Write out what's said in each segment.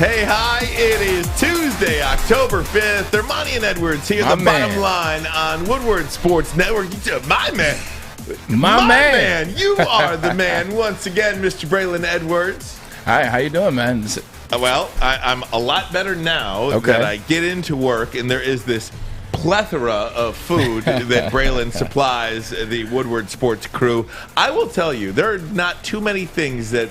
Hey, hi, it is Tuesday, October 5th. Armani and Edwards here, the bottom line on Woodward Sports Network. My man. My man. You are the man once again, Mr. Braylon Edwards. Hi, how you doing, man? Well, I'm a lot better now that I get into work and there is this plethora of food that Braylon supplies the Woodward Sports crew. I will tell you, there are not too many things that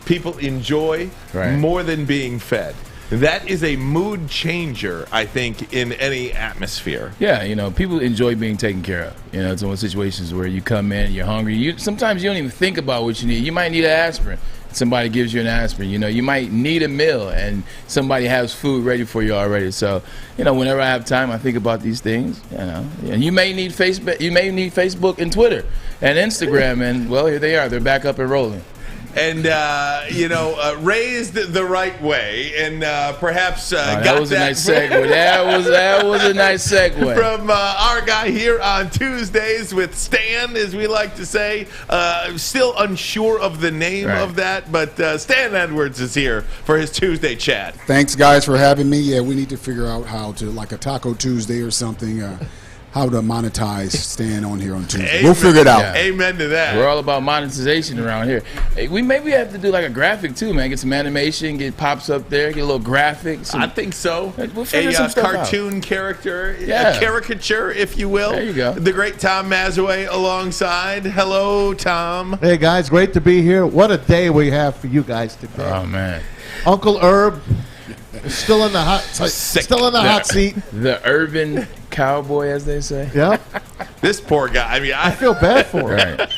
people enjoy more than being fed. That is a mood changer, I think, in any atmosphere. Yeah, people enjoy being taken care of. It's one of those situations where you come in, you're hungry. Sometimes you don't even think about what you need. You might need an aspirin. Somebody gives you an aspirin. You might need a meal, and somebody has food ready for you already. So, whenever I have time, I think about these things. And you may need Facebook. You may need Facebook and Twitter and Instagram, and well, here they are. They're back up and rolling. And, raised the right way, and perhaps that was a nice segue. That was a nice segue. From our guy here on Tuesdays with Stan, as we like to say. Still unsure of the name of that, but Stan Edwards is here for his Tuesday chat. Thanks, guys, for having me. Yeah, we need to figure out how to, like a Taco Tuesday or something, how to monetize Stan on here on Tuesday. Amen. We'll figure it out. Yeah. Amen to that. We're all about monetization around here. Hey, we maybe have to do like a graphic too, man. Get some animation, get pops up there, get a little graphics. I think so. We'll figure some stuff cartoon out. Character, a caricature, if you will. There you go. The great Tom Mazaway alongside. Hello, Tom. Hey, guys. Great to be here. What a day we have for you guys today. Oh, man. Uncle Herb still in the hot seat. The urban cowboy, as they say. Yeah. This poor guy. I mean, I feel bad for him. Right.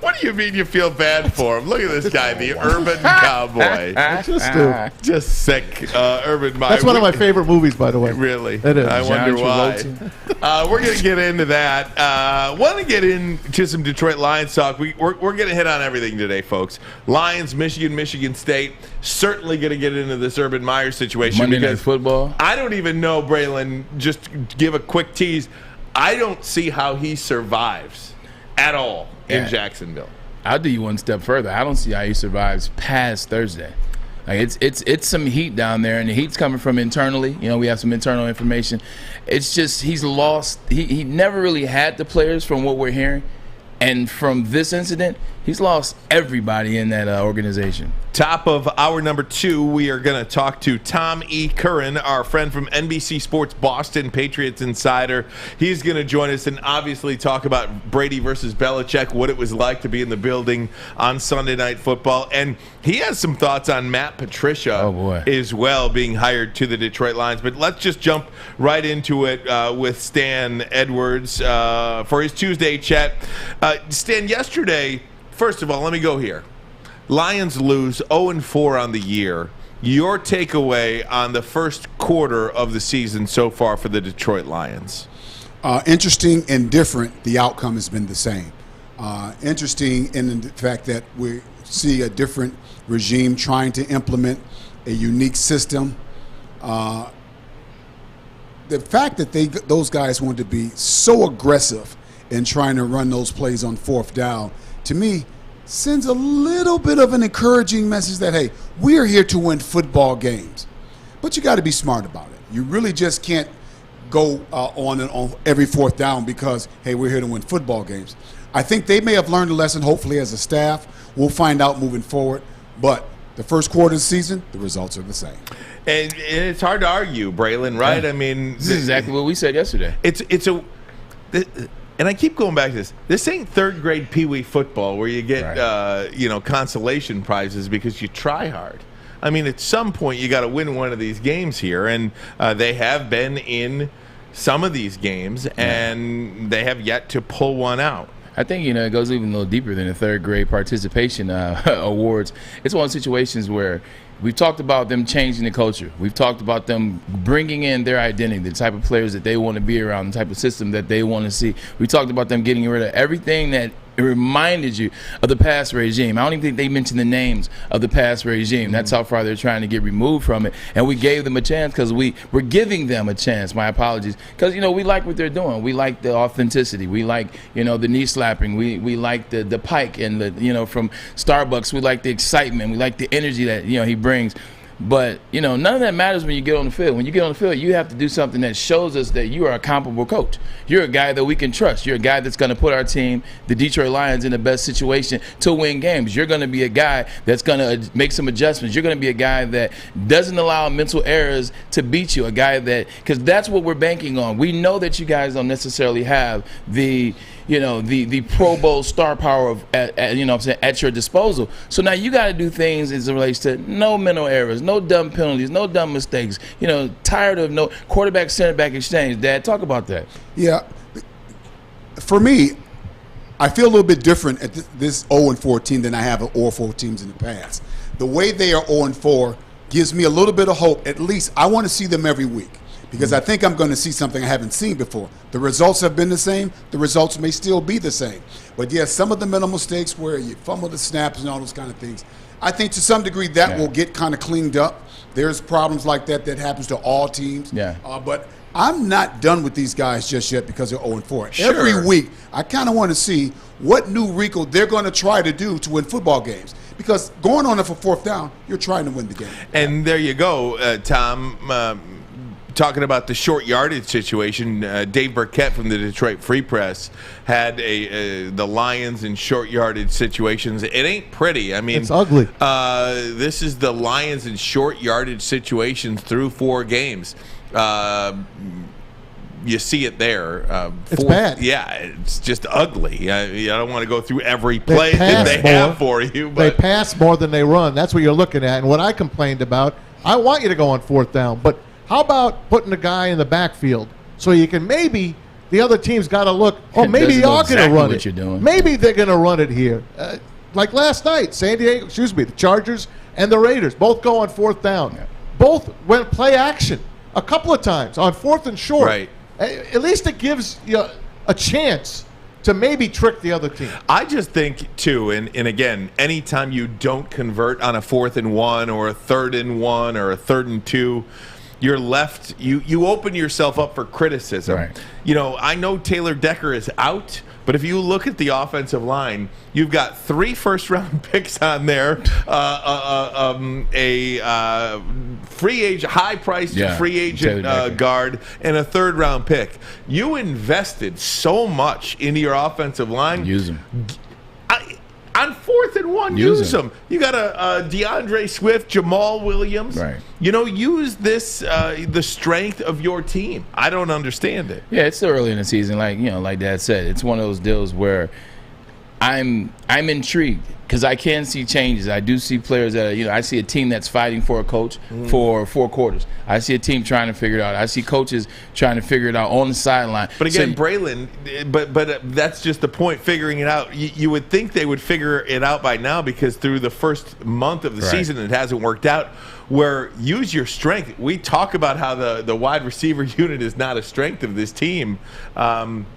What do you mean you feel bad for him? Look at this guy, the urban cowboy. I just do. Just sick, Urban Meyer. That's one of my favorite movies, by the way. Really? It is. I wonder why. We're going to get into that. Want to get into some Detroit Lions talk. We're going to hit on everything today, folks. Lions, Michigan State. Certainly going to get into this Urban Meyer situation. Monday Night Football. I don't even know, Braylon, just to give a quick tease, I don't see how he survives at all in Jacksonville. I'll do you one step further. I don't see how he survives past Thursday. Like it's some heat down there, and the heat's coming from internally. We have some internal information. It's just he's lost. He never really had the players from what we're hearing, and from this incident, he's lost everybody in that organization. Top of hour number 2, we are going to talk to Tom E Curran, our friend from NBC Sports Boston, Patriots insider. He's going to join us and obviously talk about Brady versus Belichick, what it was like to be in the building on Sunday Night Football. And he has some thoughts on Matt Patricia as well being hired to the Detroit Lions. But let's just jump right into it with Stan Edwards for his Tuesday chat. Stan, yesterday, first of all, let me go here. Lions lose 0-4 on the year. Your takeaway on the first quarter of the season so far for the Detroit Lions? Interesting and different. The outcome has been the same. Interesting in the fact that we see a different regime trying to implement a unique system. The fact that those guys want to be so aggressive in trying to run those plays on fourth down, to me, sends a little bit of an encouraging message that, hey, we're here to win football games. But you got to be smart about it. You really just can't go on and on every fourth down because, hey, we're here to win football games. I think they may have learned a lesson, hopefully, as a staff. We'll find out moving forward. But the first quarter of the season, the results are the same. And it's hard to argue, Braylon, right? Yeah. I mean, this is exactly what we said yesterday. And I keep going back to this. This ain't third grade Pee Wee football where you get consolation prizes because you try hard. I mean, at some point you got to win one of these games here, and they have been in some of these games, and they have yet to pull one out. I think, it goes even a little deeper than the third grade participation awards. It's one of those situations where we've talked about them changing the culture. We've talked about them bringing in their identity, the type of players that they want to be around, the type of system that they want to see. We talked about them getting rid of everything that reminded you of the past regime. I don't even think they mentioned the names of the past regime. That's how far they're trying to get removed from it. And we gave them a chance because we're giving them a chance. My apologies. Because, we like what they're doing. We like the authenticity. We like, the knee slapping. We like the pike and from Starbucks. We like the excitement. We like the energy that, he brings. But, none of that matters when you get on the field. When you get on the field, you have to do something that shows us that you are a comparable coach. You're a guy that we can trust. You're a guy that's going to put our team, the Detroit Lions, in the best situation to win games. You're going to be a guy that's going to make some adjustments. You're going to be a guy that doesn't allow mental errors to beat you, a guy that – because that's what we're banking on. We know that you guys don't necessarily have the Pro Bowl star power at your disposal. So now you got to do things as it relates to no mental errors, no dumb penalties, no dumb mistakes. Tired of no quarterback center back exchange. Dad, talk about that. Yeah, for me, I feel a little bit different at this 0-4 team than I have at 0-4 teams in the past. The way they are 0-4 gives me a little bit of hope. At least I want to see them every week, because I think I'm going to see something I haven't seen before. The results have been the same. The results may still be the same. But, yes, some of the mental mistakes where you fumble the snaps and all those kind of things, I think to some degree that will get kind of cleaned up. There's problems like that happens to all teams. Yeah. But I'm not done with these guys just yet because they're 0-4. Sure. Every week I kind of want to see what new wrinkle they're going to try to do to win football games. Because going on it for fourth down, you're trying to win the game. And there you go, Tom. Talking about the short yardage situation, Dave Burkett from the Detroit Free Press had the Lions in short yardage situations. It ain't pretty. I mean, it's ugly. This is the Lions in short yardage situations through 4 games. You see it there. It's bad. Yeah, it's just ugly. I don't want to go through every play that they have for you. But they pass more than they run. That's what you're looking at. And what I complained about, I want you to go on fourth down, but how about putting a guy in the backfield so you can maybe the other team's got to look, maybe you are going to run it. You're doing. Maybe they're going to run it here. Like last night, the Chargers and the Raiders both go on fourth down. Yeah. Both went play action a couple of times on fourth and short. Right. At least it gives you a chance to maybe trick the other team. I just think, too, and again, anytime you don't convert on a 4th and 1 or a 3rd and 1 or a 3rd and 2, you're left, you open yourself up for criticism. Right. I know Taylor Decker is out, but if you look at the offensive line, you've got 3 first-round picks on there, a free agent, high-priced free agent guard, and a 3rd-round pick. You invested so much into your offensive line. Use them. On 4th and 1, use them. You got a DeAndre Swift, Jamal Williams. Right. Use this the strength of your team. I don't understand it. Yeah, it's still early in the season. Like Dad said, it's one of those deals where I'm intrigued because I can see changes. I do see players that I see a team that's fighting for a coach for 4 quarters. I see a team trying to figure it out. I see coaches trying to figure it out on the sideline. But again, Braylon, but that's just the point, figuring it out. You would think they would figure it out by now because through the first month of the season it hasn't worked out. Where use your strength. We talk about how the wide receiver unit is not a strength of this team.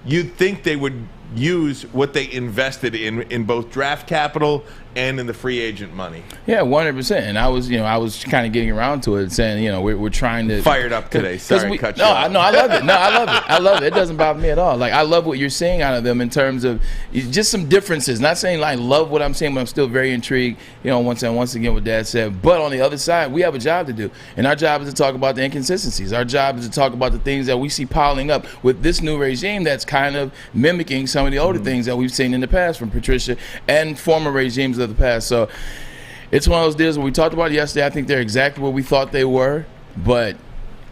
You'd think they would use what they invested in both draft capital and in the free agent money. Yeah, 100%. And I was kind of getting around to it, saying, we're trying to fired up today. Sorry, to cut you off. No, I love it. No, I love it. I love it. It doesn't bother me at all. Like I love what you're seeing out of them in terms of just some differences. Not saying I love what I'm seeing, but I'm still very intrigued. Once again, what Dad said. But on the other side, we have a job to do, and our job is to talk about the inconsistencies. Our job is to talk about the things that we see piling up with this new regime that's kind of mimicking some of the older things that we've seen in the past from Patricia and former regimes of the past. So it's one of those deals where we talked about it yesterday. I think they're exactly what we thought they were, but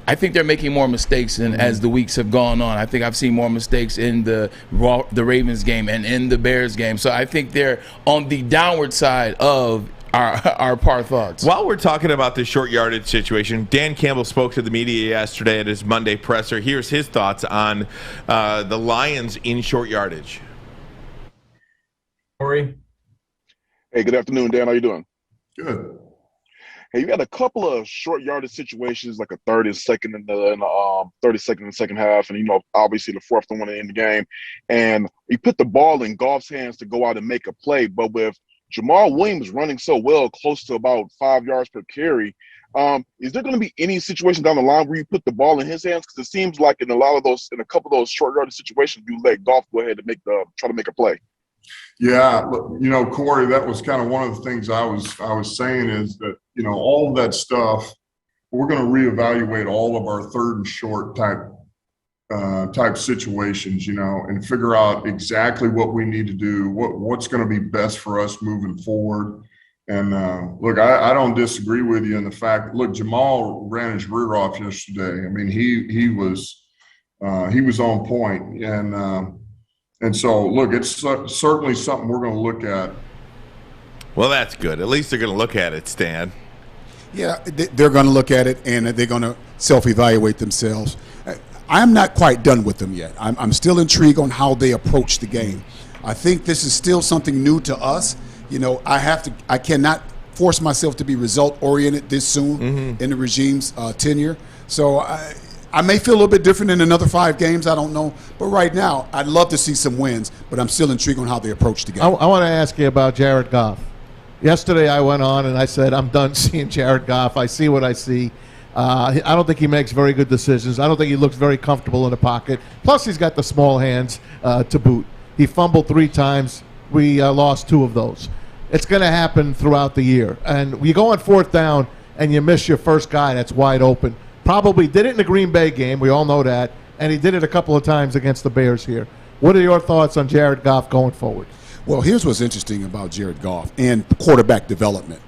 I think they're making more mistakes as the weeks have gone on. I think I've seen more mistakes in the Ravens game and in the Bears game. So I think they're on the downward side of our par thoughts. While we're talking about the short yardage situation, Dan Campbell spoke to the media yesterday at his Monday presser. Here's his thoughts on the Lions in short yardage. Corey? Hey, good afternoon, Dan. How you doing? Good. Hey, you got a couple of short yardage situations, like a 30-second in the 30-second in the second half, and obviously the 4th one in the game. And you put the ball in Goff's hands to go out and make a play, but with Jamal Williams running so well, close to about 5 yards per carry, is there going to be any situation down the line where you put the ball in his hands? Because it seems like in a couple of those short yardage situations, you let Goff go ahead and try to make a play. Yeah, Corey, that was kind of one of the things I was saying is that all of that stuff. We're going to reevaluate all of our third and short type situations, and figure out exactly what we need to do, what's going to be best for us moving forward. And look, I don't disagree with you in the fact, look, Jamal ran his rear off yesterday. I mean, he was on point, and so look, it's certainly something we're going to look at. Well, that's good. At least they're going to look at it, Stan. Yeah, they're going to look at it, and they're going to self-evaluate themselves. I'm not quite done with them yet. I'm still intrigued on how they approach the game. I think this is still something new to us. I cannot force myself to be result-oriented this soon in the regime's tenure. So I may feel a little bit different in another 5 games. I don't know. But right now, I'd love to see some wins, but I'm still intrigued on how they approach the game. I want to ask you about Jared Goff. Yesterday I went on and I said, I'm done seeing Jared Goff. I see what I see. I don't think he makes very good decisions. I don't think he looks very comfortable in the pocket. Plus, he's got the small hands to boot. He fumbled 3 times. We lost 2 of those. It's going to happen throughout the year. And you go on 4th down and you miss your first guy that's wide open. Probably did it in the Green Bay game. We all know that. And he did it a couple of times against the Bears here. What are your thoughts on Jared Goff going forward? Well, here's what's interesting about Jared Goff and quarterback development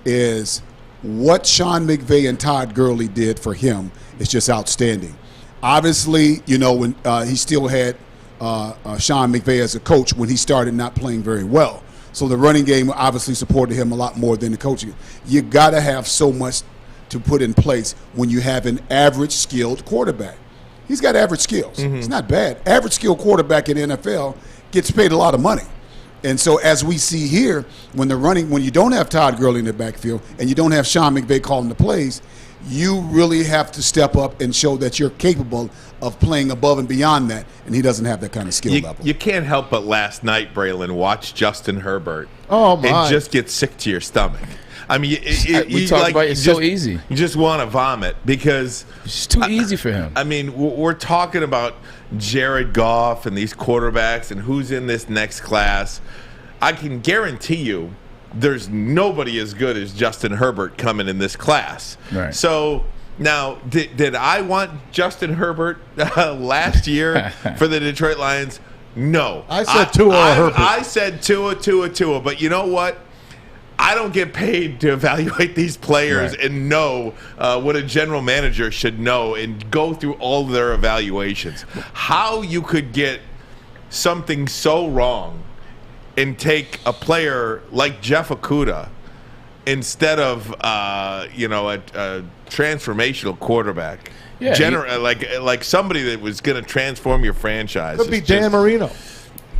is what Sean McVay and Todd Gurley did for him is just outstanding. Obviously, when he still had Sean McVay as a coach when he started not playing very well. So the running game obviously supported him a lot more than the coaching. You got to have so much to put in place when you have an average skilled quarterback. He's got average skills. It's not bad. Average skilled quarterback in the NFL gets paid a lot of money. And so as we see here, when you don't have Todd Gurley in the backfield and you don't have Sean McVay calling the plays, you really have to step up and show that you're capable of playing above and beyond that, and he doesn't have that kind of skill level. You can't help but last night, Braylon, watch Justin Herbert. Oh, my. And just get sick to your stomach. I mean, we talked about it's so easy. You just want to vomit because it's too easy for him. I mean, we're talking about Jared Goff and these quarterbacks and who's in this next class. I can guarantee you there's nobody as good as Justin Herbert coming in this class. Right. So now, did I want Justin Herbert last year for the Detroit Lions? No. I said Tua or Herbert. I said Tua. But you know what? I don't get paid to evaluate these players and know what a general manager should know and go through all their evaluations. How you could get something so wrong and take a player like Jeff Okudah instead of a transformational quarterback, like somebody that was going to transform your franchise. Could be Dan Marino.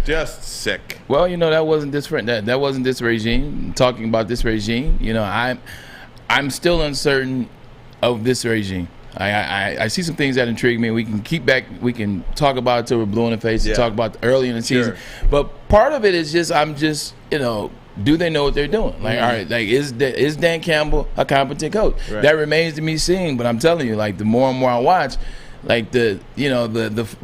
Just sick. Well, that wasn't this that wasn't this regime. Talking about this regime, I'm still uncertain of this regime. I see some things that intrigue me. We can talk about it till we're blue in the face and talk about early in the season. But part of it is do they know what they're doing? Like, all right, like is Dan Campbell a competent coach? Right. That remains to be seen. But I'm telling you, like the more and more I watch, like the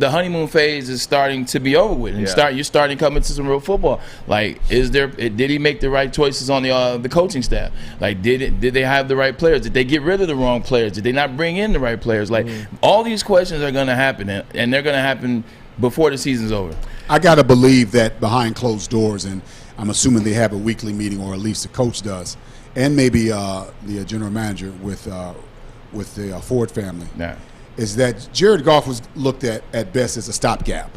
honeymoon phase is starting to be over with, and you're starting to come into some real football. Like, did he make the right choices on the coaching staff? Like, did they have the right players? Did they get rid of the wrong players? Did they not bring in the right players? Like, all these questions are going to happen, and they're going to happen before the season's over. I got to believe that behind closed doors, and I'm assuming they have a weekly meeting, or at least the coach does, and maybe the general manager with the Ford family. Yeah. Is that Jared Goff was looked at best as a stopgap.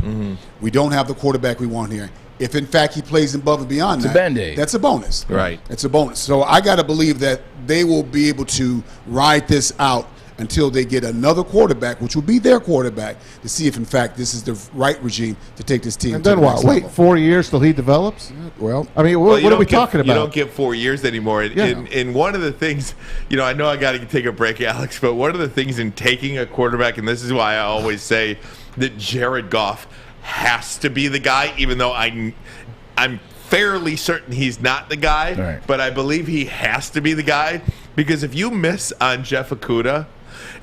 We don't have the quarterback we want here. If, in fact, he plays above and beyond it's a Band-Aid. That's a bonus. Right. It's a bonus. So I got to believe that they will be able to ride this out until they get another quarterback, which will be their quarterback, to see if, in fact, this is the right regime to take this team and to then the next what? level. Wait 4 years till he develops? Well, I mean, what are we talking about? You don't get 4 years anymore. And one of the things, I know I got to take a break, Alex, but one of the things in taking a quarterback, and this is why I always say that Jared Goff has to be the guy, even though I'm fairly certain he's not the guy, right. But I believe he has to be the guy, because if you miss on Jeff Okudah,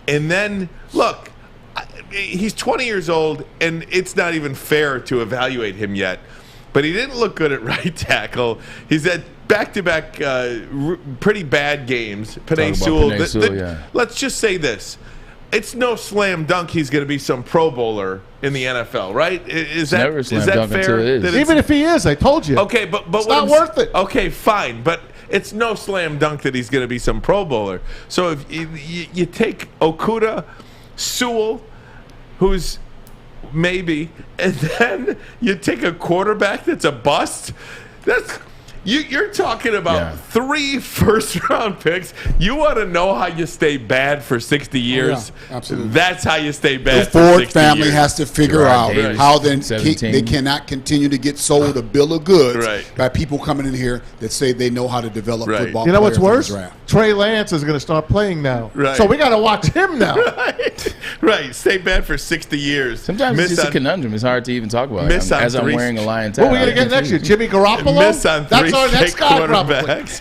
and then, look, he's 20 years old, and it's not even fair to evaluate him yet. But he didn't look good at right tackle. He's at back-to-back pretty bad games. Penei Sewell. Let's just say this. It's no slam dunk he's going to be some Pro Bowler in the NFL, right? Is that fair? Even if he is, I told you. Okay, but it's not worth it. Okay, fine, but it's no slam dunk that he's going to be some Pro Bowler. So if you take Okudah, Sewell, who's maybe, and then you take a quarterback that's a bust, you're talking about 3 first-round picks. You want to know how you stay bad for 60 years? Yeah, absolutely. That's how you stay bad the for 60 years. Ford family has to figure out how they cannot continue to get sold a bill of goods by people coming in here that say they know how to develop football. You know what's worse? Trey Lance is going to start playing now. Right. So we got to watch him now. Right. Stay bad for 60 years. Sometimes it's just a conundrum. It's hard to even talk about. As I'm wearing a Lion tag. What are we going to get next year? Jimmy Garoppolo? Miss on 3 our next guy, quarterbacks.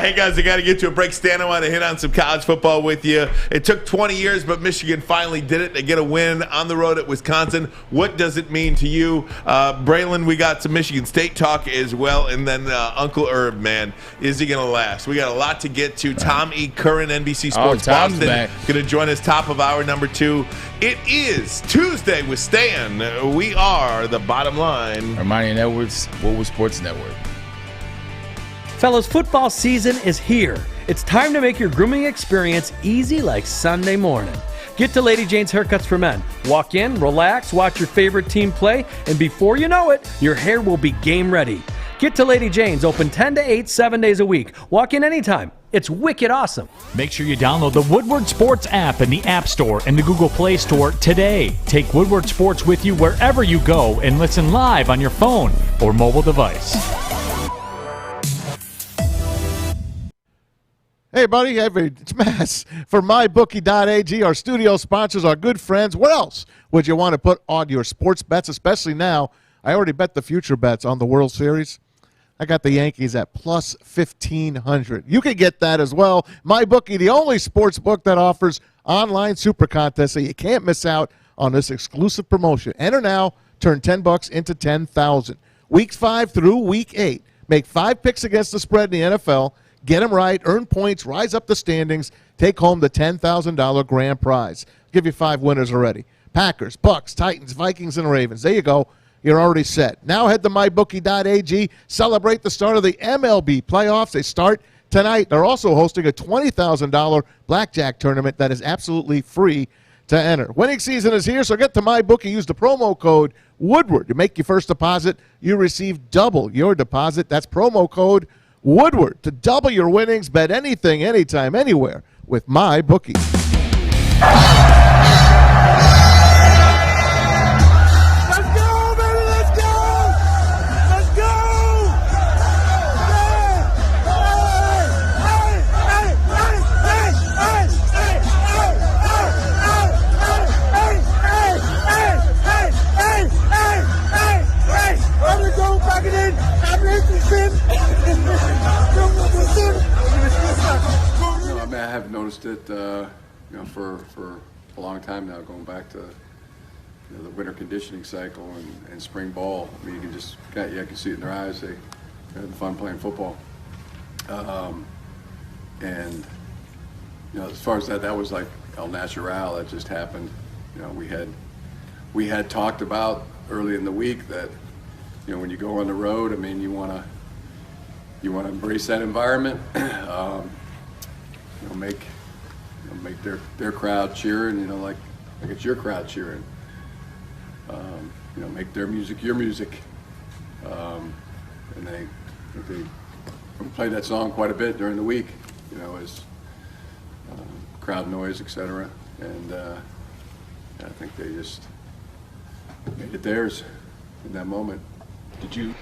Hey, guys, I got to get to a break. Stan, I want to hit on some college football with you. It took 20 years, but Michigan finally did it. They get a win on the road at Wisconsin. What does it mean to you? Braylon, we got some Michigan State talk as well. And then Uncle Herb, man, is he going to last? We got a lot to get to. Tom E Curran, NBC Sports Boston, going to join us top of hour number 2. It is Tuesday with Stan. We are the Bottom Line. Armani Edwards, Woodward Sports Network. Fellas, football season is here. It's time to make your grooming experience easy like Sunday morning. Get to Lady Jane's Haircuts for Men. Walk in, relax, watch your favorite team play, and before you know it, your hair will be game ready. Get to Lady Jane's, open 10 to 8, 7 days a week. Walk in anytime. It's wicked awesome. Make sure you download the Woodward Sports app in the App Store and the Google Play Store today. Take Woodward Sports with you wherever you go and listen live on your phone or mobile device. Hey, buddy, it's Mass for MyBookie.ag. Our studio sponsors, our good friends. What else would you want to put on your sports bets, especially now? I already bet the future bets on the World Series. I got the Yankees at plus 1,500. You can get that as well. MyBookie, the only sports book that offers online super contests, so you can't miss out on this exclusive promotion. Enter now, turn $10 into $10,000. Weeks 5 through week 8. Make 5 picks against the spread in the NFL. Get them right, earn points, rise up the standings, take home the $10,000 grand prize. I'll give you 5 winners already. Packers, Bucks, Titans, Vikings, and Ravens. There you go. You're already set. Now head to mybookie.ag. Celebrate the start of the MLB playoffs. They start tonight. They're also hosting a $20,000 blackjack tournament that is absolutely free to enter. Winning season is here, so get to MyBookie. Use the promo code Woodward. You make your first deposit, you receive double your deposit. That's promo code Woodward. To double your winnings, bet anything, anytime, anywhere with MyBookie. I have noticed it, for a long time now, going back to the winter conditioning cycle and spring ball. I mean, you can just, I can see it in their eyes. They had fun playing football. And as far as that was like el natural. That just happened. We had talked about early in the week that when you go on the road, I mean, you want to embrace that environment. Make their crowd cheering, like it's your crowd cheering. Make their music your music. And they played that song quite a bit during the week, as crowd noise, etc. And I think they just made it theirs in that moment. Did you?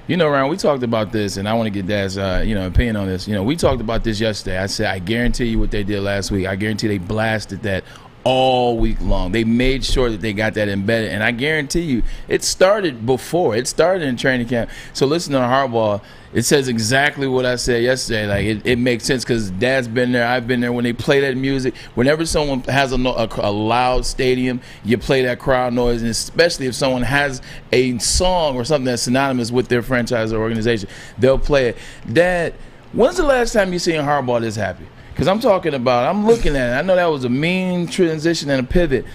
Ryan, we talked about this, and I want to get Dad's, opinion on this. We talked about this yesterday. I said, I guarantee you what they did last week. I guarantee they blasted that all week long. They made sure that they got that embedded. And I guarantee you, it started before. It started in training camp. So listen to Harbaugh. It says exactly what I said yesterday. Like, it makes sense because Dad's been there. I've been there. When they play that music, whenever someone has a loud stadium, you play that crowd noise, and especially if someone has a song or something that's synonymous with their franchise or organization, they'll play it. Dad, when's the last time you seen Harbaugh this happy? Because I'm looking at it. I know that was a mean transition and a pivot.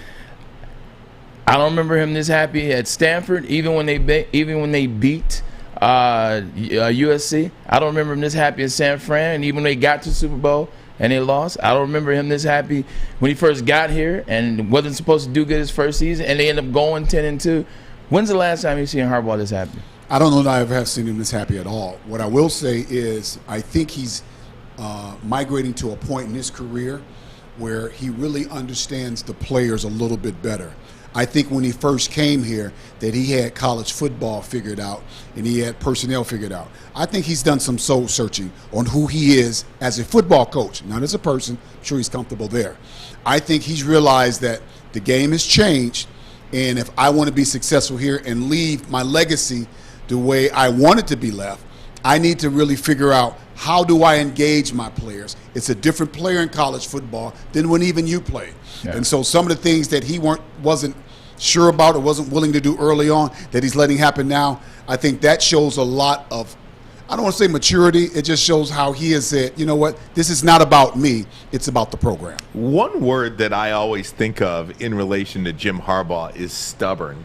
I don't remember him this happy at Stanford, even when they beat USC. I don't remember him this happy in San Fran, and even when they got to the Super Bowl and they lost. I don't remember him this happy when he first got here and wasn't supposed to do good his first season, and they end up going 10-2. When's the last time you've seen Harbaugh this happy? I don't know that I ever have seen him this happy at all. What I will say is I think he's migrating to a point in his career where he really understands the players a little bit better. I think when he first came here that he had college football figured out and he had personnel figured out. I think he's done some soul searching on who he is as a football coach, not as a person. I'm sure he's comfortable there. I think he's realized that the game has changed, and if I want to be successful here and leave my legacy the way I want it to be left, I need to really figure out how do I engage my players. It's a different player in college football than when even you played. Yeah. And so some of the things that he wasn't sure about or wasn't willing to do early on that he's letting happen now, I think that shows a lot of, I don't want to say maturity, it just shows how he has said, you know what, this is not about me, it's about the program. One word that I always think of in relation to Jim Harbaugh is stubborn.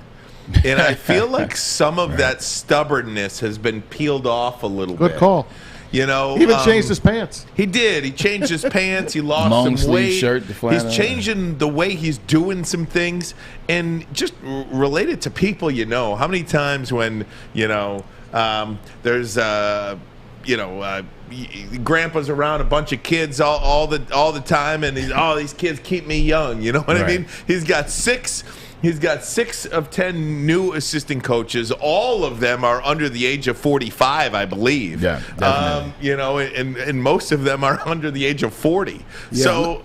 And I feel like some of that stubbornness has been peeled off a little bit. Good call. You know, he even changed his pants. He did. He changed his pants. He lost Long some weight. Shirt, he's changing the way he's doing some things, and just related to people. You know, how many times when there's grandpa's around a bunch of kids all the time, and these kids keep me young. You know what I mean? He's got 6 of 10 new assistant coaches. All of them are under the age of 45, I believe. Yeah, definitely. And most of them are under the age of 40. Yeah, so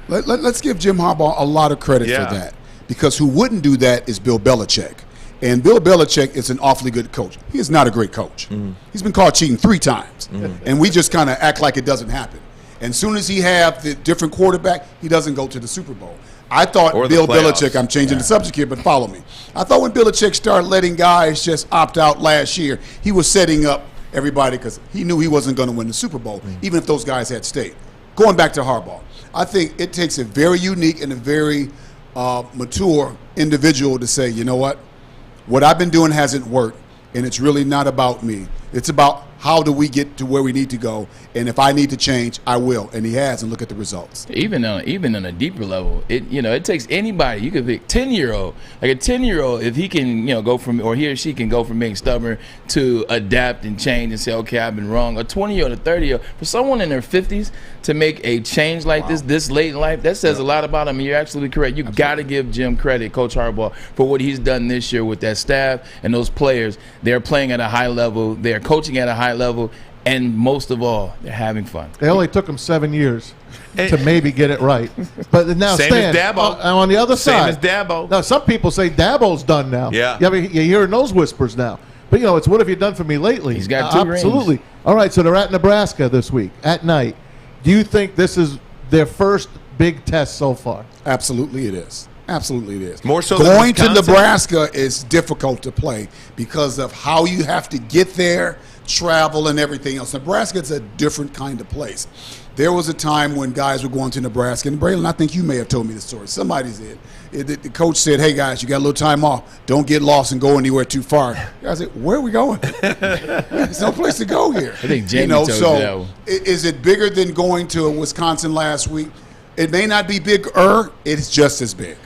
let's give Jim Harbaugh a lot of credit for that, because who wouldn't do that is Bill Belichick. And Bill Belichick is an awfully good coach. He is not a great coach. He's been caught cheating 3 times, and we just kind of act like it doesn't happen. And soon as he have the different quarterback, he doesn't go to the Super Bowl. I thought Bill Belichick, I'm changing the subject here, but follow me. I thought when Belichick started letting guys just opt out last year, he was setting up everybody because he knew he wasn't going to win the Super Bowl, even if those guys had stayed. Going back to Harbaugh, I think it takes a very unique and a very mature individual to say, you know what I've been doing hasn't worked, and it's really not about me. It's about how do we get to where we need to go, and if I need to change, I will. And he has, and look at the results. Even on a deeper level, it takes anybody. You could pick 10-year-old, like a 10-year-old, if he can go from, or he or she can go from being stubborn to adapt and change and say, okay, I've been wrong. A 20-year-old, a 30-year-old, for someone in their 50s to make a change like this late in life, that says a lot about him. And you're absolutely correct. You got to give Jim credit, Coach Harbaugh, for what he's done this year with that staff and those players. They're playing at a high level. They're coaching at a high level, and most of all, they're having fun. They only took them 7 years to maybe get it right. But now, same Stan, as Dabo. On the other side, same as Dabo. Now, some people say Dabo's done now. Yeah, you're hearing those whispers now. But it's what have you done for me lately? He's got 2 rings. Absolutely. All right, so they're at Nebraska this week at night. Do you think this is their first big test so far? Absolutely, it is. Absolutely, it is. More so going to Nebraska is difficult to play because of how you have to get there, travel, and everything else. Nebraska is a different kind of place. There was a time when guys were going to Nebraska, and Braylon, I think you may have told me the story. Somebody said, the coach said, hey, guys, you got a little time off. Don't get lost and go anywhere too far. Guys said, where are we going? There's no place to go here. I think Jamie told you that one. Is it bigger than going to Wisconsin last week? It may not be bigger. It's just as big.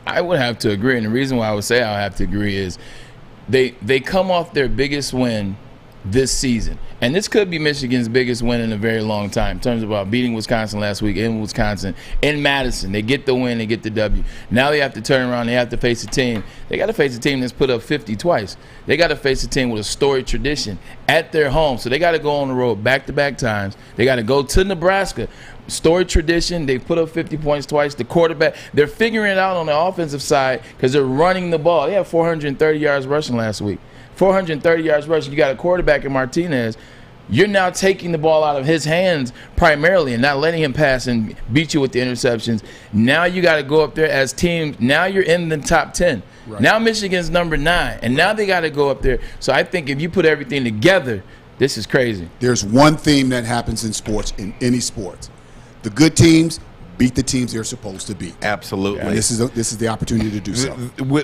I would have to agree, and the reason why I would say I have to agree is they come off their biggest win this season. And this could be Michigan's biggest win in a very long time in terms of beating Wisconsin last week in Wisconsin, in Madison. They get the win, they get the W. Now they have to turn around, they have to face a team. They got to face a team that's put up 50 twice. They got to face a team with a storied tradition at their home. So they got to go on the road back-to-back times. They got to go to Nebraska. storied tradition. They put up 50 points twice. The quarterback, they're figuring it out on the offensive side because they're running the ball. They had 430 yards rushing last week. 430 yards rushing. You got a quarterback in Martinez. You're now taking the ball out of his hands primarily and not letting him pass and beat you with the interceptions. Now you got to go up there as teams. Now you're in the top 10. Right. Now Michigan's number 9, and now they got to go up there. So I think if you put everything together, this is crazy. There's one theme that happens in sports, in any sports. The good teams beat the teams they're supposed to beat. Absolutely. And this is the opportunity to do so.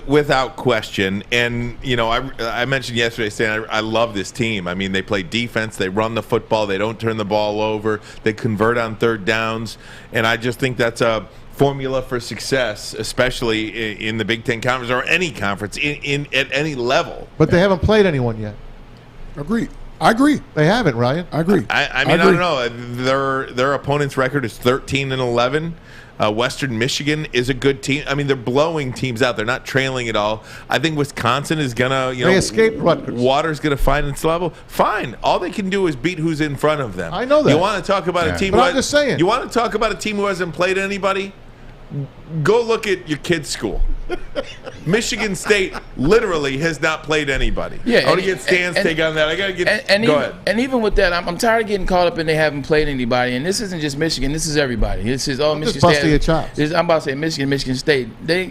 Without question. And, I mentioned yesterday saying I love this team. I mean, they play defense. They run the football. They don't turn the ball over. They convert on third downs. And I just think that's a formula for success, especially in the Big Ten Conference or any conference at any level. But they haven't played anyone yet. Agreed. I agree. They haven't, Ryan. I agree. I mean, I don't know. Their opponent's record is 13-11. Western Michigan is a good team. I mean, they're blowing teams out. They're not trailing at all. I think Wisconsin is gonna, they escaped Rutgers. Water's gonna find its level. Fine. All they can do is beat who's in front of them. I know that. You want to talk about a team? But I'm just saying. You want to talk about a team who hasn't played anybody? Go look at your kid's school. Michigan State literally has not played anybody. Yeah, I want to get Stan's take on that. I got to get. Go ahead. And even with that, I'm tired of getting caught up in they haven't played anybody. And this isn't just Michigan. This is everybody. This is Michigan State. Busting your chops. I'm about to say Michigan State. They,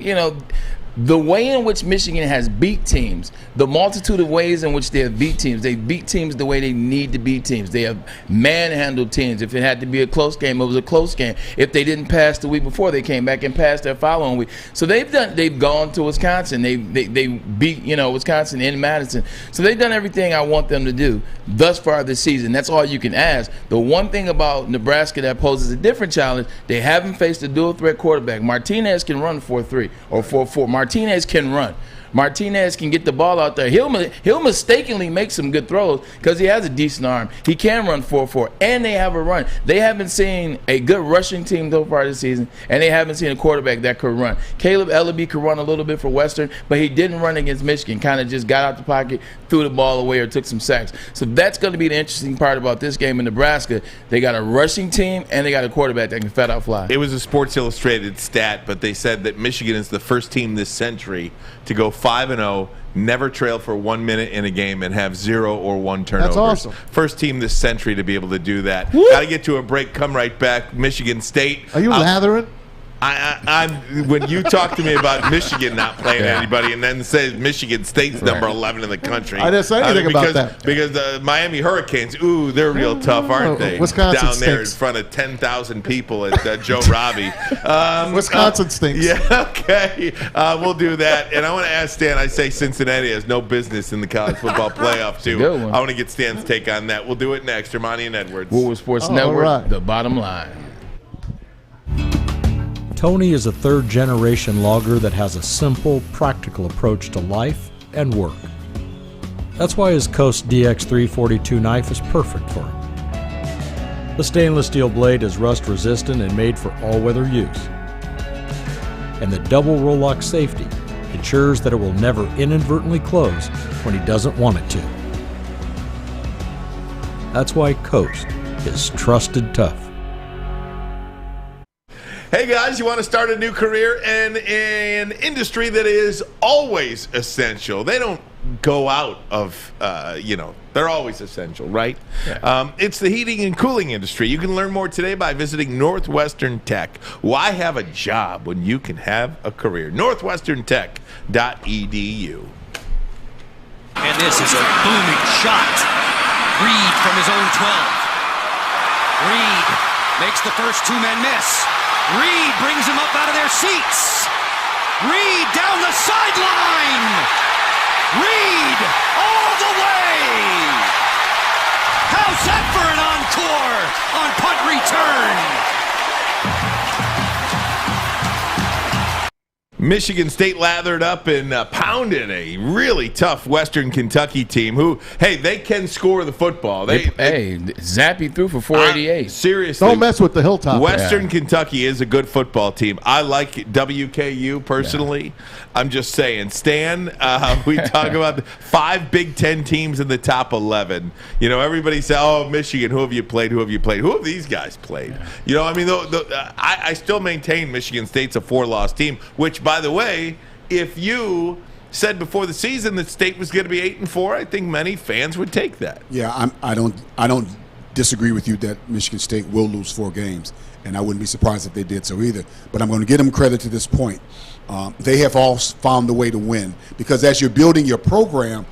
the way in which Michigan has beat teams, the multitude of ways in which they have beat teams, they beat teams the way they need to beat teams. They have manhandled teams. If it had to be a close game, it was a close game. If they didn't pass the week before, they came back and passed their following week. So they've gone to Wisconsin. They beat Wisconsin in Madison. So they've done everything I want them to do thus far this season. That's all you can ask. The one thing about Nebraska that poses a different challenge, they haven't faced a dual threat quarterback. Martinez can run 4-3 or 4-4. Martinez can run. Martinez can get the ball out there. He'll mistakenly make some good throws because he has a decent arm. He can run 4-4, and they have a run. They haven't seen a good rushing team so far this season, and they haven't seen a quarterback that could run. Caleb Ellaby could run a little bit for Western, but he didn't run against Michigan. Kind of just got out the pocket, threw the ball away, or took some sacks. So that's going to be the interesting part about this game in Nebraska. They got a rushing team, and they got a quarterback that can flat out fly. It was a Sports Illustrated stat, but they said that Michigan is the first team this century to go 5-0, never trail for 1 minute in a game, and have 0 or 1 turnovers. That's awesome. First team this century to be able to do that. Got to get to a break. Come right back. Michigan State. Are you lathering? I'm when you talk to me about Michigan not playing anybody, and then says Michigan State's number 11 in the country. I didn't say anything about that. Because the Miami Hurricanes, they're real tough, aren't they? Wisconsin down there stinks. in front of 10,000 people at Joe Robbie. Wisconsin stinks. Yeah, okay. We'll do that. And I want to ask Stan. I say Cincinnati has no business in the college football playoff too. I want to get Stan's take on that. We'll do it next. Armani and Edwards. Woodward Sports Network. Right. The bottom line. Tony is a third-generation logger that has a simple, practical approach to life and work. That's why his Coast DX342 knife is perfect for him. The stainless steel blade is rust-resistant and made for all-weather use. And the double roll-lock safety ensures that it will never inadvertently close when he doesn't want it to. That's why Coast is trusted tough. Hey guys, you want to start a new career in an industry that is always essential? They don't go out of, they're always essential, right? Yeah. It's the heating and cooling industry. You can learn more today by visiting Northwestern Tech. Why have a job when you can have a career? northwesterntech.edu. And this is a booming shot. Reed from his own 12. Reed makes the first two-men miss. Reed brings them up out of their seats. Reed down the sideline. Reed all the way. How's that for an encore on punt return? Michigan State lathered up and pounded a really tough Western Kentucky team who, hey, they can score the football. Zappy threw for 488. Seriously. Don't mess with the Hilltop. Western Kentucky is a good football team. I like WKU personally. Yeah. I'm just saying. Stan, we talk about the 5 Big Ten teams in the top 11. You know, everybody says, oh, Michigan, who have you played? Who have you played? Who have these guys played? Yeah. You know, I mean, I still maintain Michigan State's a 4-loss team, which, by the way, if you said before the season that State was going to be 8-4, I think many fans would take that. Yeah, I don't disagree with you that Michigan State will lose 4 games, and I wouldn't be surprised if they did so either. But I'm going to give them credit to this point. They have all found the way to win, because as you're building your program,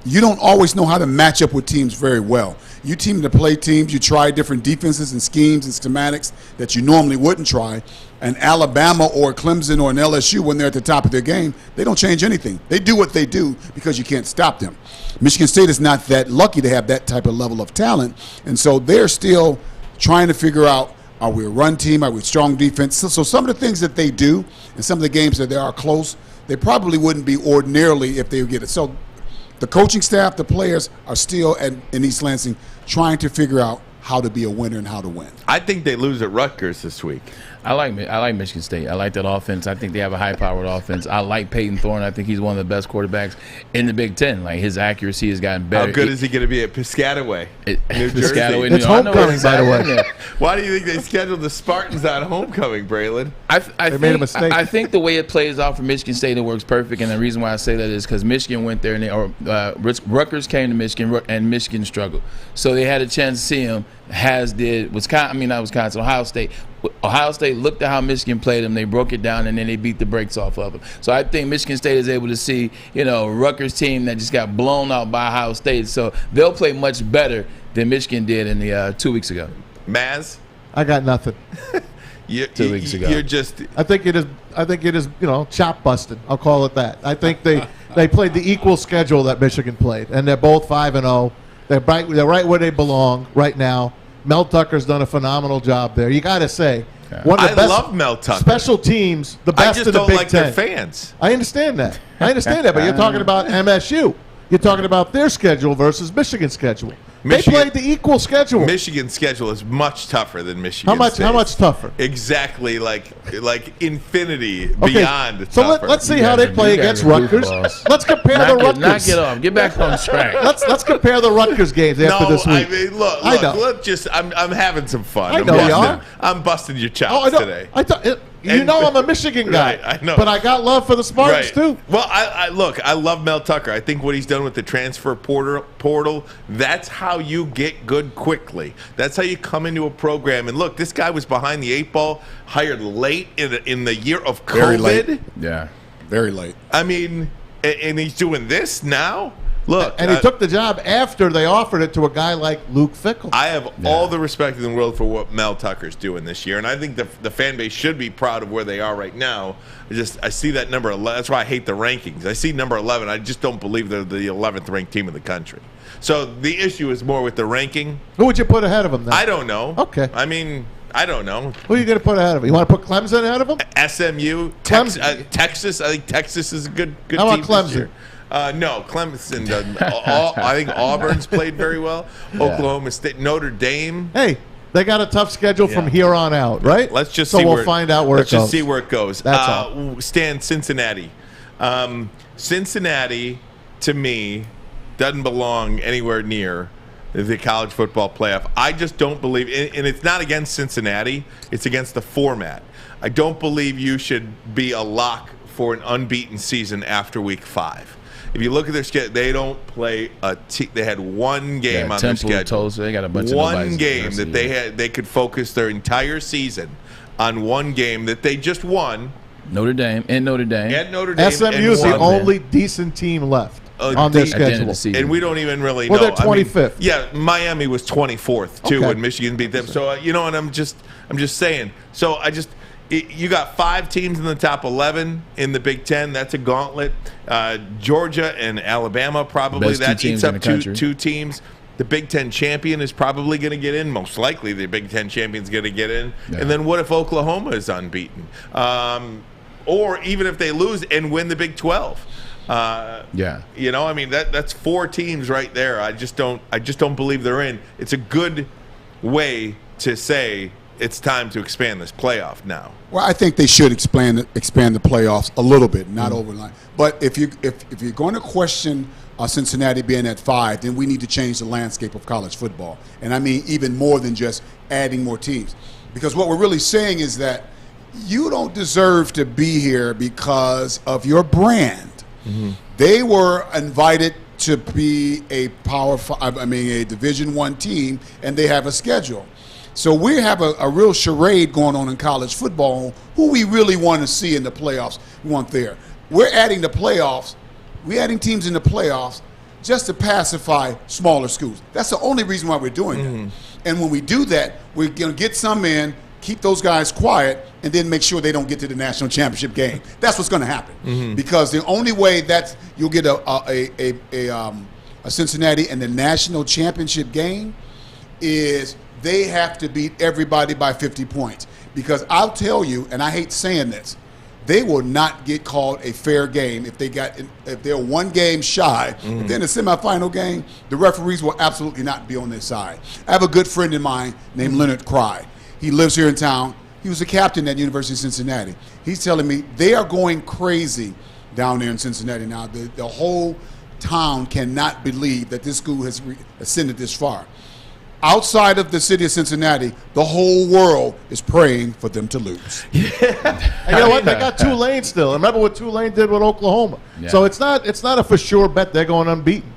you don't always know how to match up with teams very well. You team to play teams, you try different defenses and schemes and schematics that you normally wouldn't try. And Alabama or Clemson or an LSU, when they're at the top of their game, they don't change anything. They do what they do because you can't stop them. Michigan State is not that lucky to have that type of level of talent, and so they're still trying to figure out, are we a run team? Are we strong defense? So some of the things that they do and some of the games that they are close, they probably wouldn't be ordinarily if they would get it. So the coaching staff, the players are still in East Lansing trying to figure out how to be a winner and how to win. I think they lose at Rutgers this week. I like Michigan State. I like that offense. I think they have a high-powered offense. I like Peyton Thorne. I think he's one of the best quarterbacks in the Big Ten. Like, his accuracy has gotten better. How good is he going to be at Piscataway, New Jersey? Piscataway, it's homecoming, by the way. Why do you think they scheduled the Spartans on homecoming, Braylon? They made a mistake. I think the way it plays out for Michigan State, it works perfect. And the reason why I say that is because Michigan went there, and Rutgers came to Michigan, and Michigan struggled. So they had a chance to see him, as did Ohio State. Ohio State looked at how Michigan played them. They broke it down, and then they beat the brakes off of them. So I think Michigan State is able to see, Rutgers team that just got blown out by Ohio State. So they'll play much better than Michigan did in the 2 weeks ago. Maz? I got nothing. 2 weeks ago. You're just. I think it is. Chop busting. I'll call it that. I think they played the equal schedule that Michigan played, and they're both 5-0. They're right where they belong right now. Mel Tucker's done a phenomenal job there. You got to say, one of the best. I love Mel Tucker. Special teams, the best in the Big Ten. I just don't like their fans. I understand that. But you're talking about MSU. You're talking about their schedule versus Michigan's schedule. They played the equal schedule. Michigan's schedule is much tougher than Michigan State's. How much tougher? Exactly, like infinity beyond. So tougher. let's see how they play against Rutgers. Let's compare the Rutgers. Knock it off. Get back on track. Let's compare the Rutgers games after this week. I mean, look. I'm having some fun. I know you are. I'm busting your chops today. I'm a Michigan guy. Right, I know. But I got love for the Spartans, too. Well, I love Mel Tucker. I think what he's done with the transfer portal, that's how you get good quickly. That's how you come into a program. And look, this guy was behind the 8 ball, hired late in the year of COVID. Very late. Yeah. Very late. I mean, and he's doing this now? Look, and he took the job after they offered it to a guy like Luke Fickell. I have all the respect in the world for what Mel Tucker's doing this year, and I think the fan base should be proud of where they are right now. I see that number 11. That's why I hate the rankings. I see number 11. I just don't believe they're the 11th ranked team in the country. So the issue is more with the ranking. Who would you put ahead of them then? I don't know. Okay. I mean, I don't know. Who are you going to put ahead of them? You want to put Clemson ahead of them? SMU, Texas. I think Texas is a good team. How about Clemson? This year. No, Clemson doesn't. I think Auburn's played very well. Oklahoma State, Notre Dame. Hey, they got a tough schedule from here on out, right? Let's just see. So we'll find out where it goes. Let's just see where it goes. That's all. Stan, Cincinnati. Cincinnati, to me, doesn't belong anywhere near the college football playoff. I just don't believe, and it's not against Cincinnati. It's against the format. I don't believe you should be a lock for an unbeaten season after week 5. If you look at their schedule, they don't play they had one game on their schedule. Tulsa, they got a bunch one game that they could focus their entire season on one game that they just won. Notre Dame. SMU is the only decent team left on their schedule. And we don't even really know. Well, they're 25th. Yeah, Miami was 24th too when Michigan beat them. So and I'm just saying. So you got 5 teams in the top 11 in the Big Ten. That's a gauntlet. Georgia and Alabama probably. That eats up two teams. The Big Ten champion is probably going to get in. Most likely the Big Ten champion is going to get in. Yeah. And then what if Oklahoma is unbeaten? or even if they lose and win the Big 12. You know, I mean that's 4 teams right there. I just don't believe they're in. It's a good way to say it's time to expand this playoff now. Well, I think they should expand the playoffs a little bit, not overnight. But if you're going to question Cincinnati being at 5, then we need to change the landscape of college football. And I mean even more than just adding more teams. Because what we're really saying is that you don't deserve to be here because of your brand. Mm-hmm. They were invited to be a a Division I team, and they have a schedule. So we have a real charade going on in college football. Who we really want to see in the playoffs, we want there. We're adding the playoffs. We're adding teams in the playoffs just to pacify smaller schools. That's the only reason why we're doing that. And when we do that, we're going to get some in, keep those guys quiet, and then make sure they don't get to the national championship game. That's what's going to happen. Because the only way that you'll get a Cincinnati in the national championship game is they have to beat everybody by 50 points. Because I'll tell you, and I hate saying this, they will not get called a fair game if they're 1 game shy. If they're in the semifinal game, the referees will absolutely not be on their side. I have a good friend of mine named Leonard Cry. He lives here in town. He was a captain at University of Cincinnati. He's telling me they are going crazy down there in Cincinnati now. The whole town cannot believe that this school has ascended this far. Outside of the city of Cincinnati, the whole world is praying for them to lose. And you know what? They got Tulane still. Remember what Tulane did with Oklahoma. So it's not a for sure bet they're going unbeaten.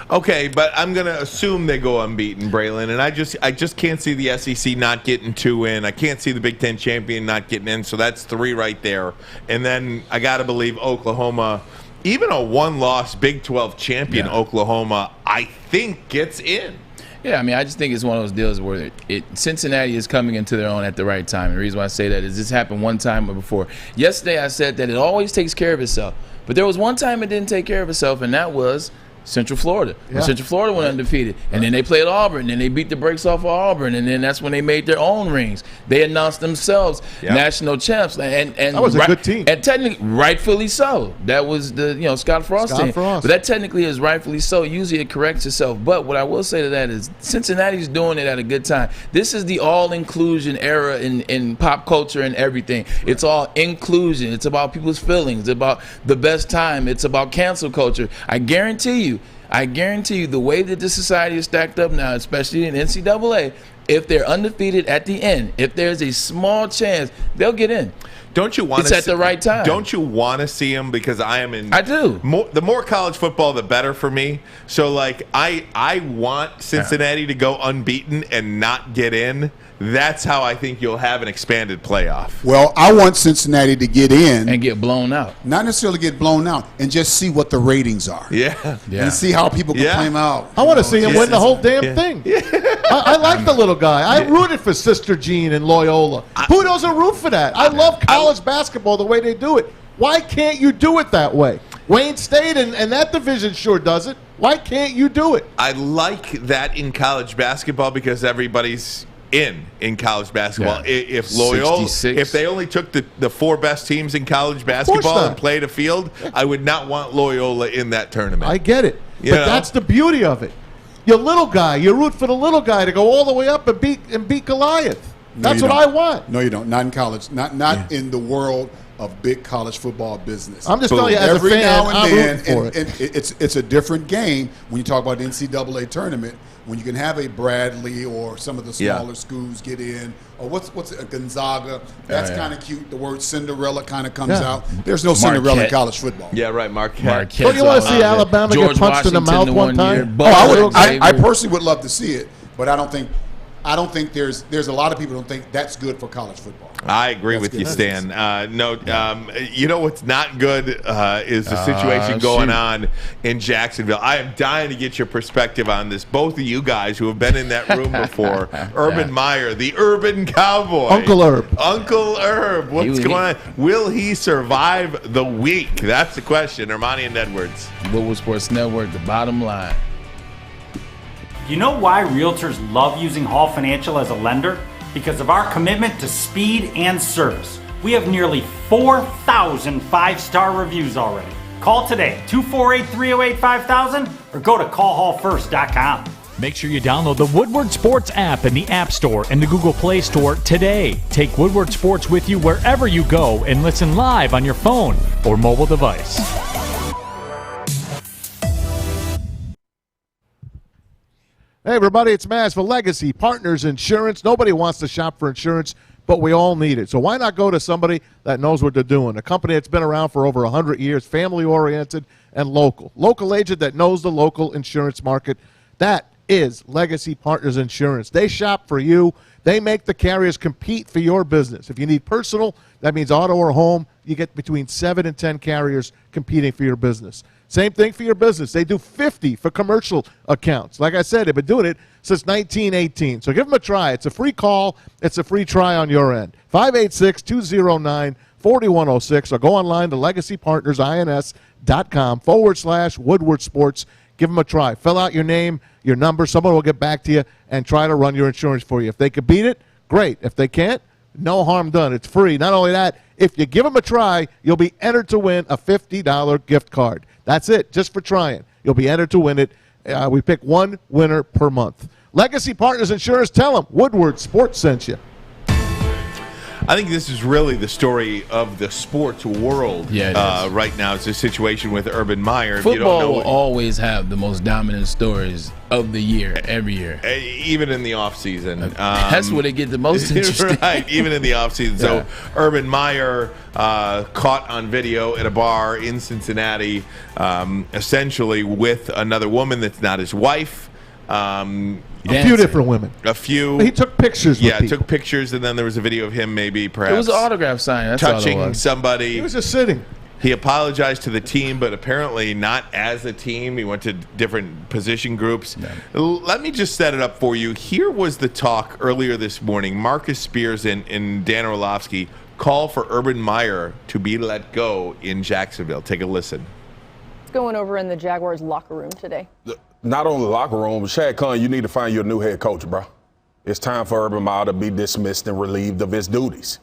Okay, but I'm going to assume they go unbeaten, Braylon, and I just can't see the SEC not getting 2 in. I can't see the Big Ten champion not getting in, so that's 3 right there. And then I got to believe Oklahoma, even a 1-loss Big 12 champion Oklahoma, I think gets in. Yeah, I mean, I just think it's one of those deals where Cincinnati is coming into their own at the right time. And the reason why I say that is this happened one time before. Yesterday I said that it always takes care of itself. But there was one time it didn't take care of itself, and that was Central Florida. When Central Florida went undefeated. And then they played Auburn, and they beat the brakes off of Auburn, and then that's when they made their own rings. They announced themselves national champs. And that was a good team. And technically, rightfully so. That was the Scott Frost team. But that technically is rightfully so. Usually it corrects itself. But what I will say to that is Cincinnati's doing it at a good time. This is the all-inclusion era in pop culture and everything. It's all inclusion. It's about people's feelings. It's about the best time. It's about cancel culture. I guarantee you, the way that this society is stacked up now, especially in NCAA, if they're undefeated at the end, if there's a small chance, they'll get in. Don't you want it's at the right time? Don't you want to see them? Because I am in. I do. The more college football, the better for me. So, like, I want Cincinnati to go unbeaten and not get in. That's how I think you'll have an expanded playoff. Well, I want Cincinnati to get in. And get blown out. Not necessarily get blown out, and just see what the ratings are. And see how people can claim out. I want to see him win the whole damn thing. I like the little guy. I rooted for Sister Jean and Loyola. Who doesn't root for that? I love college basketball the way they do it. Why can't you do it that way? Wayne State and that division sure does it. Why can't you do it? I like that in college basketball because everybody's in college basketball. If Loyola, 66. If they only took the 4 best teams in college basketball and played a field, I would not want Loyola in that tournament. I get it. But that's the beauty of it. You're little guy. You root for the little guy to go all the way up and beat Goliath. That's what I want. No, you don't. Not in college. Not in the world of big college football business. I'm just telling you, as every a fan, now and I'm then, rooting for it. and it's a different game when you talk about the NCAA tournament. When you can have a Bradley or some of the smaller schools get in, or what's a Gonzaga? That's kind of cute. The word Cinderella kind of comes out. There's no Cinderella in college football. Yeah, right, Marquette. Don't you want to see Alabama get punched in the mouth one time? I personally would love to see it, but I don't think there's a lot of people who don't think that's good for college football. I agree with you, Stan. You know what's not good is the situation going on in Jacksonville. I am dying to get your perspective on this. Both of you guys who have been in that room before. Urban Meyer, the Urban Cowboy. Uncle Herb. What's going on? Will he survive the week? That's the question. Armani and Edwards. Woodward Sports Network, the bottom line. You know why realtors love using Hall Financial as a lender? Because of our commitment to speed and service. We have nearly 4,000 5-star reviews already. Call today, 248-308-5000, or go to callhallfirst.com. Make sure you download the Woodward Sports app in the App Store and the Google Play Store today. Take Woodward Sports with you wherever you go and listen live on your phone or mobile device. Hey, everybody, it's Maz for Legacy Partners Insurance. Nobody wants to shop for insurance, but we all need it. So why not go to somebody that knows what they're doing, a company that's been around for over 100 years, family-oriented and local. Local agent that knows the local insurance market. That is Legacy Partners Insurance. They shop for you. They make the carriers compete for your business. If you need personal, that means auto or home, you get between 7 and 10 carriers competing for your business. Same thing for your business. They do 50 for commercial accounts. Like I said, they've been doing it since 1918. So give them a try. It's a free call. It's a free try on your end. 586-209-4106 or go online to legacypartnersins.com/Woodward Sports. Give them a try. Fill out your name, your number. Someone will get back to you and try to run your insurance for you. If they can beat it, great. If they can't, no harm done. It's free. Not only that, if you give them a try, you'll be entered to win a $50 gift card. That's it, just for trying. You'll be entered to win it. We pick one winner per month. Legacy Partners Insurance, tell them Woodward Sports sent you. I think this is really the story of the sports world right now. It's a situation with Urban Meyer. Football will always have the most dominant stories of the year, every year. Even in the offseason. That's where they get the most interesting. Right, even in the offseason. So Urban Meyer caught on video at a bar in Cincinnati, essentially with another woman that's not his wife. A few different women. A few. He took pictures with people. Took pictures, and then there was a video of him maybe perhaps. It was an autograph sign. That's touching all it was. somebody. He was just sitting. He apologized to the team, but apparently not as a team. He went to different position groups. No. Let me just set it up for you. Here was the talk earlier this morning. Marcus Spears and Dan Orlovsky call for Urban Meyer to be let go in Jacksonville. Take a listen. What's going over in the Jaguars locker room today? Not only the locker room, but Shad Khan, you need to find your new head coach, bro. It's time for Urban Meyer to be dismissed and relieved of his duties.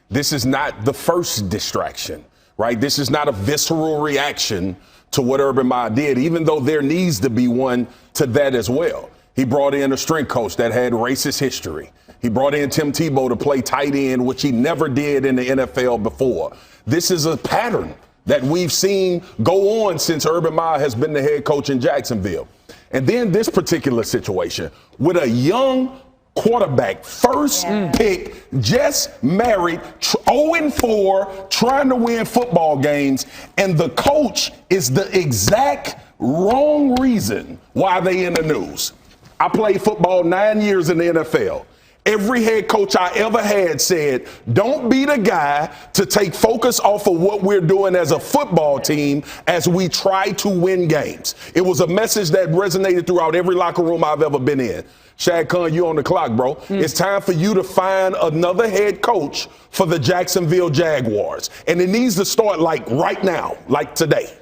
This is not the first distraction, right? This is not a visceral reaction to what Urban Meyer did, even though there needs to be one to that as well. He brought in a strength coach that had racist history. He brought in Tim Tebow to play tight end, which he never did in the NFL before. This is a pattern that we've seen go on since Urban Meyer has been the head coach in Jacksonville. And then this particular situation with a young quarterback, first pick, just married, 0-4, trying to win football games, and the coach is the exact wrong reason why they in the news. I played football 9 years in the NFL. Every head coach I ever had said, don't be the guy to take focus off of what we're doing as a football team as we try to win games. It was a message that resonated throughout every locker room I've ever been in. Shad Khan, you on the clock, bro. It's time for you to find another head coach for the Jacksonville Jaguars. And it needs to start like right now, like today.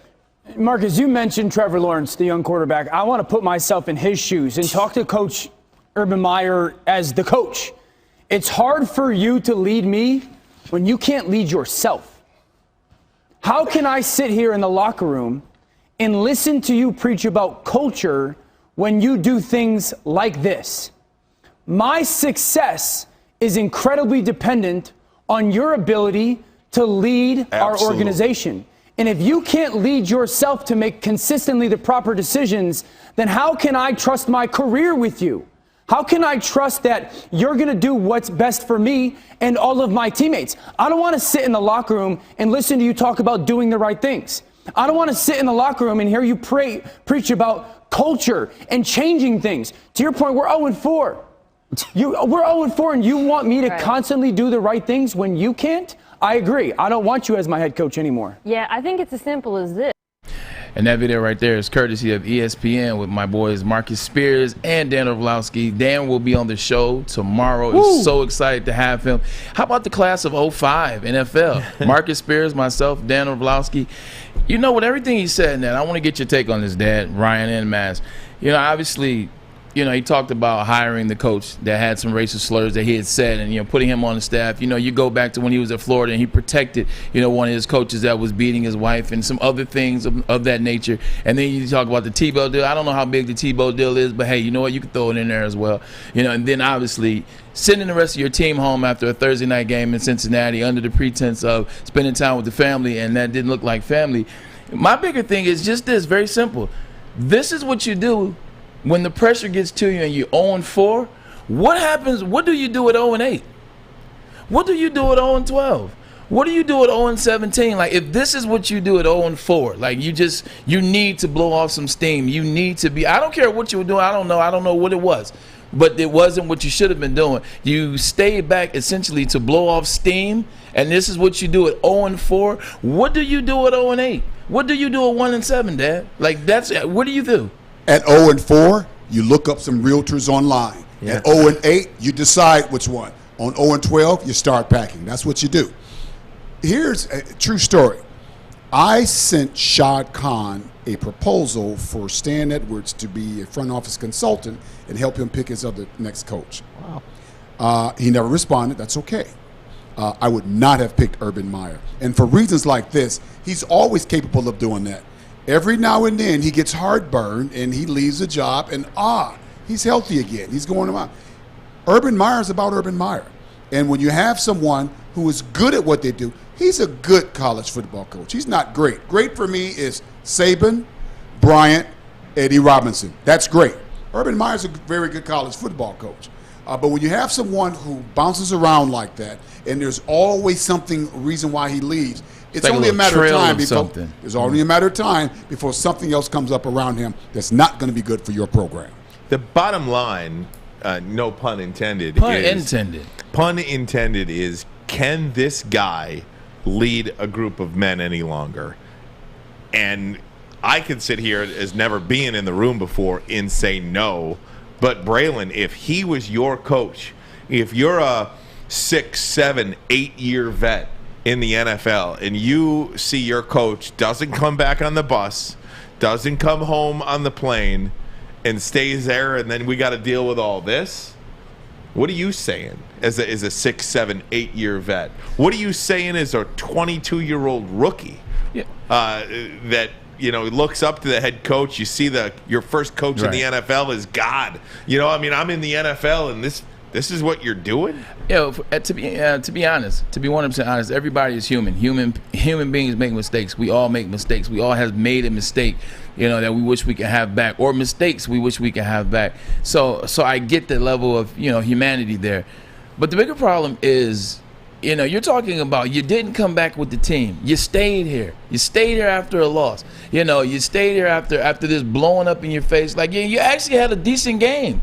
Marcus, you mentioned Trevor Lawrence, the young quarterback. I want to put myself in his shoes and talk to Coach Urban Meyer as the coach. It's hard for you to lead me when you can't lead yourself. How can I sit here in the locker room and listen to you preach about culture when you do things like this? My success is incredibly dependent on your ability to lead our organization. And if you can't lead yourself to make consistently the proper decisions, then how can I trust my career with you? How can I trust that you're going to do what's best for me and all of my teammates? I don't want to sit in the locker room and listen to you talk about doing the right things. I don't want to sit in the locker room and hear you preach about culture and changing things. To your point, we're 0-4. We're 0-4, and you want me to constantly do the right things when you can't? I agree. I don't want you as my head coach anymore. Yeah, I think it's as simple as this. And that video right there is courtesy of ESPN with my boys Marcus Spears and Dan Orlovsky. Dan will be on the show tomorrow. I'm so excited to have him. How about the class of 05 NFL? Marcus Spears, myself, Dan Orlovsky. You know, with everything he said in that, I want to get your take on this, Dad, Ryan, and Mass. You know, obviously, he talked about hiring the coach that had some racist slurs that he had said and, putting him on the staff. You go back to when he was at Florida and he protected, one of his coaches that was beating his wife and some other things of that nature. And then you talk about the Tebow deal. I don't know how big the Tebow deal is, but, hey, you know what? You can throw it in there as well. And then obviously sending the rest of your team home after a Thursday night game in Cincinnati under the pretense of spending time with the family, and that didn't look like family. My bigger thing is just this, very simple. This is what you do when the pressure gets to you and you're 0-4. What happens? What do you do at 0-8? What do you do at 0-12? What do you do at 0-17? Like, if this is what you do at 0-4, like, you need to blow off some steam. You need to be, I don't care what you were doing. I don't know what it was. But it wasn't what you should have been doing. You stayed back essentially to blow off steam, and this is what you do at 0-4. What do you do at 0-8? What do you do at 1-7, Dad? Like, what do you do? At 0-4, you look up some realtors online. Yeah. At 0-8, you decide which one. On 0-12, you start packing. That's what you do. Here's a true story. I sent Shad Khan a proposal for Stan Edwards to be a front office consultant and help him pick his next coach. Wow. He never responded. That's okay. I would not have picked Urban Meyer. And for reasons like this, he's always capable of doing that. Every now and then he gets heartburn and he leaves the job and he's healthy again. He's going around. Urban Meyer is about Urban Meyer. And when you have someone who is good at what they do, he's a good college football coach. He's not great. Great for me is Saban, Bryant, Eddie Robinson. That's great. Urban Meyer's a very good college football coach. But when you have someone who bounces around like that and there's always reason why he leaves, it's like only a matter of time before there's only a matter of time before something else comes up around him that's not going to be good for your program. The bottom line, no pun intended. Pun intended is, can this guy lead a group of men any longer? And I could sit here as never being in the room before and say no. But Braylon, if he was your coach, if you're a 6, 7, 8-year vet in the NFL and you see your coach doesn't come back on the bus, doesn't come home on the plane, and stays there, and then we got to deal with all this, what are you saying as a 6, 7, 8-year vet? What are you saying as a 22-year-old rookie that looks up to the head coach? You see your first coach in the NFL is God. I'm in the NFL, and this is what you're doing? To be honest, to be 100% honest, everybody is human. Human beings make mistakes. We all make mistakes. We all have made a mistake, that we wish we could have back, or mistakes we wish we could have back. So I get the level of, humanity there. But the bigger problem is, you're talking about you didn't come back with the team. You stayed here. You stayed here after a loss. You stayed here after this blowing up in your face. Like, you actually had a decent game.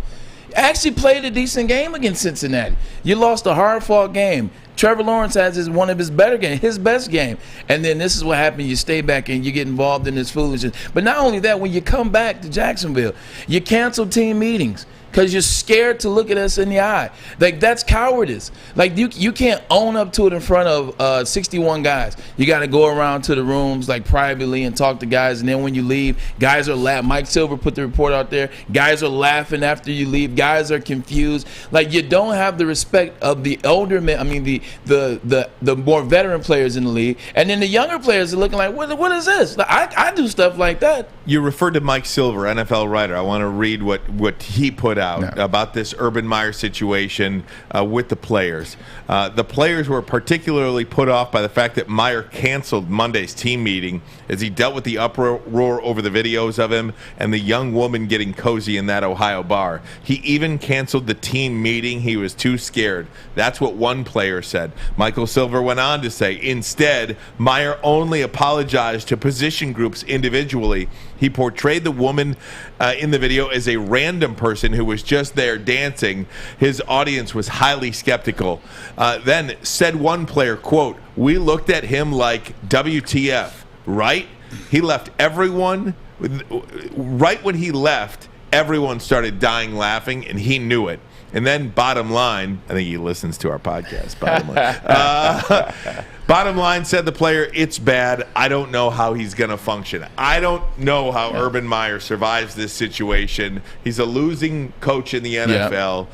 Actually played a decent game against Cincinnati. You lost a hard-fought game. Trevor Lawrence has one of his better games, his best game. And then this is what happened. You stay back and you get involved in this foolishness. But not only that, when you come back to Jacksonville, you cancel team meetings because you're scared to look at us in the eye. Like, that's cowardice. Like, you can't own up to it in front of 61 guys. You got to go around to the rooms, like, privately and talk to guys. And then when you leave, guys are laughing. Mike Silver put the report out there. Guys are laughing after you leave. Guys are confused. Like, you don't have the respect of the older men. I mean, the more veteran players in the league. And then the younger players are looking like, what is this? Like, I do stuff like that. You referred to Mike Silver, NFL writer. I want to read what he put out about this Urban Meyer situation with the players. The players were particularly put off by the fact that Meyer canceled Monday's team meeting as he dealt with the uproar over the videos of him and the young woman getting cozy in that Ohio bar. He even canceled the team meeting. He was too scared. That's what one player said. Michael Silver went on to say, instead, Meyer only apologized to position groups individually. He portrayed the woman in the video as a random person who was just there dancing. His audience was highly skeptical. Then said one player, quote, "We looked at him like WTF, right? He left everyone, right when he left, everyone started dying laughing, and he knew it. And then bottom line, I think he listens to our podcast, bottom line. Bottom line, said the player, it's bad. I don't know how he's going to function. I don't know how Urban Meyer survives this situation. He's a losing coach in the NFL.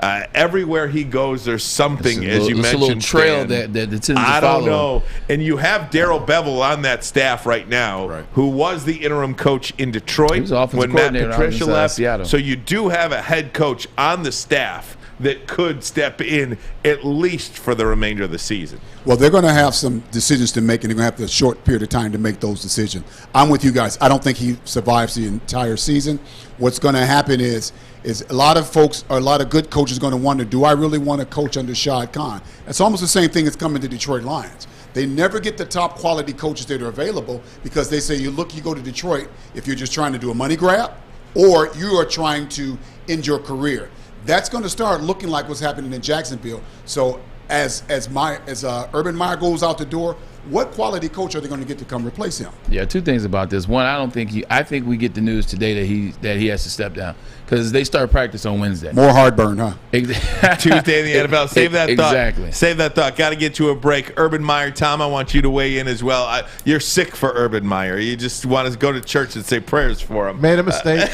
Everywhere he goes, there's something, as you mentioned. It's a little trail that's in the I don't know. And you have Darrell Bevell on that staff right now, who was the interim coach in Detroit when Matt Patricia left. So you do have a head coach on the staff that could step in at least for the remainder of the season. Well, they're going to have some decisions to make, and they're going to have a short period of time to make those decisions. I'm with you guys. I don't think he survives the entire season. What's going to happen is a lot of folks, or a lot of good coaches, going to wonder, do I really want to coach under Shad Khan? It's almost the same thing as coming to Detroit Lions. They never get the top quality coaches that are available because they say, you go to Detroit if you're just trying to do a money grab or you are trying to end your career. That's going to start looking like what's happening in Jacksonville. So as Urban Meyer goes out the door, what quality coach are they going to get to come replace him? Yeah, two things about this. One, I think we get the news today that he has to step down because they start practice on Wednesday. More heartburn, huh? Tuesday in the NFL. Save that thought. Exactly. Save that thought. Got to get to a break. Urban Meyer, Tom, I want you to weigh in as well. You're sick for Urban Meyer. You just want to go to church and say prayers for him. Made a mistake.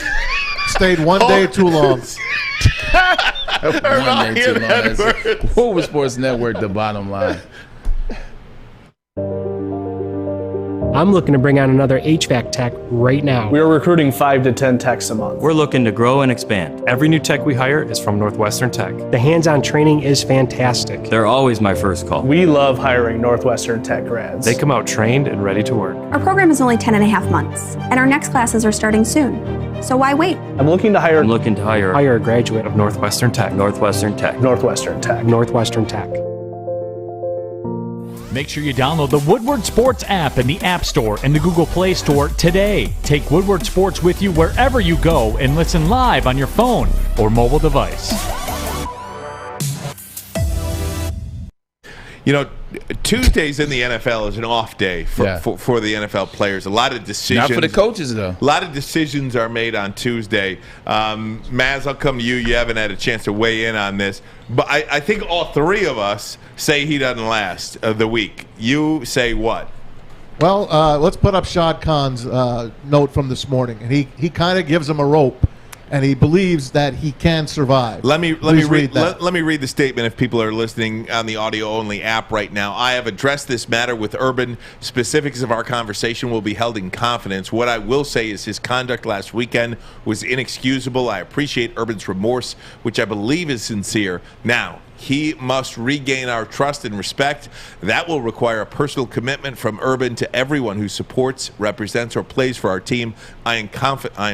Stayed one day too long. One day too long. Woodward Sports Network, the bottom line. I'm looking to bring on another HVAC tech right now. We're recruiting 5 to 10 techs a month. We're looking to grow and expand. Every new tech we hire is from Northwestern Tech. The hands-on training is fantastic. They're always my first call. We love hiring Northwestern Tech grads. They come out trained and ready to work. Our program is only 10.5 months, and our next classes are starting soon. So why wait? I'm looking to hire a graduate of Northwestern Tech. Northwestern Tech. Northwestern Tech. Northwestern Tech. Make sure you download the Woodward Sports app in the App Store and the Google Play Store today. Take Woodward Sports with you wherever you go and listen live on your phone or mobile device. You know, Tuesdays in the NFL is an off day for the NFL players. A lot of decisions. Not for the coaches, though. A lot of decisions are made on Tuesday. Maz, I'll come to you. You haven't had a chance to weigh in on this. But I think all three of us say he doesn't last the week. You say what? Well, let's put up Shad Khan's note from this morning. And he kind of gives him a rope. And he believes that he can survive. Let me read the statement if people are listening on the audio-only app right now. I have addressed this matter with Urban. Specifics of our conversation will be held in confidence. What I will say is his conduct last weekend was inexcusable. I appreciate Urban's remorse, which I believe is sincere. Now, he must regain our trust and respect. That will require a personal commitment from Urban to everyone who supports, represents, or plays for our team. I am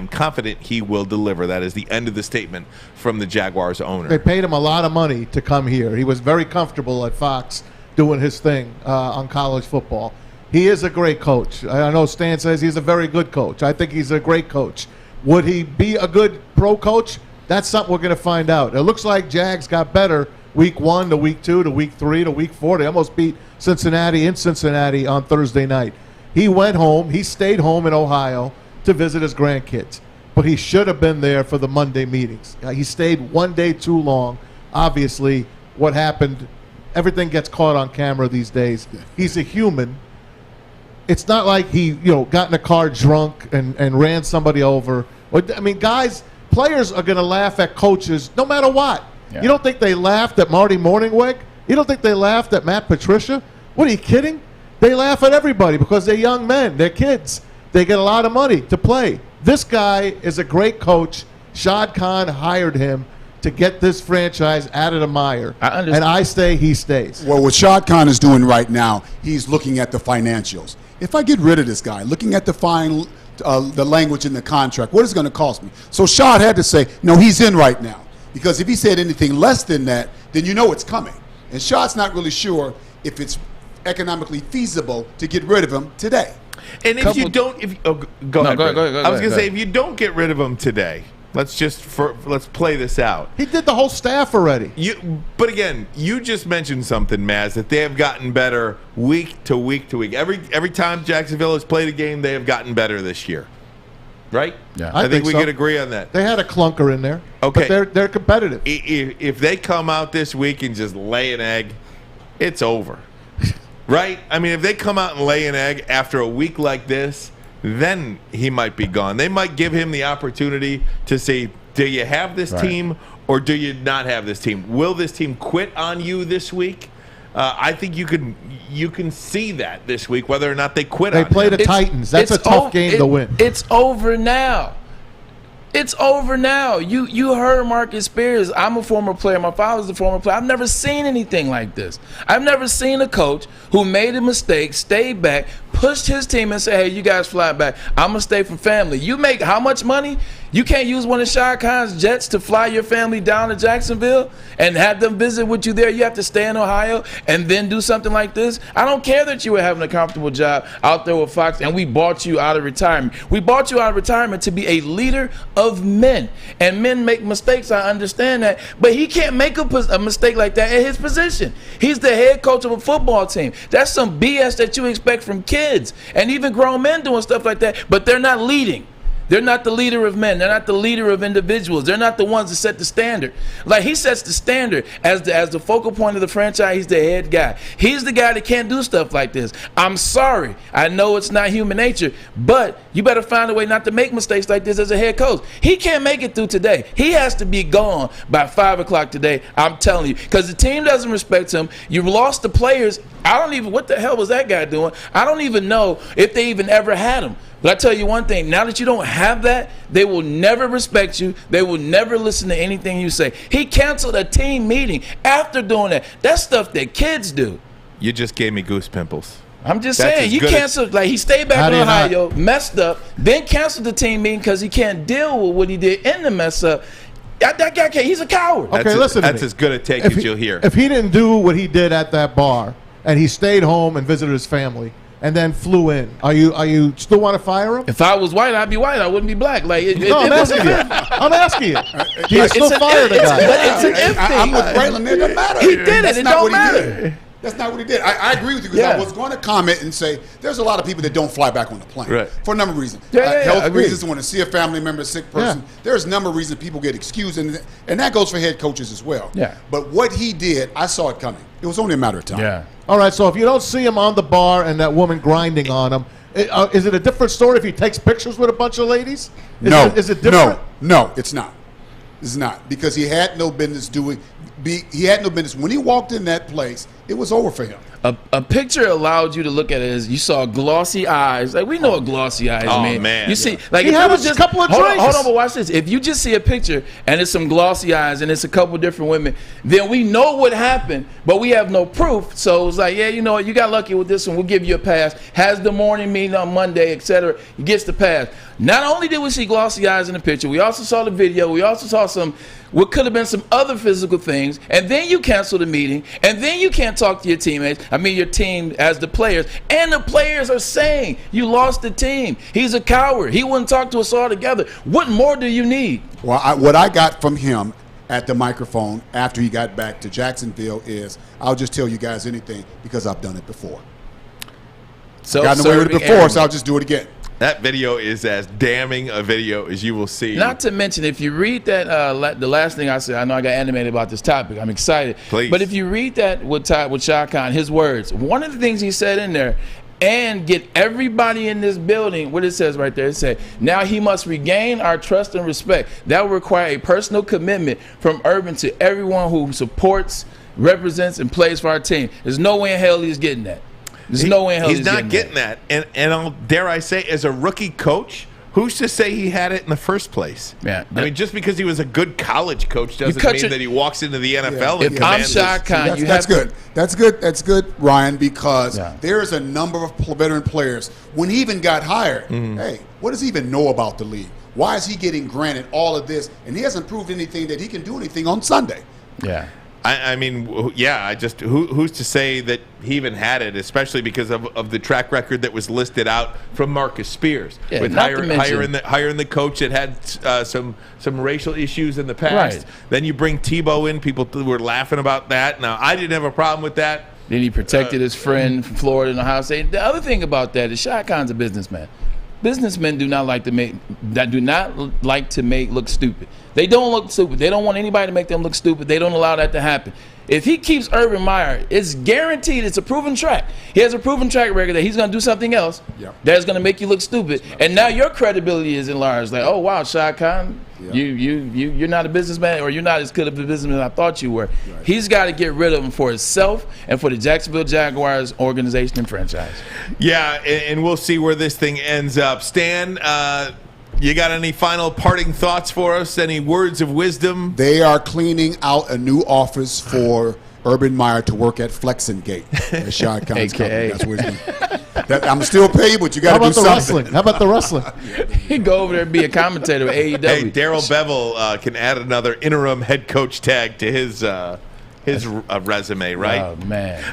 confident he will deliver. That is the end of the statement from the Jaguars owner. They paid him a lot of money to come here. He was very comfortable at Fox doing his thing on college football. He is a great coach. I know Stan says he's a very good coach. I think he's a great coach. Would he be a good pro coach? That's something we're going to find out. It looks like Jags got better week 1 to week 2 to week 3 to week 4. They almost beat Cincinnati in Cincinnati on Thursday night. He went home. He stayed home in Ohio to visit his grandkids. But he should have been there for the Monday meetings. He stayed one day too long. Obviously, what happened, everything gets caught on camera these days. He's a human. It's not like he got in a car drunk and ran somebody over. I mean, players are going to laugh at coaches no matter what. Yeah. You don't think they laughed at Marty Morningweg? You don't think they laughed at Matt Patricia? What, are you kidding? They laugh at everybody because they're young men. They're kids. They get a lot of money to play. This guy is a great coach. Shad Khan hired him to get this franchise out of the mire. And I stay, he stays. Well, what Shad Khan is doing right now, he's looking at the financials. If I get rid of this guy, looking at the language in the contract, what is it going to cost me? So Shad had to say, no, he's in right now. Because if he said anything less than that, then you know it's coming. And Shad's not really sure if it's economically feasible to get rid of him today. And if you don't, go ahead. I was going to say, if you don't get rid of him today, let's play this out. He did the whole staff already. But again, you just mentioned something, Maz, that they have gotten better week to week to week. Every time Jacksonville has played a game, they have gotten better this year. right? Yeah. I think we so. could agree on that. They had a clunker in there. Okay. But they're competitive. If they come out this week and just lay an egg, it's over. Right? I mean, if they come out and lay an egg after a week like this, then he might be gone. They might give him the opportunity to say, do you have this team or do you not have this team? Will this team quit on you this week? I think you can see that this week, whether or not they quit on They play the Titans. That's a tough game to win. It's over now. It's over now. You heard Marcus Spears. I'm a former player. My father's a former player. I've never seen anything like this. I've never seen a coach who made a mistake, stayed back, pushed his team and said, hey, you guys fly back. I'm going to stay for family. You make how much money? You can't use one of Shad Khan's jets to fly your family down to Jacksonville and have them visit with you there. You have to stay in Ohio and then do something like this. I don't care that you were having a comfortable job out there with Fox and we bought you out of retirement. We bought you out of retirement to be a leader of men. And men make mistakes. I understand that. But he can't make a mistake like that at his position. He's the head coach of a football team. That's some BS that you expect from kids and even grown men doing stuff like that. But they're not leading. They're not the leader of men. They're not the leader of individuals. They're not the ones that set the standard. Like, he sets the standard as the focal point of the franchise. He's the head guy. He's the guy that can't do stuff like this. I'm sorry. I know it's not human nature, but you better find a way not to make mistakes like this as a head coach. He can't make it through today. He has to be gone by 5 o'clock today. I'm telling you, because the team doesn't respect him. You've lost the players. What the hell was that guy doing? I don't even know if they even ever had him. But I tell you one thing, now that you don't have that, they will never respect you. They will never listen to anything you say. He canceled a team meeting after doing that. That's stuff that kids do. You just gave me goose pimples. I'm just saying, you canceled, like, he stayed back in Ohio, messed up, then canceled the team meeting because he can't deal with what he did in the mess up. That guy can't, he's a coward. That's as good a take as you'll hear. If he didn't do what he did at that bar and he stayed home and visited his family, and then flew in, are you still want to fire him? If I was white, I'd be white. I wouldn't be black. Like, I'm asking you. I'm asking you. Do you still fire the guy? It's an if thing. I'm with Braylon. It doesn't matter. He did it. It don't matter. That's not what he did. I agree with you because I was going to comment and say there's a lot of people that don't fly back on the plane for a number of reasons. Health reasons, want to see a family member, a sick person. There's a number of reasons people get excused, and that goes for head coaches as well. Yeah. But what he did, I saw it coming. It was only a matter of time. Yeah. All right, so if you don't see him on the bar and that woman grinding on him, is it a different story if he takes pictures with a bunch of ladies? Is it different? No, it's not. It's not, because he had no business he had no business. When he walked in that place, it was over for him. A picture allowed you to look at it as you saw glossy eyes. Like, we know what glossy eyes mean. Man. You see, like, he if had it was a just couple of hold drinks. on, but watch this. If you just see a picture and it's some glossy eyes and it's a couple different women, then we know what happened, but we have no proof. So it's like, yeah, you know what, you got lucky with this one. We'll give you a pass. Has the morning meeting on Monday, etc. He gets the pass. Not only did we see glossy eyes in the picture, we also saw the video. We also saw what could have been some other physical things, and then you cancel the meeting, and then you can't talk to your teammates. I mean, your team as the players, and the players are saying you lost the team. He's a coward. He wouldn't talk to us all together. What more do you need? Well, what I got from him at the microphone after he got back to Jacksonville is, I'll just tell you guys anything because I've done it before. Gotten away with it before, so I'll just do it again. That video is as damning a video as you will see. Not to mention, if you read that, the last thing I said, I know I got animated about this topic. I'm excited. Please. But if you read that with Shad Khan, his words, one of the things he said in there, and get everybody in this building, what it says right there, it said, now he must regain our trust and respect. That will require a personal commitment from Urban to everyone who supports, represents, and plays for our team. There's no way in hell he's getting that. There's no way in hell he's not getting that. And I'll dare I say, as a rookie coach, who's to say he had it in the first place? Yeah. I mean, just because he was a good college coach doesn't mean that he walks into the NFL and if I'm commands Shad Khan, that's good. That's good. That's good, Ryan, because there's a number of veteran players. When he even got hired, hey, what does he even know about the league? Why is he getting granted all of this? And he hasn't proved anything that he can do anything on Sunday. Yeah. I mean, yeah, who's to say that he even had it, especially because of the track record that was listed out from Marcus Spears, with hiring the coach that had some racial issues in the past. Right. Then you bring Tebow in, people were laughing about that. Now, I didn't have a problem with that. Then he protected his friend from Florida and Ohio State. The other thing about that is Shad Khan's a businessman. businessmen do not like to make look stupid. They don't look stupid. They don't want anybody to make them look stupid. They don't allow that to happen. If he keeps Urban Meyer, it's guaranteed. It's a proven track. He has a proven track record that he's going to do something else that's going to make you look stupid. And now your credibility is enlarged. Like, oh wow, Shad Khan, you're not a businessman, or you're not as good of a businessman as I thought you were. Right. He's got to get rid of him for himself and for the Jacksonville Jaguars organization and franchise. Yeah, and we'll see where this thing ends up. Stan, you got any final parting thoughts for us? Any words of wisdom? They are cleaning out a new office for Urban Meyer to work at Flexingate. Shad Khan's company. That's wisdom. I'm still paid, but you got to do something. Wrestling? How about the wrestling? He'd go over there and be a commentator with AEW. Hey, Darrell Bevel can add another interim head coach tag to his resume, right? Oh, man.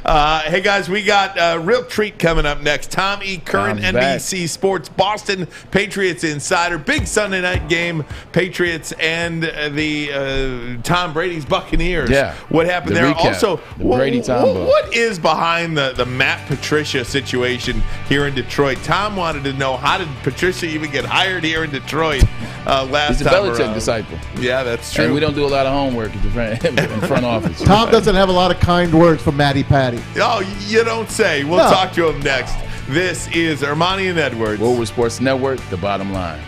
Hey, guys, we got a real treat coming up next. Tom E Curran, NBC Sports, Boston Patriots insider. Big Sunday night game, Patriots and the Tom Brady's Buccaneers. Yeah. What happened there? Recap. Also, Brady-Tom what is behind the Matt Patricia situation here in Detroit? Tom wanted to know, how did Patricia even get hired here in Detroit last He's a time Belichick around? disciple. Yeah, that's true. And we don't do a lot of homework in the front office. Tom doesn't have a lot of kind words for Matty Patty. Oh, you don't say. We'll talk to him next. This is Armani and Edwards. Woodward Sports Network, the bottom line.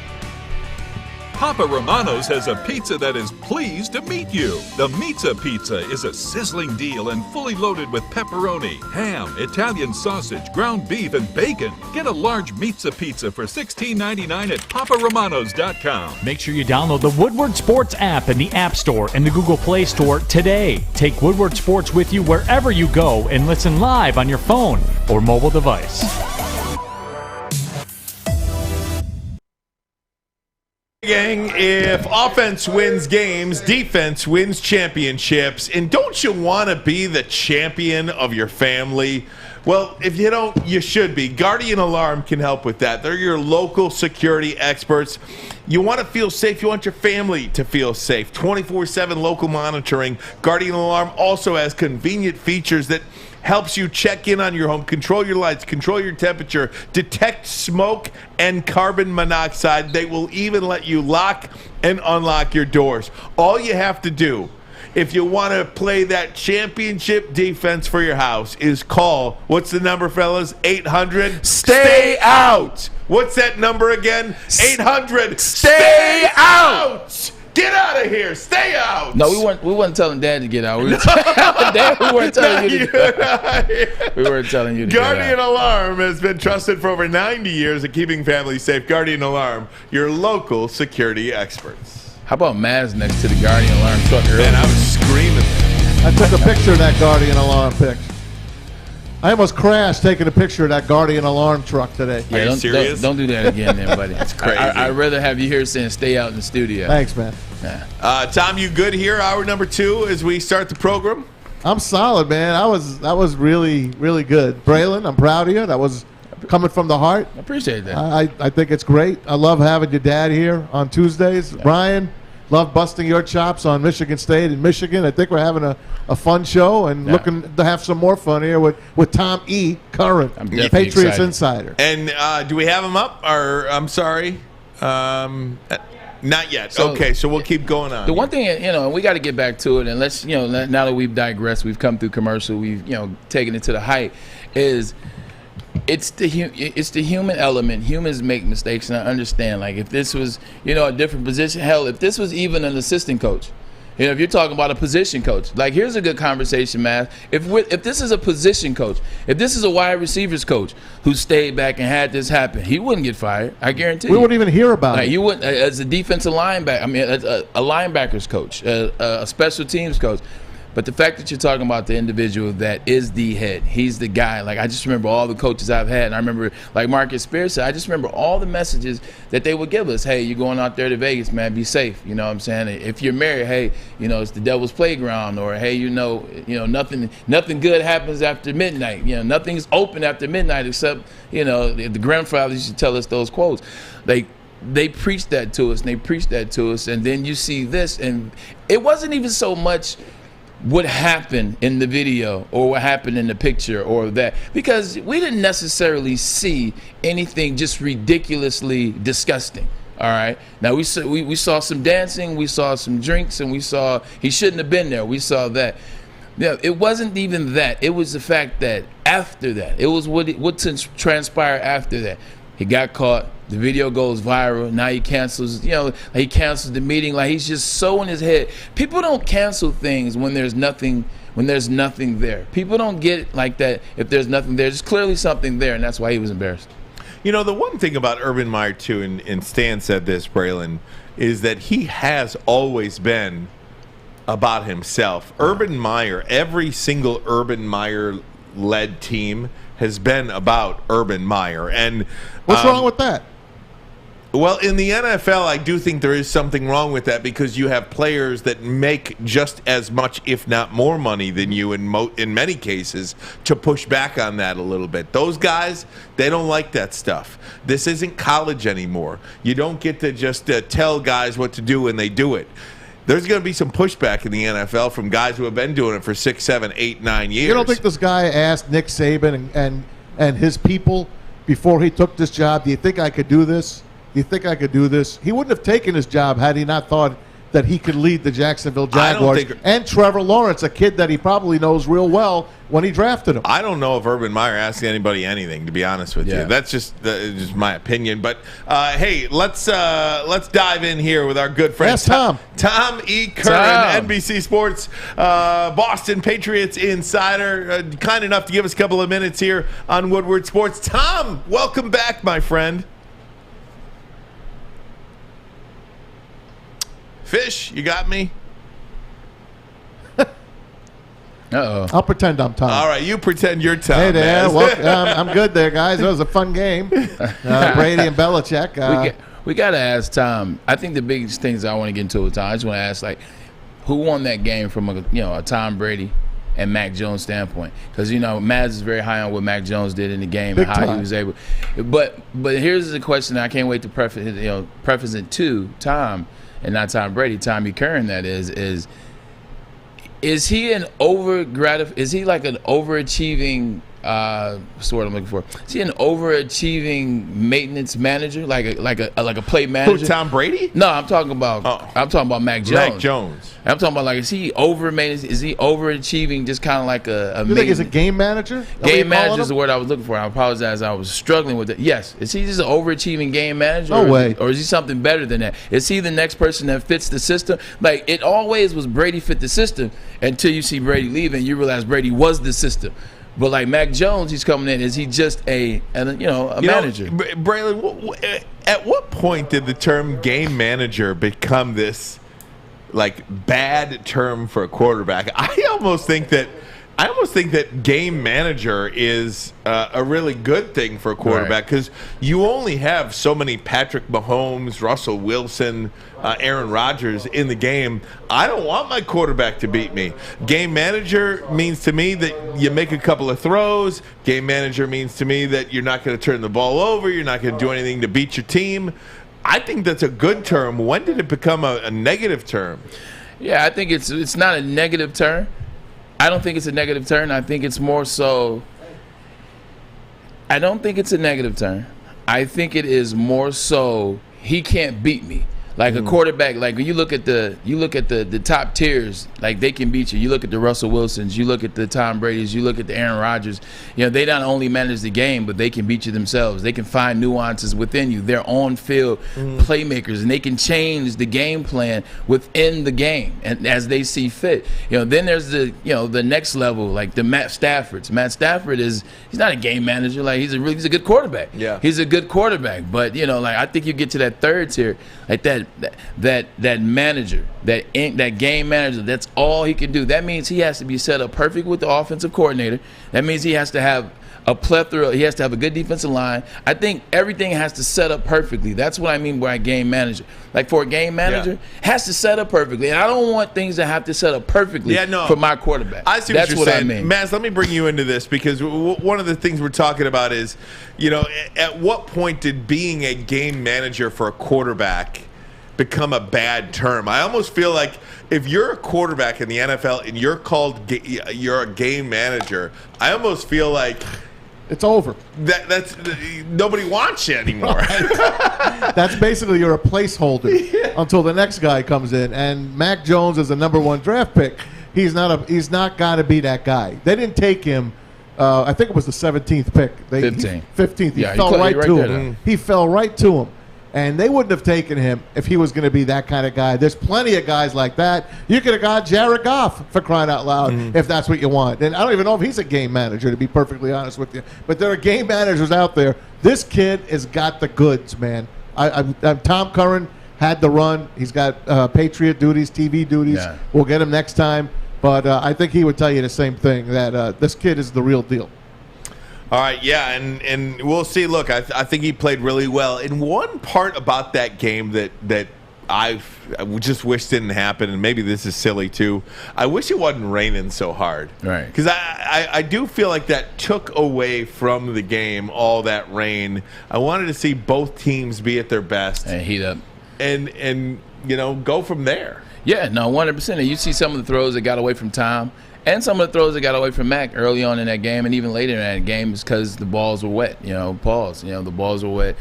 Papa Romano's has a pizza that is pleased to meet you. The Pizza Pizza is a sizzling deal and fully loaded with pepperoni, ham, Italian sausage, ground beef, and bacon. Get a large Pizza Pizza for $16.99 at paparomanos.com. Make sure you download the Woodward Sports app in the App Store and the Google Play Store today. Take Woodward Sports with you wherever you go and listen live on your phone or mobile device. Gang, if offense wins games, defense wins championships. And don't you want to be the champion of your family? Well, if you don't, you should be. Guardian Alarm can help with that. They're your local security experts. You want to feel safe. You want your family to feel safe. 24/7 local monitoring. Guardian Alarm also has convenient features that helps you check in on your home, control your lights, control your temperature, detect smoke and carbon monoxide. They will even let you lock and unlock your doors. All you have to do, if you want to play that championship defense for your house, is call, what's the number, fellas? 800 Stay Out. What's that number again? 800 Stay Out. Get out of here! Stay out! No, we weren't telling Dad to get out. We weren't telling you to get out. We weren't telling you to Guardian get out. Alarm has been trusted for over 90 years at keeping families safe. Guardian Alarm, your local security experts. How about Maz next to the Guardian Alarm truck earlier? Man, I was screaming. I took a picture of that Guardian Alarm pic. I almost crashed taking a picture of that Guardian Alarm truck today. Yeah, Are you serious? Don't do that again, then, buddy. That's crazy. I'd rather have you here saying stay out in the studio. Thanks, man. Yeah. Tom, you good here? Hour number 2 as we start the program? I'm solid, man. That was really, really good. Braylon, I'm proud of you. That was coming from the heart. I appreciate that. I think it's great. I love having your dad here on Tuesdays. Yeah. Brian, love busting your chops on Michigan State and Michigan. I think we're having a fun show and looking to have some more fun here with Tom E Curran, Patriots excited. insider. And do we have him up? Or I'm sorry, not yet. So, okay, so we'll keep going on. The one thing, we got to get back to it, and let's, now that we've digressed, we've come through commercial, we've, taken it to the height, is it's the human element. Humans make mistakes, and I understand. Like, if this was, a different position, hell, if this was even an assistant coach, if you're talking about a position coach, like, here's a good conversation, man. If this is a position coach, if this is a wide receivers coach who stayed back and had this happen, he wouldn't get fired. I guarantee you. We wouldn't even hear about it. You wouldn't, as a defensive linebacker, a linebackers coach, a special teams coach. But the fact that you're talking about the individual that is the head, he's the guy. Like, I just remember all the coaches I've had, and I remember, like Marcus Spears said, I just remember all the messages that they would give us. Hey, you're going out there to Vegas, man, be safe. You know what I'm saying? If you're married, hey, it's the devil's playground, or hey, nothing good happens after midnight. Nothing's open after midnight except, the grandfathers used to tell us those quotes. They preached that to us, and then you see this, and it wasn't even so much what happened in the video or what happened in the picture or that, because we didn't necessarily see anything just ridiculously disgusting. All right. Now we saw some dancing, we saw some drinks, and we saw he shouldn't have been there. We saw that. Yeah, it wasn't even that. It was the fact that after that, it was what transpired after that. He got caught. The video goes viral. Now he cancels. He cancels the meeting. Like, he's just so in his head. People don't cancel things when there's nothing. When there's nothing there. People don't get it like that. If there's nothing there, there's clearly something there, and that's why he was embarrassed. The one thing about Urban Meyer too, and Stan said this, Braylon, is that he has always been about himself. Urban Meyer, every single Urban Meyer-led team has been about Urban Meyer. And what's wrong with that? Well, in the NFL, I do think there is something wrong with that, because you have players that make just as much, if not more money than you in many cases, to push back on that a little bit. Those guys, they don't like that stuff. This isn't college anymore. You don't get to just tell guys what to do when they do it. There's going to be some pushback in the NFL from guys who have been doing it for 6, 7, 8, 9 years. You don't think this guy asked Nick Saban and his people before he took this job, do you think I could do this? Do you think I could do this? He wouldn't have taken his job had he not thought that he could lead the Jacksonville Jaguars. And Trevor Lawrence, a kid that he probably knows real well when he drafted him. I don't know if Urban Meyer asked anybody anything, to be honest with you. That's just my opinion. But hey, let's dive in here with our good friend Tom E Curran, NBC Sports Boston Patriots insider, kind enough to give us a couple of minutes here on Woodward Sports. Tom, welcome back, my friend. Fish, you got me? Uh-oh. I'll pretend I'm Tom. All right, you pretend you're Tom. Hey there. I'm good there, guys. It was a fun game. Brady and Belichick. We got to ask Tom. I think the biggest things I want to get into with Tom, I just want to ask, who won that game from a Tom Brady and Mac Jones standpoint? Because, Maz is very high on what Mac Jones did in the game and how he was able. But here's the question that I can't wait to preface it to Tom, and not Tom Brady, Tom E Curran, that is he an is he like an overachieving what's the word I'm looking for? Is he an overachieving maintenance manager, like a play manager? Who, Tom Brady? No, I'm talking about Mac Jones. Mac Jones. I'm talking about, is he is he overachieving, just kind of like a You think he's a game manager? Game manager is the word I was looking for. I apologize, I was struggling with it. Yes. Is he just an overachieving game manager? No way. Or is he something better than that? Is he the next person that fits the system? It always was Brady fit the system until you see Brady leave and you realize Brady was the system. But like Mac Jones, he's coming in. Is he just a manager? Braylon, at what point did the term game manager become this bad term for a quarterback? I almost think that game manager is a really good thing for a quarterback, because you only have so many Patrick Mahomes, Russell Wilson, Aaron Rodgers in the game. I don't want my quarterback to beat me. Game manager means to me that you make a couple of throws. Game manager means to me that you're not going to turn the ball over. You're not going to do anything to beat your team. I think that's a good term. When did it become a negative term? Yeah, I think it's not a negative term. I don't think it's a negative turn. I think it's more so. I don't think it's a negative turn. I think it is more so he can't beat me. Like a quarterback, when you look at the top tiers, they can beat you. You look at the Russell Wilsons, you look at the Tom Bradys, you look at the Aaron Rodgers. They not only manage the game, but they can beat you themselves. They can find nuances within you. They're on-field playmakers, and they can change the game plan within the game and as they see fit. Then there's the next level, like the Matt Staffords. Matt Stafford he's not a game manager. He's a good quarterback. Yeah, he's a good quarterback. But I think you get to that third tier, that manager, that game manager, that's all he can do. That means he has to be set up perfect with the offensive coordinator. That means he has to have a plethora. He has to have a good defensive line. I think everything has to set up perfectly. That's what I mean by a game manager. For a game manager, has to set up perfectly. And I don't want things to have to set up perfectly for my quarterback. I see That's what you're saying. I mean. Maz, let me bring you into this, because one of the things we're talking about is, at what point did being a game manager for a quarterback become a bad term. I almost feel like if you're a quarterback in the NFL and you're a game manager, I almost feel like it's over. That's nobody wants you anymore. That's basically you're a placeholder until the next guy comes in. And Mac Jones is the #1 draft pick. He's not got to be that guy. They didn't take him. I think it was the 17th pick. 15th. He fell right to him. He fell right to him. And they wouldn't have taken him if he was going to be that kind of guy. There's plenty of guys like that. You could have got Jared Goff, for crying out loud, if that's what you want. And I don't even know if he's a game manager, to be perfectly honest with you. But there are game managers out there. This kid has got the goods, man. Tom Curran had the run. He's got Patriot duties, TV duties. Yeah. We'll get him next time. But I think he would tell you the same thing, that this kid is the real deal. All right, yeah, and we'll see. Look, I think he played really well. And one part about that game that I just wish didn't happen, and maybe this is silly too, I wish it wasn't raining so hard. Right. Because I do feel like that took away from the game, all that rain. I wanted to see both teams be at their best. And heat up. And go from there. Yeah, no, 100%. And you see some of the throws that got away from Tom. And some of the throws that got away from Mac early on in that game and even later in that game is because the balls were wet, the balls were wet.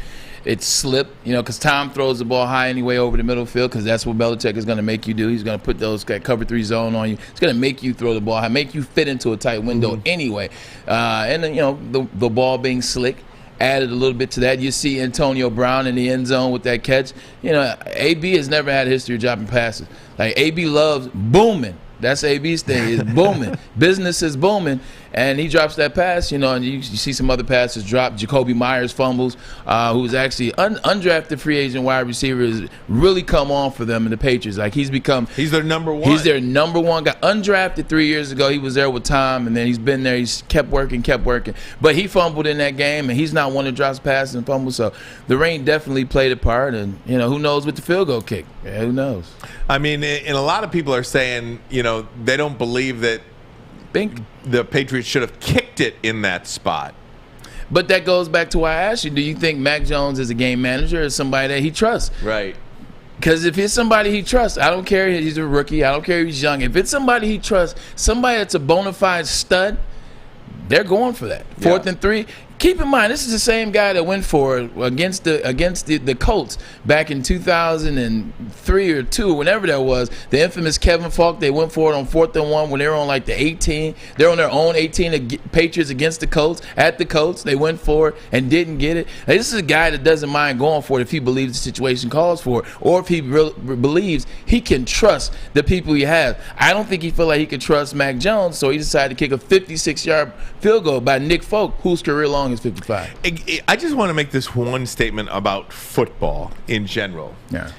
It slipped, because Tom throws the ball high anyway over the middle field because that's what Belichick is going to make you do. He's going to put that cover 3 zone on you. It's going to make you throw the ball high, make you fit into a tight window anyway. And then, the ball being slick added a little bit to that. You see Antonio Brown in the end zone with that catch. AB has never had a history of dropping passes. Like, AB loves booming. That's AB's thing. It's booming. Business is booming. And he drops that pass, and you see some other passes drop. Jacoby Myers fumbles, who's actually undrafted free agent wide receiver, has really come on for them in the Patriots. Like, he's their number one. He's their number one guy. Undrafted 3 years ago. He was there with Tom, and then he's been there. He's kept working. But he fumbled in that game, and he's not one that drops passes and fumbles. So the rain definitely played a part, and, who knows with the field goal kick? Yeah, who knows? I mean, and a lot of people are saying, they don't believe that the Patriots should have kicked it in that spot. But that goes back to why I asked you, do you think Mac Jones is a game manager or somebody that he trusts? Right. Because if it's somebody he trusts, I don't care if he's a rookie, I don't care if he's young. If it's somebody he trusts, somebody that's a bona fide stud, they're going for that. 4th and 3. Keep in mind, this is the same guy that went for it against the Colts back in 2003 or 2, whenever that was. The infamous Kevin Falk, they went for it on 4th and 1 when they were on like the 18. They're on their own 18 Patriots against the Colts. At the Colts, they went for it and didn't get it. Now, this is a guy that doesn't mind going for it if he believes the situation calls for it, or if he believes he can trust the people he has. I don't think he felt like he could trust Mac Jones, so he decided to kick a 56-yard field goal by Nick Folk, whose career long is 55. I just want to make this one statement about football in general. Yeah.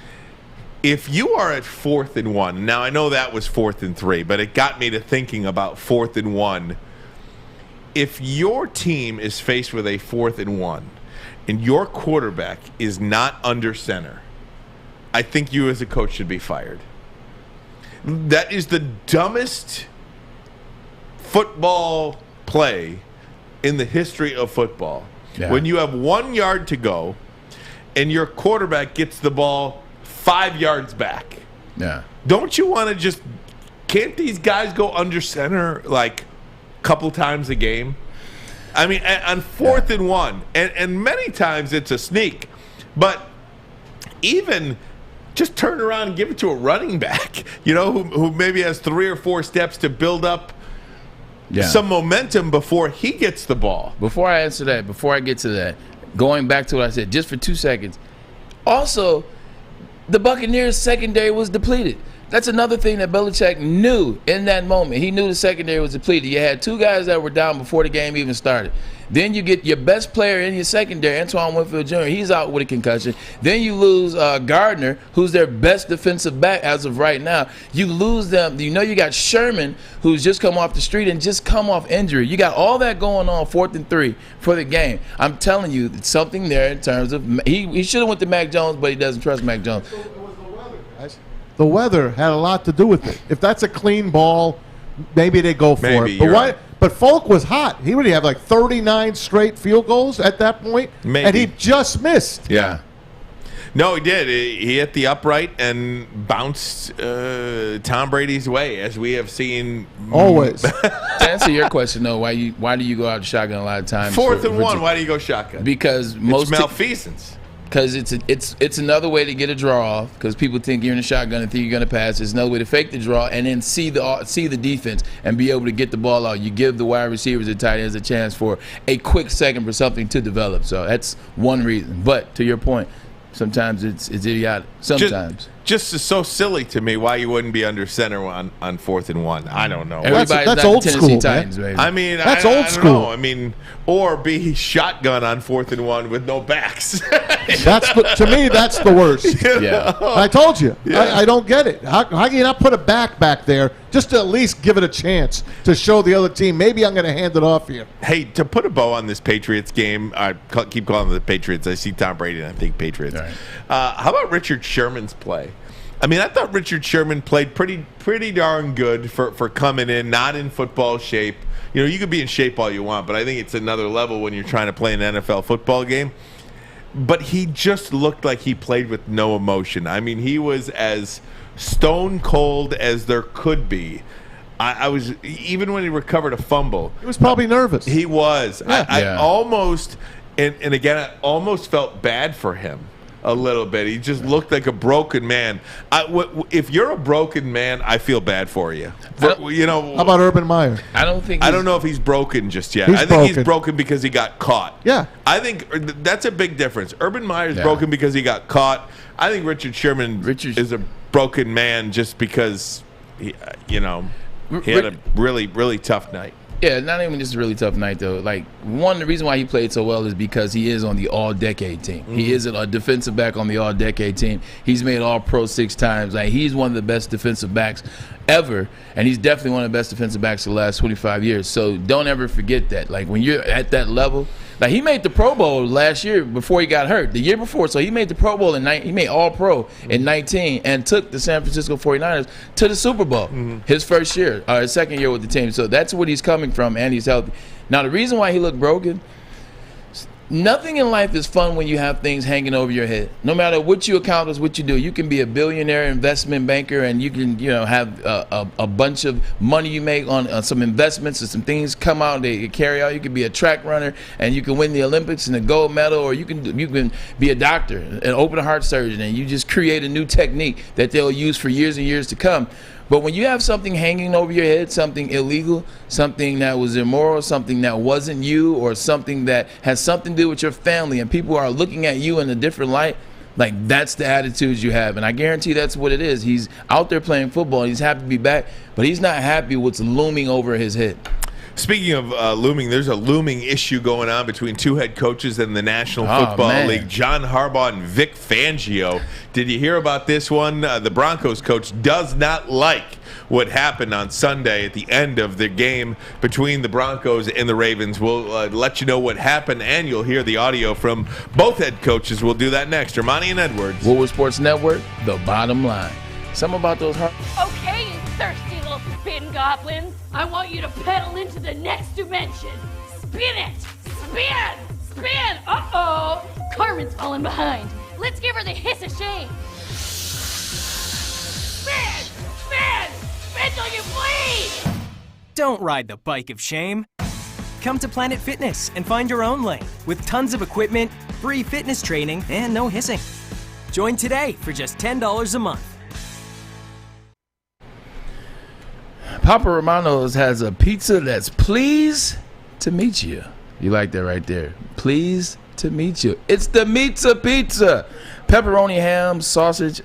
If you are at 4th and 1, now I know that was 4th and 3, but it got me to thinking about 4th and 1. If your team is faced with a 4th and 1 and your quarterback is not under center, I think you as a coach should be fired. That is the dumbest football play in the history of football. Yeah. When you have 1 yard to go and your quarterback gets the ball 5 yards back. Yeah. Don't you want to can't these guys go under center like a couple times a game? I mean, on 4th and 1, and many times it's a sneak, but even just turn around and give it to a running back, who maybe has 3 or 4 steps to build up some momentum before he gets the ball. Before I answer that, before I get to that, going back to what I said, just for 2 seconds. Also, the Buccaneers' secondary was depleted. That's another thing that Belichick knew in that moment. He knew the secondary was depleted. You had 2 guys that were down before the game even started. Then you get your best player in your secondary, Antoine Winfield Jr. He's out with a concussion. Then you lose Gardner, who's their best defensive back as of right now. You lose them. You got Sherman, who's just come off the street and just come off injury. You got all that going on 4th and 3 for the game. I'm telling you, it's something there in terms of he should have went to Mac Jones, but he doesn't trust Mac Jones. The weather had a lot to do with it. If that's a clean ball, maybe they go for it. But right. But Folk was hot. He already had like 39 straight field goals at that point, and he just missed. Yeah. No, he did. He hit the upright and bounced Tom Brady's way, as we have seen always. To answer your question, though, why do you go out shotgun a lot of times? 4th and 1. Why do you go shotgun? Because most malfeasance. Because it's another way to get a draw off. Because people think you're in a shotgun and think you're going to pass. It's another way to fake the draw and then see the defense and be able to get the ball out. You give the wide receivers and tight ends a chance for a quick second for something to develop. So that's one reason. But to your point, sometimes it's idiotic. Sometimes. Just is so silly to me why you wouldn't be under center on 4th and 1. I don't know. That's old school, Titans, baby. I mean, that's I old don't school. know. I mean, or be shotgun on 4th and 1 with no backs. To me, that's the worst. Yeah. I told you. Yeah. I don't get it. How can you not put a back there just to at least give it a chance to show the other team, maybe I'm going to hand it off here? Hey, to put a bow on this Patriots game, I keep calling them the Patriots. I see Tom Brady and I think Patriots. Right. How about Richard Sherman's play? I mean, I thought Richard Sherman played pretty darn good for coming in, not in football shape. You know, you could be in shape all you want, but I think it's another level when you're trying to play an NFL football game. But he just looked like he played with no emotion. I mean, he was as stone cold as there could be. I was, even when he recovered a fumble. He was probably nervous. He was. Yeah. I almost, and again, I almost felt bad for him. A little bit. He just looked like a broken man. If you're a broken man, I feel bad for you. You know. How about Urban Meyer? I don't know if he's broken just yet. He's I think he's broken. broken because he got caught. Yeah. I think that's a big difference. Urban Meyer's broken because he got caught. I think Richard Sherman is a broken man just because he had a really, really tough night. Yeah, not even just a really tough night, though. Like, the reason why he played so well is because he is on the all-decade team. He is a defensive back on the all-decade team. He's made all-pro 6 times. Like, he's one of the best defensive backs ever, and he's definitely one of the best defensive backs of the last 25 years. So don't ever forget that. Like, when you're at that level, like, he made the Pro Bowl last year before he got hurt, the year before. So he made the Pro Bowl he made All-Pro in 19 and took the San Francisco 49ers to the Super Bowl his first year, his second year with the team. So that's what he's coming from, and he's healthy. Now, the reason why he looked broken, nothing in life is fun when you have things hanging over your head. No matter what you accomplish, what you do, you can be a billionaire investment banker, and you can, have a bunch of money you make on some investments, and some things come out, they carry out. You can be a track runner, and you can win the Olympics and a gold medal, or you can be a doctor, an open heart surgeon, and you just create a new technique that they'll use for years and years to come. But when you have something hanging over your head, something illegal, something that was immoral, something that wasn't you, or something that has something to do with your family, and people are looking at you in a different light, like, that's the attitudes you have. And I guarantee that's what it is. He's out there playing football, and he's happy to be back, but he's not happy what's looming over his head. Speaking of looming, there's a looming issue going on between 2 head coaches in the National Football League, John Harbaugh and Vic Fangio. Did you hear about this one? The Broncos coach does not like what happened on Sunday at the end of the game between the Broncos and the Ravens. We'll let you know what happened, and you'll hear the audio from both head coaches. We'll do that next. Armani and Edwards. Woodward Sports Network, the bottom line. Something about those Okay, you thirsty little spin goblins. I want you to pedal into the next dimension. Spin it! Spin! Spin! Uh-oh! Carmen's falling behind. Let's give her the hiss of shame. Spin! Spin! Spin till you bleed! Don't ride the bike of shame. Come to Planet Fitness and find your own lane with tons of equipment, free fitness training, and no hissing. Join today for just $10 a month. Papa Romano's has a pizza that's pleased to meet you. You like that right there. Pleased to meet you. It's the Meatza Pizza. Pepperoni, ham, sausage,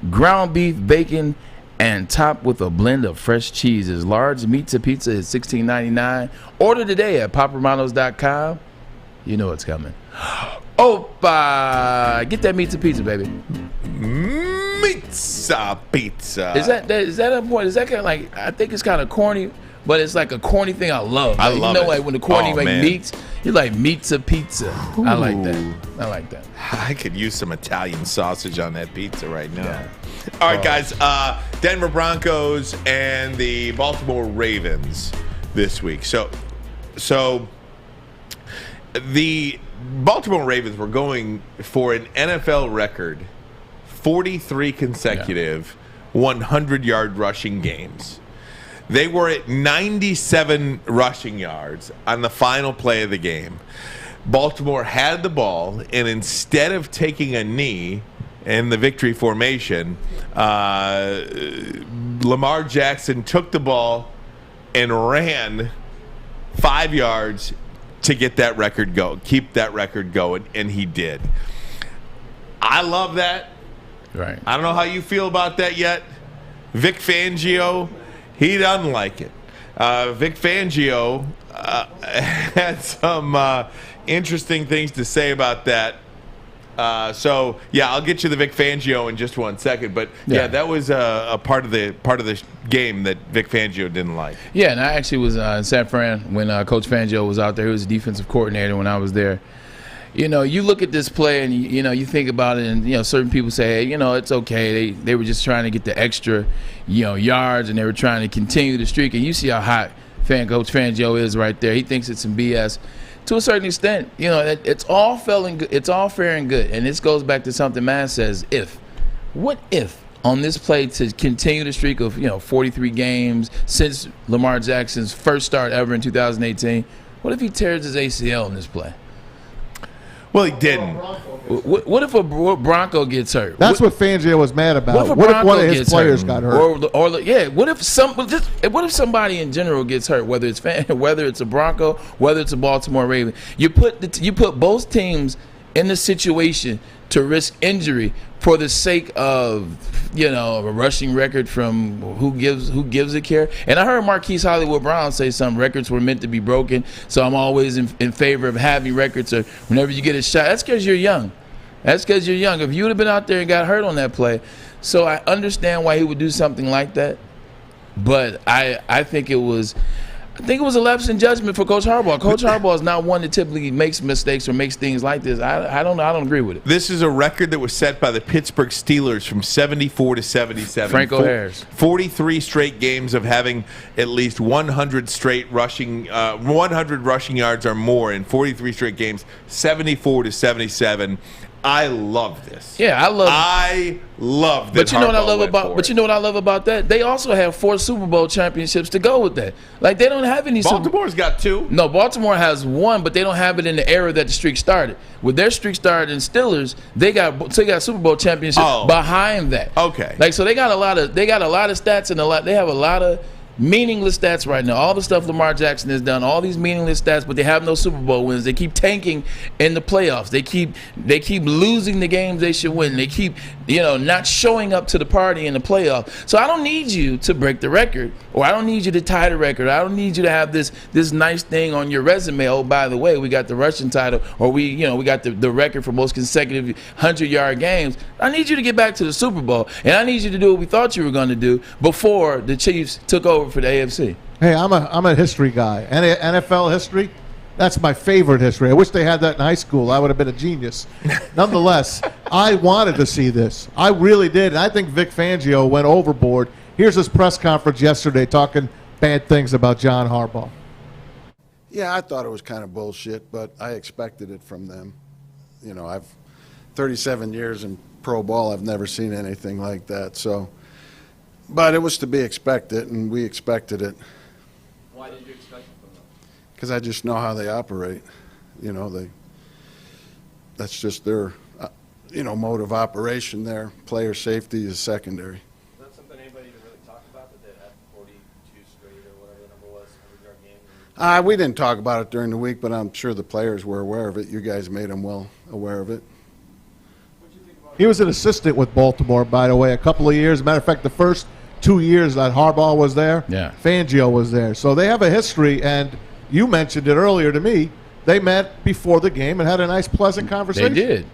ground beef, bacon, and topped with a blend of fresh cheeses. Large Meatza Pizza is $16.99. Order today at paparomanos.com. You know it's coming. Opa! Get that Meatza Pizza, baby. Meatza Pizza. Is that a point? Is that kind of like, I think it's kind of corny, but it's like a corny thing I love. I Like, love you know, it. like when the corny Man. meats, you're like Meatza Pizza. I like that. Ooh. I like that. I could use some Italian sausage on that pizza right now. All right, guys. Denver Broncos and the Baltimore Ravens this week. So the Baltimore Ravens were going for an NFL record 43 consecutive 100-yard rushing games. They were at 97 rushing yards on the final play of the game. Baltimore had the ball, and instead of taking a knee in the victory formation, Lamar Jackson took the ball and ran 5 yards to get that record keep that record going, and he did. I love that. Right. I don't know how you feel about that yet. Vic Fangio, he doesn't like it. Vic Fangio had some interesting things to say about that. So yeah, I'll get you the Vic Fangio in just 1 second. But yeah, that was a part of the game that Vic Fangio didn't like. Yeah, and I actually was in San Fran when Coach Fangio was out there. He was a defensive coordinator when I was there. You know, you look at this play and, you know, you think about it, and, you know, certain people say, hey, you know, it's okay. They were just trying to get the extra, you know, yards, and they were trying to continue the streak. And you see how hot Coach Fangio is right there. He thinks it's some BS. To a certain extent, you know, it's all fair and good. And this goes back to something Matt says, what if on this play to continue the streak of, you know, 43 games since Lamar Jackson's first start ever in 2018, what if he tears his ACL in this play? Well, he didn't. What if a Bronco gets hurt? That's what Fangio was mad about. What if one of his players got hurt? What if somebody in general gets hurt? Whether it's a Bronco, whether it's a Baltimore Raven, you put both teams in the situation to risk injury for the sake of, you know, a rushing record from who gives a care. And I heard Marquise Hollywood Brown say some records were meant to be broken. So I'm always in favor of having records, or whenever you get a shot. That's because you're young. If you would have been out there and got hurt on that play. So I understand why he would do something like that. But I think it was a lapse in judgment for Coach Harbaugh. Coach Harbaugh is not one that typically makes mistakes or makes things like this. I don't agree with it. This is a record that was set by the Pittsburgh Steelers from 74 to 77. Franco Harris. 43 straight games of having at least 100 straight rushing, 100 rushing yards or more in 43 straight games, 74 to 77. I love this. Yeah, I love that. But you know what I love about that? They also have 4 Super Bowl championships to go with that. Like, they don't have any. Baltimore's got 2. No, Baltimore has 1, but they don't have it in the era that the streak started. With their streak started in Steelers, they got Super Bowl championships behind that. Okay. Like, so they got a lot of stats, and they have a lot of meaningless stats right now. All the stuff Lamar Jackson has done, all these meaningless stats, but they have no Super Bowl wins. They keep tanking in the playoffs. They keep losing the games they should win. They keep, you know, not showing up to the party in the playoffs. So I don't need you to break the record, or I don't need you to tie the record. I don't need you to have this nice thing on your resume. Oh, by the way, we got the rushing title, or we got the record for most consecutive 100-yard games. I need you to get back to the Super Bowl, and I need you to do what we thought you were going to do before the Chiefs took over for the AFC. Hey, I'm a history guy. NFL history, that's my favorite history. I wish they had that in high school. I would have been a genius. Nonetheless, I wanted to see this. I really did. And I think Vic Fangio went overboard. Here's his press conference yesterday talking bad things about John Harbaugh. Yeah, I thought it was kind of bullshit, but I expected it from them. You know, I've 37 years in pro ball. I've never seen anything like that. So, but it was to be expected, and we expected it. Why did you expect it from them? Because I just know how they operate. You know, that's just their, mode of operation there. Player safety is secondary. Is that something anybody even really talked about, that they had 42 straight or whatever the number was, 100-yard games? We didn't talk about it during the week, but I'm sure the players were aware of it. You guys made them well aware of it. He was an assistant with Baltimore, by the way, a couple of years. As a matter of fact, the first 2 years that Harbaugh was there, Fangio was there. So they have a history, and you mentioned it earlier to me. They met before the game and had a nice, pleasant conversation. They did.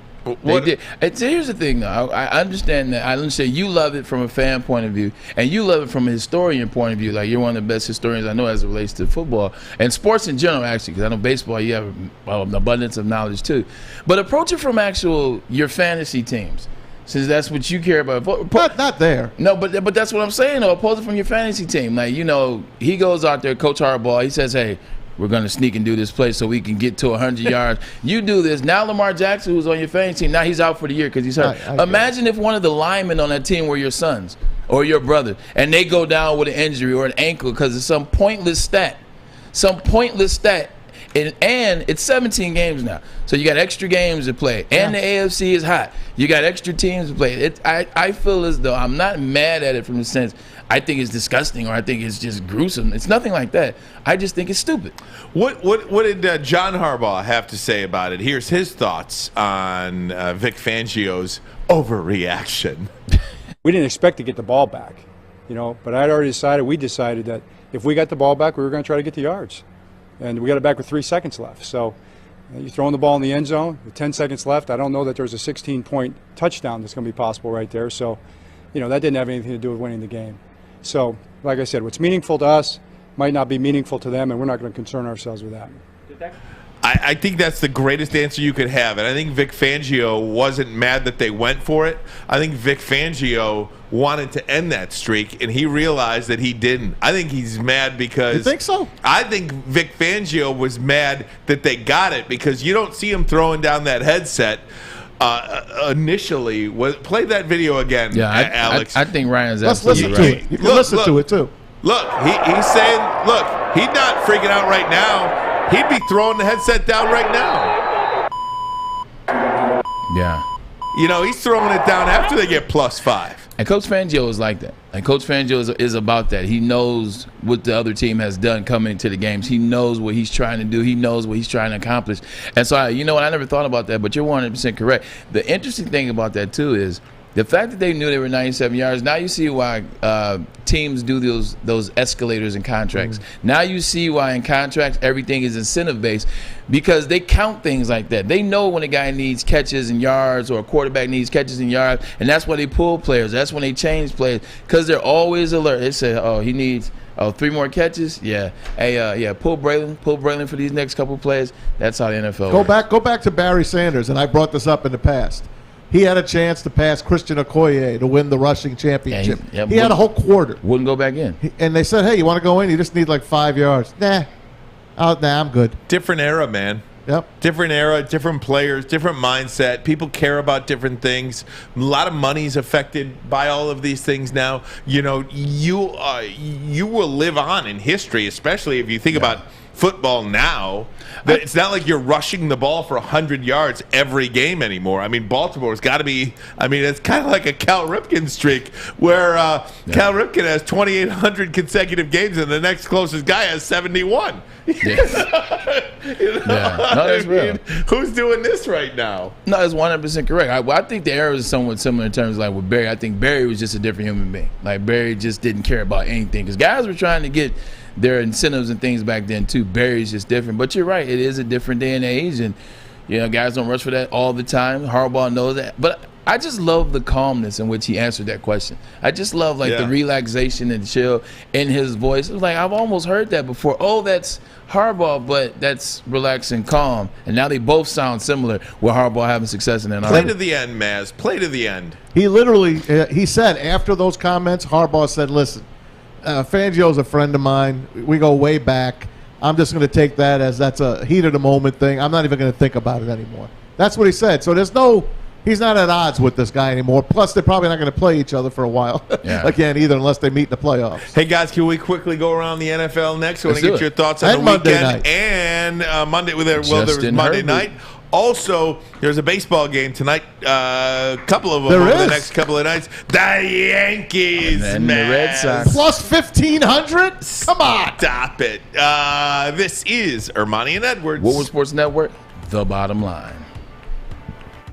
Here's the thing, though. I understand that. I understand you love it from a fan point of view, and you love it from a historian point of view. Like, you're one of the best historians I know as it relates to football and sports in general, actually, because I know baseball, you have an abundance of knowledge, too. But approach it from your fantasy teams, since that's what you care about. Not there. No, but that's what I'm saying, though. Oppose it from your fantasy team. Like, you know, he goes out there, Coach Harbaugh, he says, hey, we're going to sneak and do this play so we can get to 100 yards. You do this. Now Lamar Jackson, who's on your fantasy team, now he's out for the year because he's hurt. Imagine if one of the linemen on that team were your sons or your brother, and they go down with an injury or an ankle because of some pointless stat. And it's 17 games now. So you got extra games to play. And the AFC is hot. You got extra teams to play. I feel as though I'm not mad at it from the sense I think it's disgusting or I think it's just gruesome. It's nothing like that. I just think it's stupid. What did John Harbaugh have to say about it? Here's his thoughts on Vic Fangio's overreaction. We didn't expect to get the ball back, but we decided that if we got the ball back, we were going to try to get the yards. And we got it back with 3 seconds left. So you're throwing the ball in the end zone with 10 seconds left. I don't know that there's a 16-point touchdown that's going to be possible right there. So, that didn't have anything to do with winning the game. So, like I said, what's meaningful to us might not be meaningful to them, and we're not going to concern ourselves with that. I think that's the greatest answer you could have. And I think Vic Fangio wasn't mad that they went for it. I think Vic Fangio wanted to end that streak, and he realized that he didn't. I think he's mad because... You think so? I think Vic Fangio was mad that they got it because you don't see him throwing down that headset initially. Play that video again, Alex. I think Ryan's Let's absolutely listen right. to it. You can listen to it, too. Look, he's saying, look, he's not freaking out right now. He'd be throwing the headset down right now. Yeah. He's throwing it down after they get +5. And Coach Fangio is like that. And Coach Fangio is about that. He knows what the other team has done coming into the games. He knows what he's trying to do. He knows what he's trying to accomplish. And so, I never thought about that, but you're 100% correct. The interesting thing about that, too, is the fact that they knew they were 97 yards, now you see why teams do those escalators in contracts. Now you see why in contracts everything is incentive-based because they count things like that. They know when a guy needs catches and yards or a quarterback needs catches and yards, and that's why they pull players. That's when they change players because they're always alert. They say, he needs 3 more catches? Yeah. Hey, pull Braylon for these next couple plays. That's how the NFL works. Go back to Barry Sanders, and I brought this up in the past. He had a chance to pass Christian Okoye to win the rushing championship. He had a whole quarter. Wouldn't go back in. And they said, hey, you want to go in? You just need 5 yards. Nah, I'm good. Different era, man. Yep. Different era, different players, different mindset. People care about different things. A lot of money's affected by all of these things now. You will live on in history, especially if you think about football now. It's not like you're rushing the ball for 100 yards every game anymore. I mean, Baltimore's got to be. I mean, it's kind of like a Cal Ripken streak where Cal Ripken has 2,800 consecutive games, and the next closest guy has 71. Yes. No, that's real. Who's doing this right now? No, that's 100% correct. I think the era is somewhat similar in terms of with Barry. I think Barry was just a different human being. Barry just didn't care about anything because guys were trying to get their incentives and things back then too. Barry's just different. But you're right, it is a different day and age, and guys don't rush for that all the time. Harbaugh knows that. But I just love the calmness in which he answered that question. I just love the relaxation and chill in his voice. It was like I've almost heard that before. Oh, that's Harbaugh, but that's relaxed and calm. And now they both sound similar with Harbaugh having success in that. Play to the end, Maz. Play to the end. He literally, he said after those comments, Harbaugh said, listen, Fangio's a friend of mine. We go way back. I'm just going to take that as that's a heat of the moment thing. I'm not even going to think about it anymore. That's what he said. So he's not at odds with this guy anymore. Plus, they're probably not going to play each other for a while again either unless they meet in the playoffs. Hey, guys, can we quickly go around the NFL next? I want to get your thoughts on the weekend and Monday. There was Monday night. Also, there's a baseball game tonight. A couple of them over the next couple of nights. The Yankees, and the Red Sox. Plus 1,500? Come on. Stop it. This is Ermani and Edwards. Woodward Sports Network, the bottom line.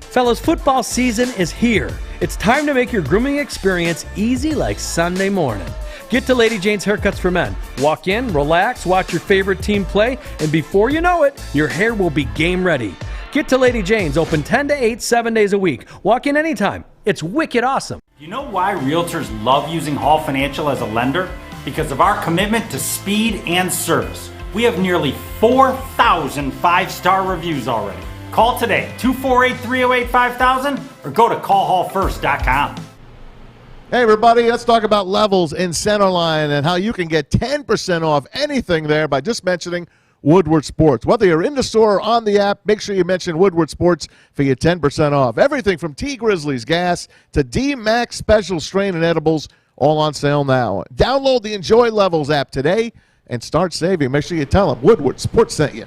Fellas, football season is here. It's time to make your grooming experience easy like Sunday morning. Get to Lady Jane's Haircuts for Men. Walk in, relax, watch your favorite team play, and before you know it, your hair will be game ready. Get to Lady Jane's, open 10 to 8, 7 days a week. Walk in anytime. It's wicked awesome. You know why realtors love using Hall Financial as a lender? Because of our commitment to speed and service. We have nearly 4,000 5-star reviews already. Call today, 248-308-5000, or go to callhallfirst.com. Hey, everybody, let's talk about Levels in Centerline and how you can get 10% off anything there by just mentioning Woodward Sports. Whether you're in the store or on the app, make sure you mention Woodward Sports for your 10% off. Everything from T Grizzlies gas to D-Max special strain and edibles, all on sale now. Download the Enjoy Levels app today and start saving. Make sure you tell them Woodward Sports sent you.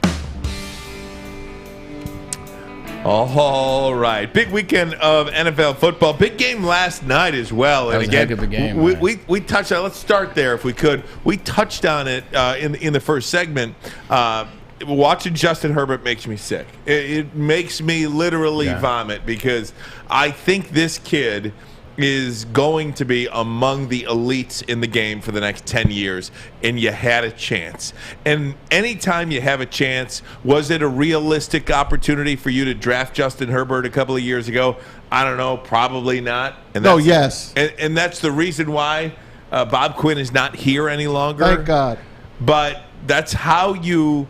All right. Big weekend of NFL football. Big game last night as well. That was a heck of a game. We touched on it. Let's start there if we could. We touched on it in the first segment. Watching Justin Herbert makes me sick. It makes me literally vomit because I think this kid is going to be among the elites in the game for the next 10 years, and you had a chance. And anytime you have a chance, was it a realistic opportunity for you to draft Justin Herbert a couple of years ago? I don't know, probably not. And yes. And that's the reason why Bob Quinn is not here any longer. Thank God. But that's how you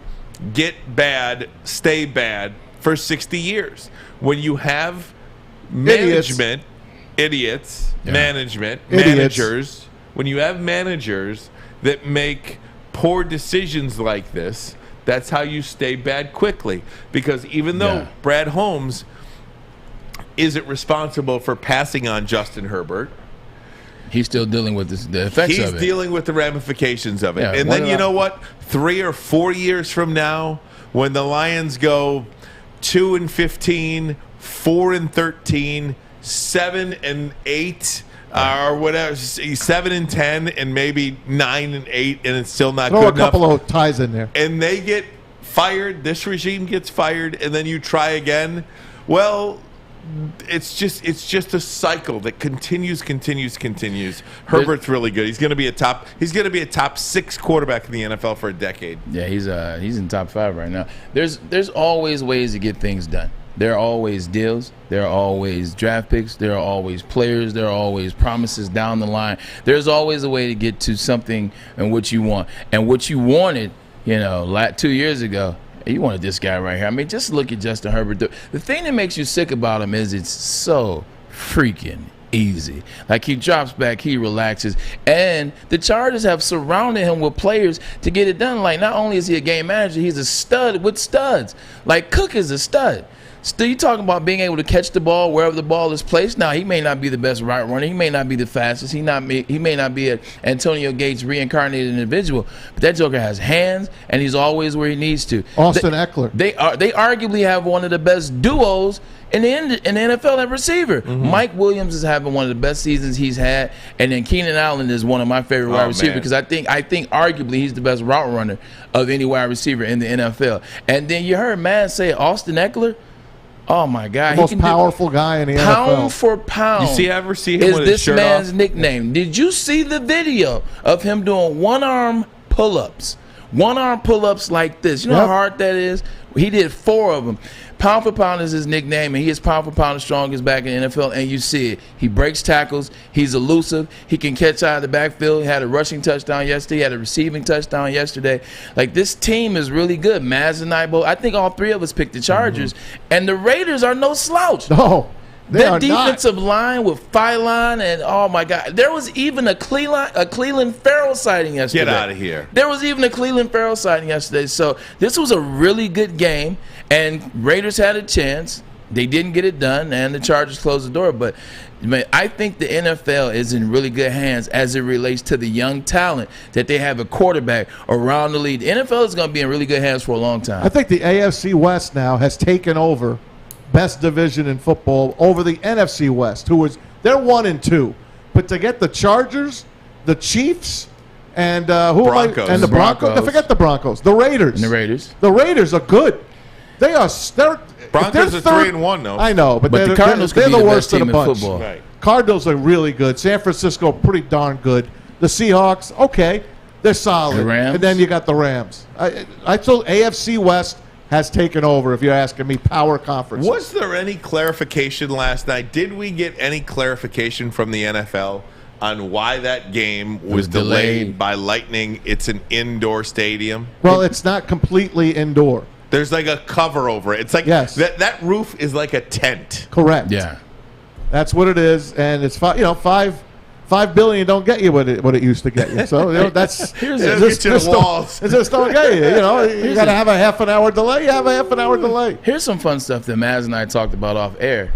get bad, stay bad for 60 years. When you have management... managers. When you have managers that make poor decisions like this, that's how you stay bad quickly. Because even though Brad Holmes isn't responsible for passing on Justin Herbert, he's still dealing with the effects of it. He's dealing with the ramifications of it. Yeah, and then you know what? 3 or 4 years from now, when the Lions go 2-15, 4-13, 7-8, or whatever, 7-10, and maybe 9-8, and it's still not Throw good enough. Throw a couple of ties in there. And they get fired. This regime gets fired, and then you try again. Well, it's just a cycle that continues. Herbert's really good. He's going to be a top 6 quarterback in the NFL for a decade. Yeah, he's in top 5 right now. There's always ways to get things done. There are always deals. There are always draft picks. There are always players. There are always promises down the line. There's always a way to get to something and what you want. And what you wanted, 2 years ago, you wanted this guy right here. I mean, just look at Justin Herbert. The thing that makes you sick about him is it's so freaking easy. Like, he drops back, he relaxes, and the Chargers have surrounded him with players to get it done. Like, not only is he a game manager, he's a stud with studs. Like, Cook is a stud. Still, you talking about being able to catch the ball wherever the ball is placed. Now, he may not be the best route runner. He may not be the fastest. He may not be an Antonio Gates reincarnated individual. But that joker has hands, and he's always where he needs to. Austin Eckler. They arguably have one of the best duos in the NFL at receiver. Mm-hmm. Mike Williams is having one of the best seasons he's had, and then Keenan Allen is one of my favorite wide receivers because I think arguably he's the best route runner of any wide receiver in the NFL. And then you heard man say Austin Eckler. Oh my God! The most powerful guy in the NFL. Pound for pound. You ever see him is with his shirt off? Is this man's nickname? Did you see the video of him doing one-arm pull-ups? One-arm pull-ups like this. You know how hard that is? He did 4 of them. Pound for pound is his nickname, and he is pound for pound the strongest back in the NFL, and you see it. He breaks tackles. He's elusive. He can catch out of the backfield. He had a rushing touchdown yesterday. He had a receiving touchdown yesterday. Like, this team is really good. Maz and I both. I think all 3 of us picked the Chargers, and the Raiders are no slouch. No. Their defensive line with Phylon and oh my God, there was even a Cleveland Farrell sighting yesterday. Get out of here. There was even a Cleveland Farrell sighting yesterday. So this was a really good game, and Raiders had a chance. They didn't get it done, and the Chargers closed the door. But man, I think the NFL is in really good hands as it relates to the young talent that they have a quarterback around the league. The NFL is going to be in really good hands for a long time. I think the AFC West now has taken over best division in football over the NFC West, they're 1-2. But to get the Chargers, the Chiefs, and Broncos. And the Broncos. Forget the Broncos. The Raiders. And the Raiders. The Raiders are good. They are. Broncos are 3-1 though. I know, but the Cardinals they're the worst of the bunch. Football. Right. Cardinals are really good. San Francisco pretty darn good. The Seahawks, okay, they're solid. The Rams. And then you got the Rams. I told AFC West has taken over, if you're asking me, power conference. Was there any clarification last night? Did we get any clarification from the NFL on why that game was delayed by lightning? It's an indoor stadium. Well, it's not completely indoor. There's like a cover over it. It's like that roof is like a tent. Correct. Yeah. That's what it is, and it's 5 $5 billion don't get you what it used to get you. So that's get you the walls. It just don't get you. You got to have a half an hour delay. You have a half an hour delay. Here's some fun stuff that Maz and I talked about off air.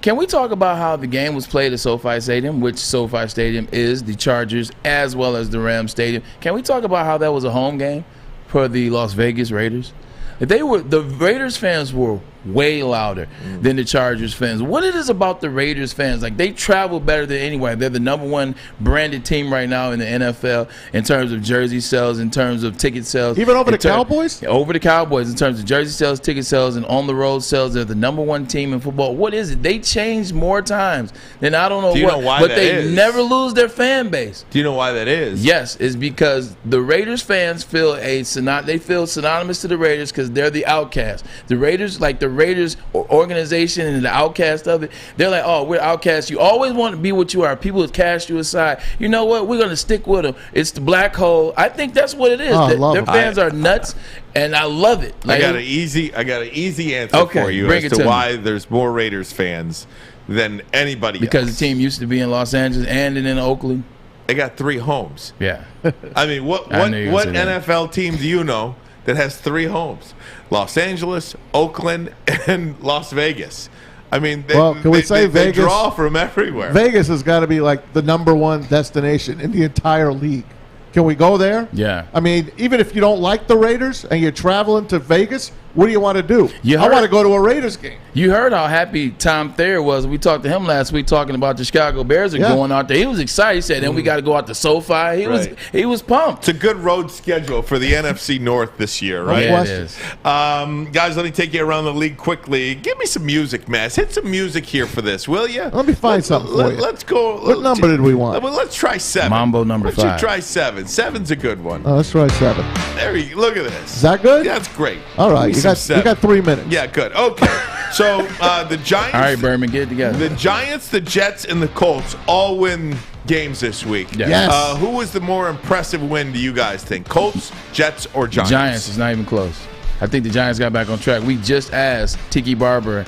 Can we talk about how the game was played at SoFi Stadium, which SoFi Stadium is the Chargers as well as the Rams Stadium? Can we talk about how that was a home game for the Las Vegas Raiders? The Raiders fans were way louder than the Chargers fans. What it is about the Raiders fans, like, they travel better than anywhere. They're the number one branded team right now in the NFL in terms of jersey sales, in terms of ticket sales. Even over the Cowboys? Over the Cowboys in terms of jersey sales, ticket sales, and on the road sales. They're the number one team in football. What is it? They changed more times than I don't know Do you what, know why but that they is? never lose their fan base. Do you know why that is? Yes, it's because the Raiders fans feel synonymous to the Raiders because they're the outcast. The Raiders, like the Raiders organization and the outcast of it, they're like, oh, we're outcasts. You always want to be what you are. People have cast you aside. You know what? We're going to stick with them. It's the black hole. I think that's what it is. Their fans are nuts, and I love it. I got an easy answer for you as to why there's more Raiders fans than anybody else. Because the team used to be in Los Angeles and in Oakland. They got 3 homes. Yeah. I mean, what NFL team do you know that has 3 homes? Los Angeles, Oakland, and Las Vegas. I mean, they draw from everywhere. Vegas has got to be like the number one destination in the entire league. Can we go there? Yeah. I mean, even if you don't like the Raiders and you're traveling to Vegas, what do you want to do? I want to go to a Raiders game. You heard how happy Tom Thayer was. We talked to him last week talking about the Chicago Bears are going out there. He was excited. He said, then we got to go out to SoFi. He was pumped. It's a good road schedule for the NFC North this year, right? Yeah, it is. Guys, let me take you around the league quickly. Give me some music, Mass. Hit some music here for this, will you? Let me find something for you. Let's go. What number did we want? Well, let's try 7. Mambo number 5. Let's try 7. 7's a good one. Oh, let's try 7. There you go. Look at this. Is that good? Yeah, that's great. All right. You got 3 minutes. Yeah, good. Okay. So the Giants. All right, Berman, get it together. The Giants, the Jets, and the Colts all win games this week. Yes. Who was the more impressive win, do you guys think? Colts, Jets, or Giants? Giants is not even close. I think the Giants got back on track. We just asked Tiki Barber,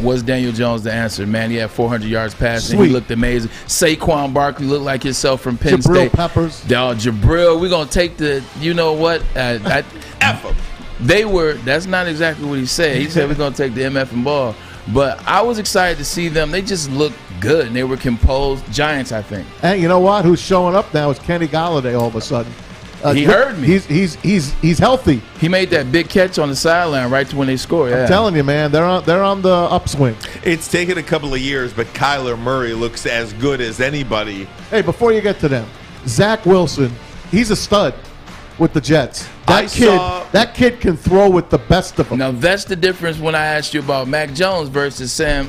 was Daniel Jones the answer? Man, he had 400 yards passing. He looked amazing. Saquon Barkley looked like himself from Penn State. Peppers. Jabril, we're going to take the, you know what? F them. That's not exactly what he said. He said we're going to take the MF and ball. But I was excited to see them. They just looked good, and they were composed. Giants, I think. And you know what? Who's showing up now is Kenny Galladay all of a sudden. He heard me. He's healthy. He made that big catch on the sideline right when they scored. I'm telling you, man, they're on the upswing. It's taken a couple of years, but Kyler Murray looks as good as anybody. Hey, before you get to them, Zach Wilson, he's a stud with the Jets. That kid can throw with the best of them. Now that's the difference when I asked you about Mac Jones versus Zach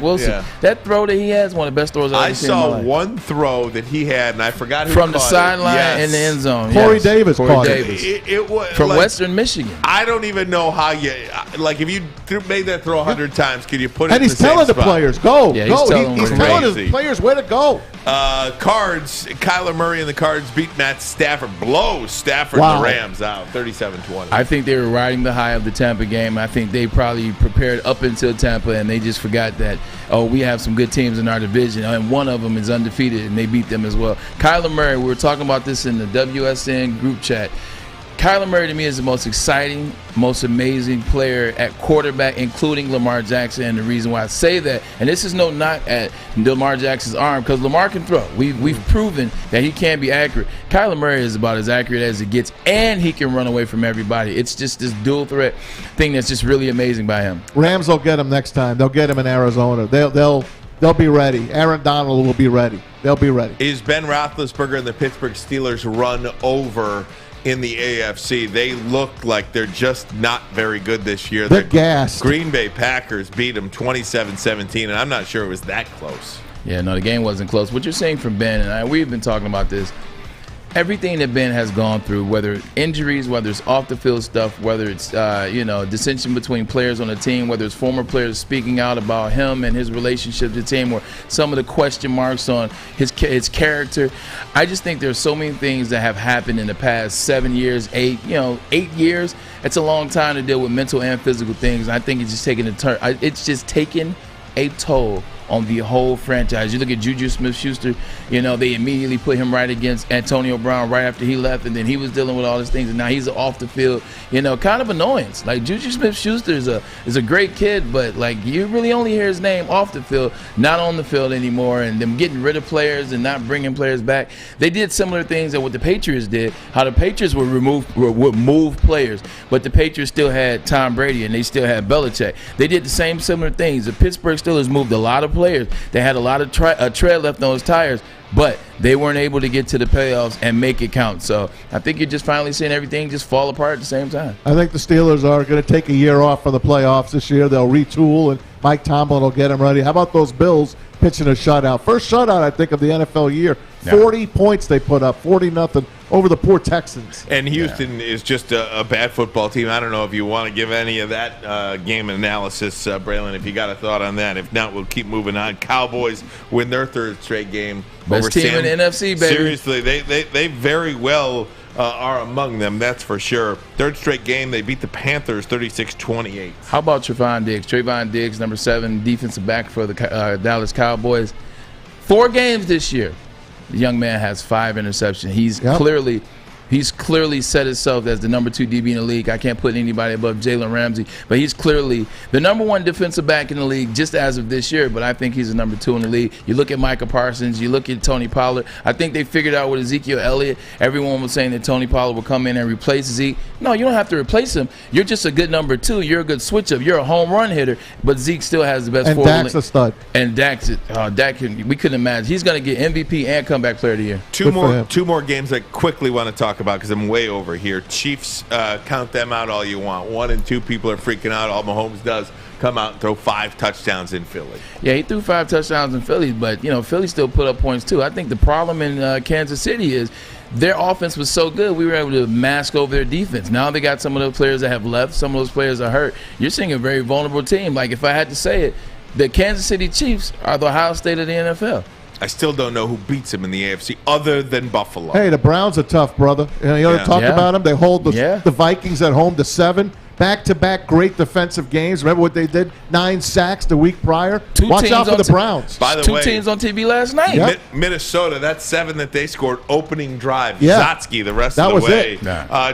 Wilson. Yeah. That throw that he has one of the best throws I've ever seen in my life. I saw one throw that he had, and I forgot who from the caught sideline it. in the end zone. Corey Davis caught it. It was from like, Western Michigan. I don't even know how you like if you made that throw 100 times. Could you put it? And in he's the telling same the spot? players, go, yeah, go. He's telling his players where to go. Cards. Kyler Murray and the Cards beat Matt Stafford. Blows Stafford and the Rams out 37-20. I think they were riding the high of the Tampa game. I think they probably prepared up until Tampa, and they just forgot that, we have some good teams in our division, and one of them is undefeated, and they beat them as well. Kyler Murray, we were talking about this in the WSN group chat. Kyler Murray to me is the most exciting, most amazing player at quarterback, including Lamar Jackson. And the reason why I say that, and this is no knock at Lamar Jackson's arm, because Lamar can throw. We've proven that he can be accurate. Kyler Murray is about as accurate as it gets, and he can run away from everybody. It's just this dual threat thing that's just really amazing by him. Rams will get him next time. They'll get him in Arizona. They'll be ready. Aaron Donald will be ready. They'll be ready. Is Ben Roethlisberger and the Pittsburgh Steelers run over in the AFC? They look like they're just not very good this year. They're gassed. Green Bay Packers beat them 27-17, and I'm not sure it was that close. Yeah, no, the game wasn't close. What you're saying from Ben, and we've been talking about this, everything that Ben has gone through, whether injuries, whether it's off the field stuff, whether it's dissension between players on the team, whether it's former players speaking out about him and his relationship to the team, or some of the question marks on his character. I just think there's so many things that have happened in the past 7 years, 8 years. It's a long time to deal with mental and physical things. I think it's just taking a turn. It's just taken a toll on the whole franchise. You look at Juju Smith-Schuster, they immediately put him right against Antonio Brown right after he left, and then he was dealing with all these things, and now he's off the field, kind of annoyance. Like, Juju Smith-Schuster is a great kid, but, like, you really only hear his name off the field, not on the field anymore, and them getting rid of players and not bringing players back. They did similar things that what the Patriots did, how the Patriots would move players, but the Patriots still had Tom Brady, and they still had Belichick. They did the similar things. The Pittsburgh Steelers moved a lot of players. They had a lot of tread left on those tires, but they weren't able to get to the playoffs and make it count. So I think you're just finally seeing everything just fall apart at the same time. I think the Steelers are going to take a year off for the playoffs this year. They'll retool, and Mike Tomlin will get them ready. How about those Bills pitching a shutout? First shutout, I think, of the NFL year. 40 points they put up, 40-0 over the poor Texans. And Houston is just a bad football team. I don't know if you want to give any of that game analysis, Braylon, if you got a thought on that. If not, we'll keep moving on. Cowboys win their third straight game. Best team in the NFC, baby. Seriously, they very well are among them, that's for sure. Third straight game, they beat the Panthers 36-28. How about Trevon Diggs? Trevon Diggs, number 7 defensive back for the Dallas Cowboys. 4 games this year. The young man has 5 interceptions. He's clearly set himself as the number 2 DB in the league. I can't put anybody above Jalen Ramsey, but he's clearly the number 1 defensive back in the league just as of this year, but I think he's the number 2 in the league. You look at Micah Parsons, you look at Tony Pollard. I think they figured out with Ezekiel Elliott. Everyone was saying that Tony Pollard would come in and replace Zeke. No, you don't have to replace him. You're just a good number 2. You're a good switch-up. You're a home run hitter, but Zeke still has the best and Dak's a stud. And Dak, we couldn't imagine. He's going to get MVP and comeback player of the year. Two more games I quickly want to talk about because I'm way over here. Chiefs, count them out all you want. 1 and 2 people are freaking out. All Mahomes does come out and throw 5 touchdowns in Philly. Yeah, he threw 5 touchdowns in Philly, but Philly still put up points too. I think the problem in Kansas City is their offense was so good we were able to mask over their defense. Now they got some of those players that have left. Some of those players are hurt. You're seeing a very vulnerable team. Like, if I had to say it, the Kansas City Chiefs are the Ohio State of the NFL. I still don't know who beats them in the AFC other than Buffalo. Hey, the Browns are tough, brother. You want to talk about them? They hold the Vikings at home to 7. Back-to-back great defensive games. Remember what they did? 9 sacks the week prior. Watch out for the Browns. By the way, 2 teams on TV last night. Minnesota, that 7 that they scored opening drive. Yeah. Zatsky the rest of the way.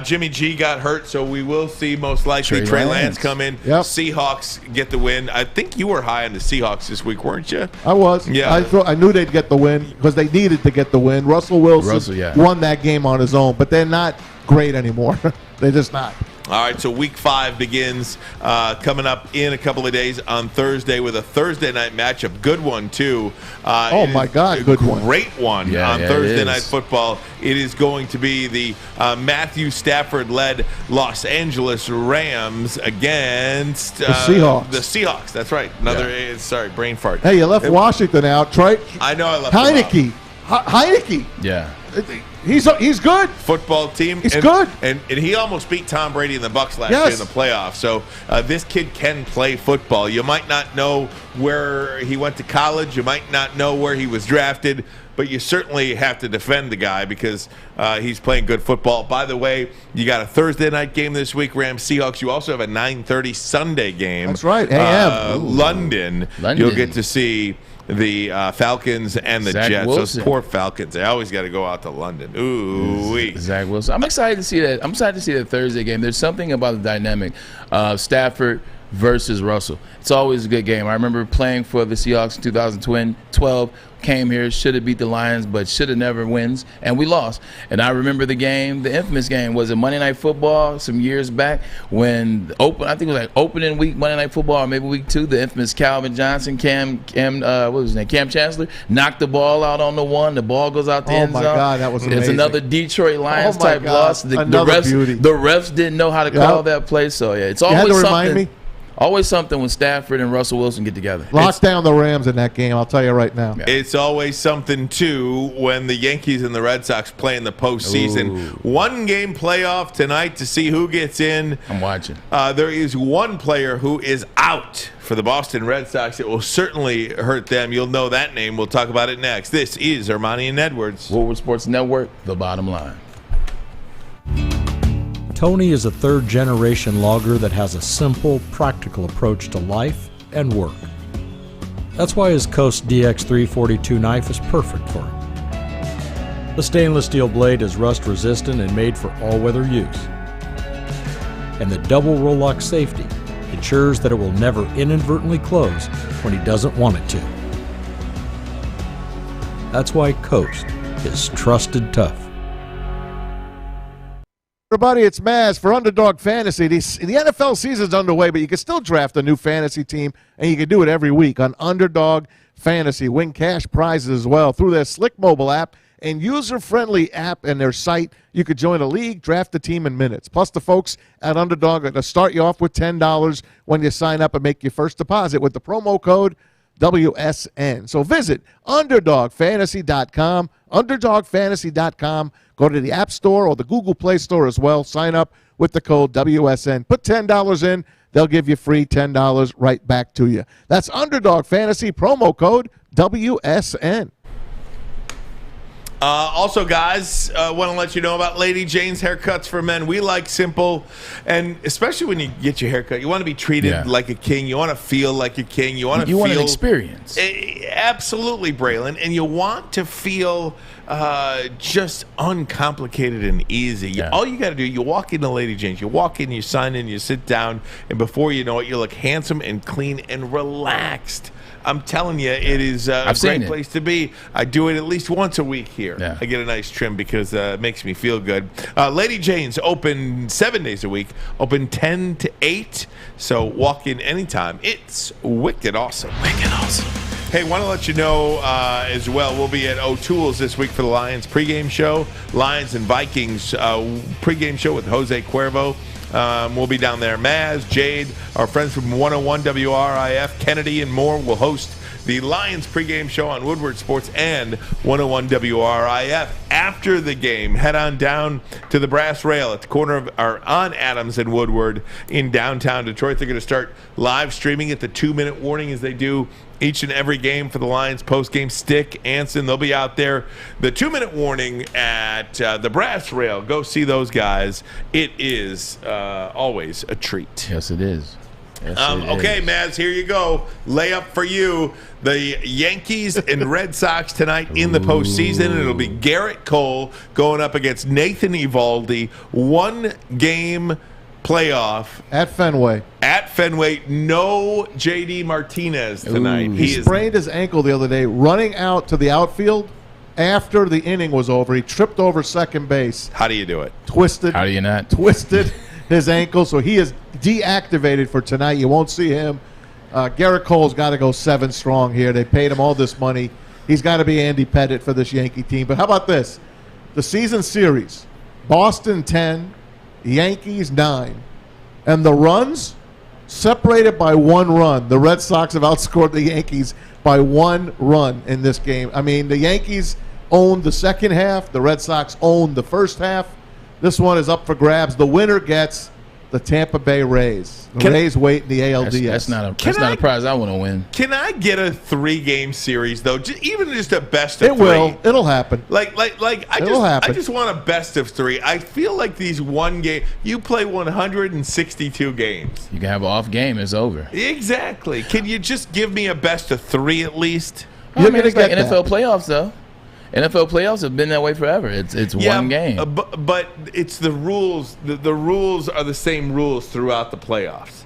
Jimmy G got hurt, so we will see most likely Trey Lance come in. Seahawks get the win. I think you were high on the Seahawks this week, weren't you? I was. Yeah. I knew they'd get the win because they needed to get the win. Russell Wilson won that game on his own, but they're not great anymore. They're just not. All right, so week 5 begins coming up in a couple of days on Thursday with a Thursday night matchup. Good one, too. Oh, my God, good one. Great one on Thursday Night Football. It is going to be the Matthew Stafford-led Los Angeles Rams against the Seahawks. The Seahawks, that's right. Sorry, brain fart. Hey, you left Washington out. I know I left Heineke. Heineke. Yeah. He's good. Football team. He's good. And he almost beat Tom Brady in the Bucs last year in the playoffs. So this kid can play football. You might not know where he went to college. You might not know where he was drafted. But you certainly have to defend the guy because he's playing good football. By the way, you got a Thursday night game this week, Rams-Seahawks. You also have a 9:30 Sunday game. That's right, a.m. London. You'll get to see the Falcons and the Jets. Wilson. Those poor Falcons. They always got to go out to London. Ooh-wee. Zach Wilson. I'm excited to see that. I'm excited to see that Thursday game. There's something about the dynamic of Stafford versus Russell. It's always a good game. I remember playing for the Seahawks in 2012. Came here, should have beat the Lions, but should have never wins, and we lost. And I remember the game, the infamous game, was it Monday Night Football some years back when I think it was like opening week Monday Night Football or maybe week 2, the infamous Calvin Johnson, what was his name, Cam Chancellor, knocked the ball out on the 1. The ball goes out the end zone. Oh, my God, that was amazing. It's another Detroit Lions type loss. The beauty. The refs didn't know how to call that play, so yeah, it's always something. Remind me. Always something when Stafford and Russell Wilson get together. Lock down the Rams in that game, I'll tell you right now. It's always something, too, when the Yankees and the Red Sox play in the postseason. 1-game playoff tonight to see who gets in. I'm watching. There is one player who is out for the Boston Red Sox. It will certainly hurt them. You'll know that name. We'll talk about it next. This is Armani and Edwards. Woodward Sports Network, the bottom line. Tony is a third-generation logger that has a simple, practical approach to life and work. That's why his Coast DX342 knife is perfect for him. The stainless steel blade is rust resistant and made for all weather use. And the double roll lock safety ensures that it will never inadvertently close when he doesn't want it to. That's why Coast is trusted tough. Everybody, it's Maz for Underdog Fantasy. The NFL season's underway, but you can still draft a new fantasy team, and you can do it every week on Underdog Fantasy. Win cash prizes as well through their slick mobile app and user-friendly app and their site. You could join a league, draft a team in minutes. Plus, the folks at Underdog are going to start you off with $10 when you sign up and make your first deposit with the promo code WSN. So visit UnderdogFantasy.com, UnderdogFantasy.com. Go to the App Store or the Google Play Store as well. Sign up with the code WSN. Put $10 in. They'll give you free $10 right back to you. That's Underdog Fantasy, promo code WSN. Also, guys, want to let you know about Lady Jane's Haircuts for Men. We like simple, and especially when you get your haircut, you want to be treated like a king. You want to feel like a king. You want to want an experience. Absolutely, Braylon. And you want to feel just uncomplicated and easy. All you got to do, you walk into Lady Jane's. You walk in, you sign in, you sit down, and before you know it, you look handsome and clean and relaxed. I'm telling you, it is a great place to be. I do it at least once a week here. Yeah. I get a nice trim because it makes me feel good. Lady Jane's open 7 days a week, open 10 to 8. So walk in anytime. It's wicked awesome. Wicked awesome. Hey, want to let you know as well, we'll be at O'Toole's this week for the Lions pregame show. Lions and Vikings pregame show with Jose Cuervo. We'll be down there. Maz, Jade, our friends from 101 WRIF, Kennedy, and more will host the Lions pregame show on Woodward Sports and 101 WRIF. After the game, head on down to the Brass Rail at the corner of on Adams and Woodward in downtown Detroit. They're going to start live streaming at the 2-minute warning as they do each and every game for the Lions post-game. Stick, Anson, they'll be out there. The 2-minute warning at the Brass Rail. Go see those guys. It is always a treat. Yes, it is. Yes, okay, Maz, here you go. Layup for you. The Yankees and Red Sox tonight in the postseason. It'll be Garrett Cole going up against Nathan Eovaldi. 1-game playoff at Fenway. No J.D. Martinez tonight. He sprained his ankle the other day running out to the outfield after the inning was over. He tripped over second base. How do you do it? Twisted. How do you not? Twisted his ankle, so he is deactivated for tonight. You won't see him. Garrett Cole's got to go 7 strong here. They paid him all this money. He's got to be Andy Pettitte for this Yankee team. But how about this? The season series, Boston 10, Yankees 9. And the runs separated by 1 run. The Red Sox have outscored the Yankees by 1 run in this game. I mean, the Yankees owned the second half. The Red Sox owned the first half. This one is up for grabs. The winner gets the Tampa Bay Rays. The Rays wait in the ALDS. That's not a prize I want to win. Can I get a 3-game series though? Even just a best of 3. It will. It'll happen. I just want a best of 3. I feel like these 1 game. You play 162 games. You can have an off game. It's over. Exactly. Can you just give me a best of 3 at least? You're going to get NFL playoffs though. NFL playoffs have been that way forever. It's 1 game. But it's the rules. The rules are the same rules throughout the playoffs.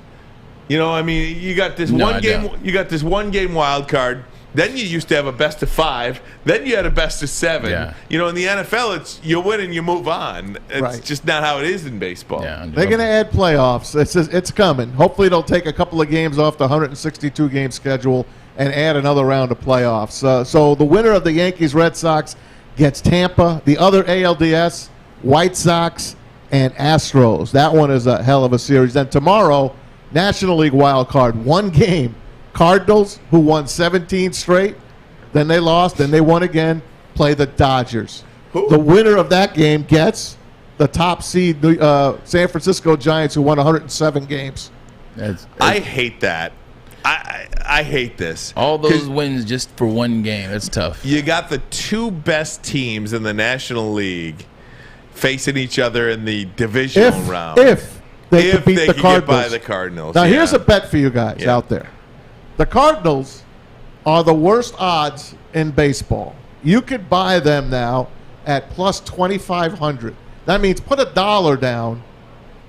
You know, I mean, you got this one game. You got this 1 game wild card. Then you used to have a best of 5. Then you had a best of 7. Yeah. You know, in the NFL, it's you win and you move on. It's just not how it is in baseball. Yeah, they're going to add playoffs. It's coming. Hopefully, they'll take a couple of games off the 162-game schedule and add another round of playoffs. So the winner of the Yankees-Red Sox gets Tampa. The other ALDS, White Sox and Astros. That one is a hell of a series. Then tomorrow, National League wild card, 1 game. Cardinals, who won 17 straight, then they lost, then they won again, play the Dodgers. The winner of that game gets the top seed San Francisco Giants, who won 107 games. I hate that. I hate this. All those wins just for 1 game. It's tough. You got the 2 best teams in the National League facing each other in the divisional round. If they could beat the Cardinals. Get by the Cardinals. Now, here's a bet for you guys out there. The Cardinals are the worst odds in baseball. You could buy them now at plus 2,500. That means put $1 down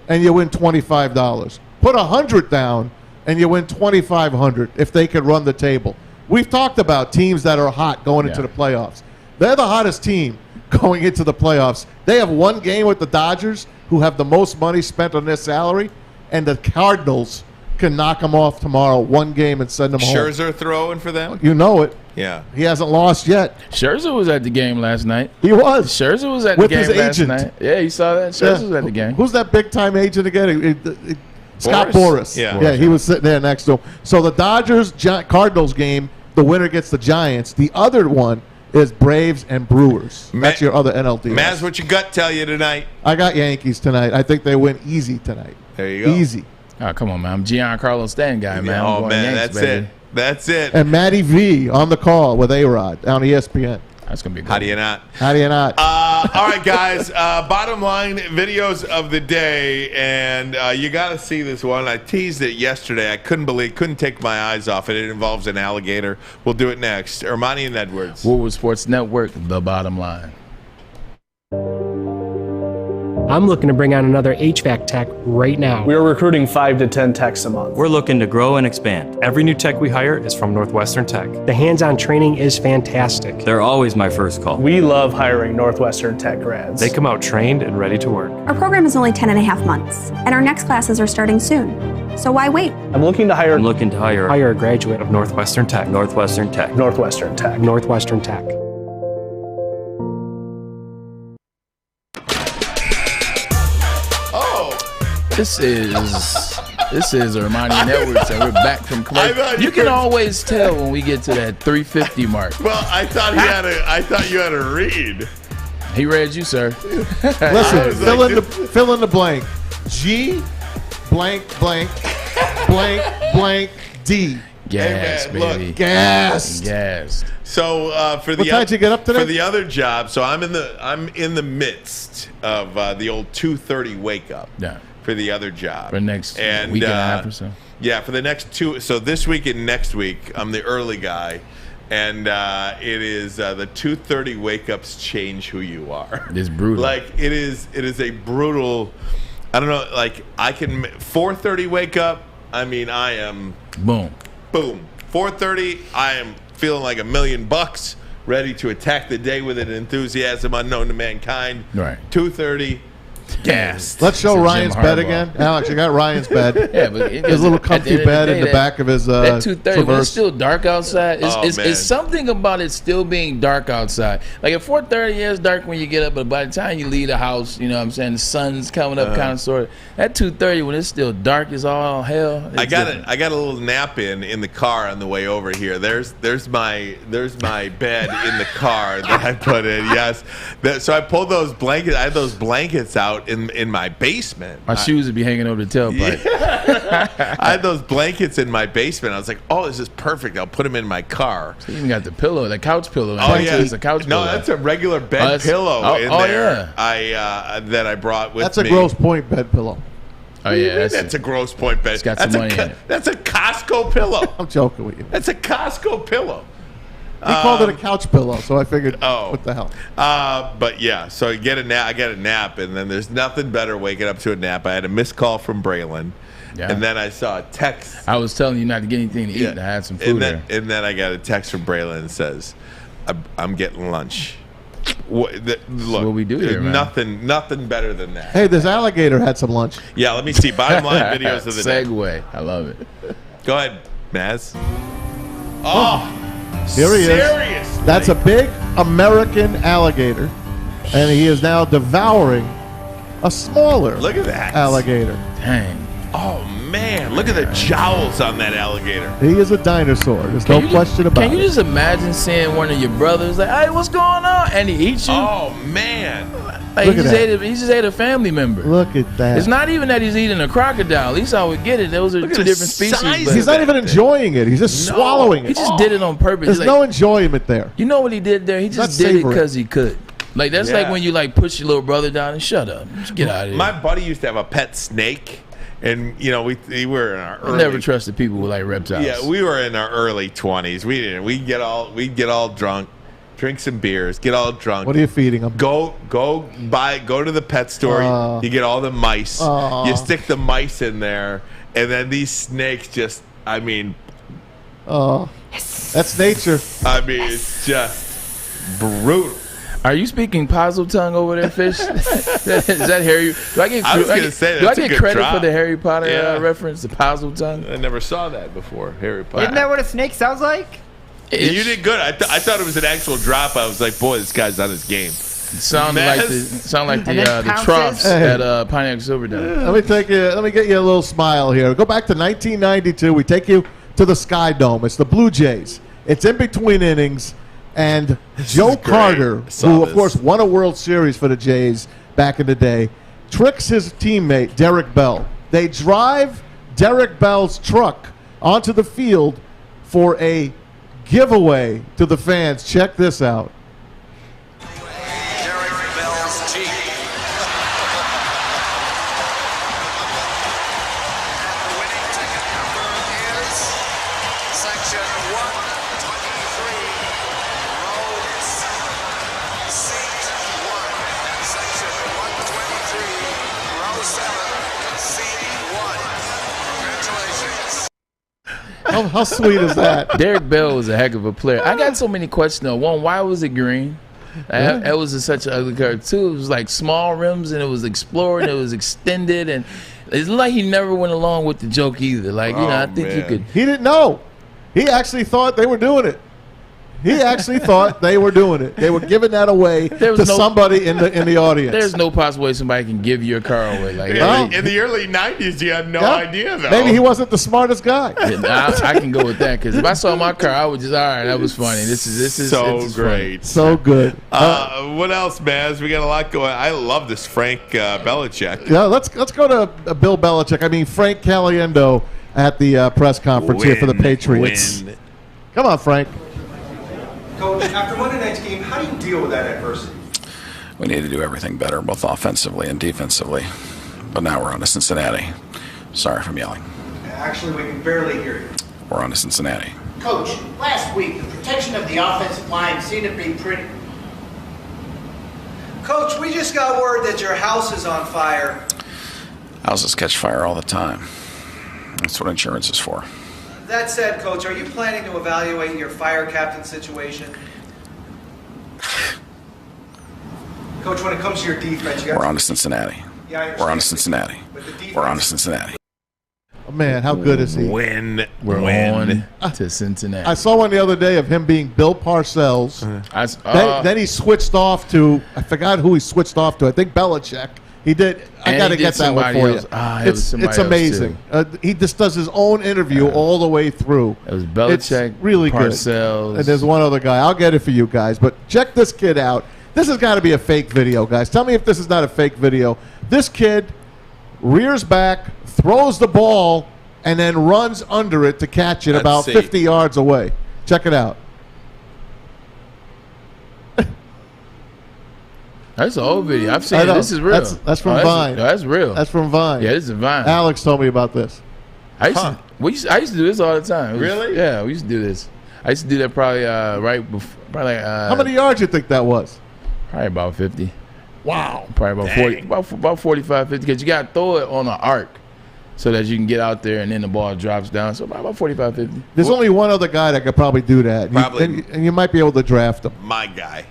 and you win $25. Put 100 down and you win 2,500 if they could run the table. We've talked about teams that are hot going into the playoffs. They're the hottest team going into the playoffs. They have one game with the Dodgers, who have the most money spent on their salary, and the Cardinals can knock them off tomorrow, one game, and send them home. Scherzer throwing for them? You know it. Yeah. He hasn't lost yet. Scherzer was at the game last night. He was. Scherzer was at with the game his last agent. night. Yeah, you saw that? Scherzer was at the game. Who's that big-time agent again? Scott Boras. Yeah. He was sitting there next to him. So the Dodgers-Cardinals game, the winner gets the Giants. The other one is Braves and Brewers. That's your other NLDS. Maz, what your gut tell you tonight? I got Yankees tonight. I think they win easy tonight. There you go. Easy. Oh, come on, man. I'm Giancarlo Stanton guy, man. I'm Oh, going man, Yanks, that's baby. it. That's it. And Matty V on the call with A-Rod on ESPN. That's going to be good. How do you not? How do you not? All right, guys. Bottom line, videos of the day, and you got to see this one. I teased it yesterday. I couldn't take my eyes off it. It involves an alligator. We'll do it next. Ermani and Edwards. Woodward Sports Network, the bottom line. I'm looking to bring on another HVAC tech right now. We are recruiting 5 to 10 techs a month. We're looking to grow and expand. Every new tech we hire is from Northwestern Tech. The hands-on training is fantastic. They're always my first call. We love hiring Northwestern Tech grads. They come out trained and ready to work. Our program is only 10 and a half months, and our next classes are starting soon. So why wait? I'm looking to hire a graduate of Northwestern Tech. Northwestern Tech. Northwestern Tech. Northwestern Tech. This is Armani and Edwards, and we're back from commercial. You can always tell when we get to that 350 mark. Well, I thought you had a read. He read you, sir. Listen, fill in the blank. G blank blank blank blank D. Gas, hey man, baby. Look, Gassed. So what time did you get up today? For the other job, so I'm in the midst of the old 2:30 wake up. Yeah. For the other job. For next week and a half or so. Yeah, for the next two. So this week and next week, I'm the early guy. And it is the 2:30 wake ups change who you are. It's brutal. Like it is a brutal. I don't know. Like I can 4:30 wake up. I mean, I am boom. 4:30. I am feeling like $1 million, ready to attack the day with an enthusiasm unknown to mankind. Right. 2:30. Gas. Let's show Ryan's bed again. Alex, you got Ryan's bed. Yeah, but his little comfy bed in the back of his that 2:30 when it's still dark outside. Man. It's something about it still being dark outside. Like at 4:30, yeah, it's dark when you get up, but by the time you leave the house, you know what I'm saying, the sun's coming up kind of sort of. At 2:30 when it's still dark as all hell. I got a little nap in the car on the way over here. There's my bed in the car that I put in. Yes. So I pulled those blankets. I had those blankets out in my basement. My shoes would be hanging over the tailpipe. Yeah. I had those blankets in my basement. I was like, oh, this is perfect. I'll put them in my car. So you even got the pillow, the couch pillow. Oh, yeah. It's a couch pillow. No, that's a regular bed pillow in there. Yeah. That I brought with me. That's a Grosse Point bed pillow. Oh, yeah. That's a Grosse Point bed. It's got some money in it. That's a Costco pillow. I'm joking with you. That's a Costco pillow. He called it a couch pillow, so I figured, what the hell? But yeah, so I get a nap, and then there's nothing better waking up to a nap. I had a missed call from Braylon, and then I saw a text. I was telling you not to get anything to eat, and I had some food there. And then I got a text from Braylon that says, I'm getting lunch. Look, what we do here, man. Nothing better than that. Hey, this alligator had some lunch. Yeah, let me see. Bottom line videos of the day. Segue. I love it. Go ahead, Maz. Oh. Here he Seriously? is. That's a big American alligator, and he is now devouring a smaller alligator. Dang. Oh, man. Look at the jowls on that alligator. He is a dinosaur. There's no question about it. Can you just imagine seeing one of your brothers like, hey, what's going on? And he eats you? Oh, man. Like, he just ate a family member. Look at that. It's not even that he's eating a crocodile. At least I would get it. Those are two different species. He's not even enjoying it. He's just swallowing it. He just did it on purpose. There's no enjoyment there. You know what he did there? He just did it because he could. Like, that's like when you, like, push your little brother down and shut up. Just get out of here. My buddy used to have a pet snake. And we were in our early. Never trusted people with like reptiles. Yeah, we were in our early 20s. We'd get all drunk, drink some beers, get all drunk. What are you feeding them? Go to the pet store. You get all the mice. You stick the mice in there, and then these snakes just. I mean. That's nature. I mean, it's just brutal. Are you speaking puzzle tongue over there, Fish? Is that Harry? Do I get credit for the Harry Potter reference, the puzzle tongue? I never saw that before, Harry Potter. Isn't that what a snake sounds like? You did good. I thought it was an actual drop. I was like, boy, this guy's on his game. Sound like the troughs at Pontiac Silverdome. Let me get you a little smile here. Go back to 1992. We take you to the Sky Dome. It's the Blue Jays. It's in between innings. And Joe Carter, who, of course, won a World Series for the Jays back in the day, tricks his teammate, Derek Bell. They drive Derek Bell's truck onto the field for a giveaway to the fans. Check this out. Derek Bell's Jeep. And the winning ticket number is section 123. How sweet is that? Derek Bell was a heck of a player. I got so many questions though. One, why was it green? That was such an ugly car. Two, it was like small rims and it was explored, it was extended, and it's like he never went along with the joke either. Like, I think you could. He didn't know. He actually thought they were doing it. He actually thought they were doing it. They were giving that away to somebody in the audience. There's no possible way somebody can give your car away. Like in the early 90s, you had no idea, though. Maybe he wasn't the smartest guy. I can go with that, because if I saw my car, I would just, all right, that was funny. This is so great. So good. What else, Maz? We got a lot going. I love this Frank Belichick. Yeah, let's go to Bill Belichick. I mean, Frank Caliendo at the press conference here for the Patriots. Come on, Frank. Coach, after Monday night's game, how do you deal with that adversity? We need to do everything better, both offensively and defensively. But now we're on to Cincinnati. Sorry if I'm yelling. Actually, we can barely hear you. We're on to Cincinnati. Coach, last week, the protection of the offensive line seemed to be pretty... Coach, we just got word that your house is on fire. Houses catch fire all the time. That's what insurance is for. That said, Coach, are you planning to evaluate your fire captain situation? Coach, when it comes to your defense, you got We're on to Cincinnati. Yeah, we're on to Cincinnati. We're on to Cincinnati. Oh, man, how good is he? We're on to Cincinnati. I saw one the other day of him being Bill Parcells. Then he switched off to, I forgot who he switched off to. I think Belichick. He did. I got to get that one for you. It's amazing. He just does his own interview all the way through. It was Belichick, it's really Parcells. good. And there's one other guy. I'll get it for you guys. But check this kid out. This has got to be a fake video, guys. Tell me if this is not a fake video. This kid rears back, throws the ball, and then runs under it to catch it about 50 yards away. Check it out. That's an old video. I've seen it. This is real. That's from Vine. That's real. That's from Vine. Yeah, this is Vine. Alex told me about this. I used to do this all the time. Really? Yeah, we used to do this. I used to do that probably right before. How many yards you think that was? Probably about 50. Wow. Probably about 40, about 45, 50. Because you got to throw it on an arc so that you can get out there and then the ball drops down. So about 45, 50. There's only one other guy that could probably do that. And you might be able to draft him. My guy.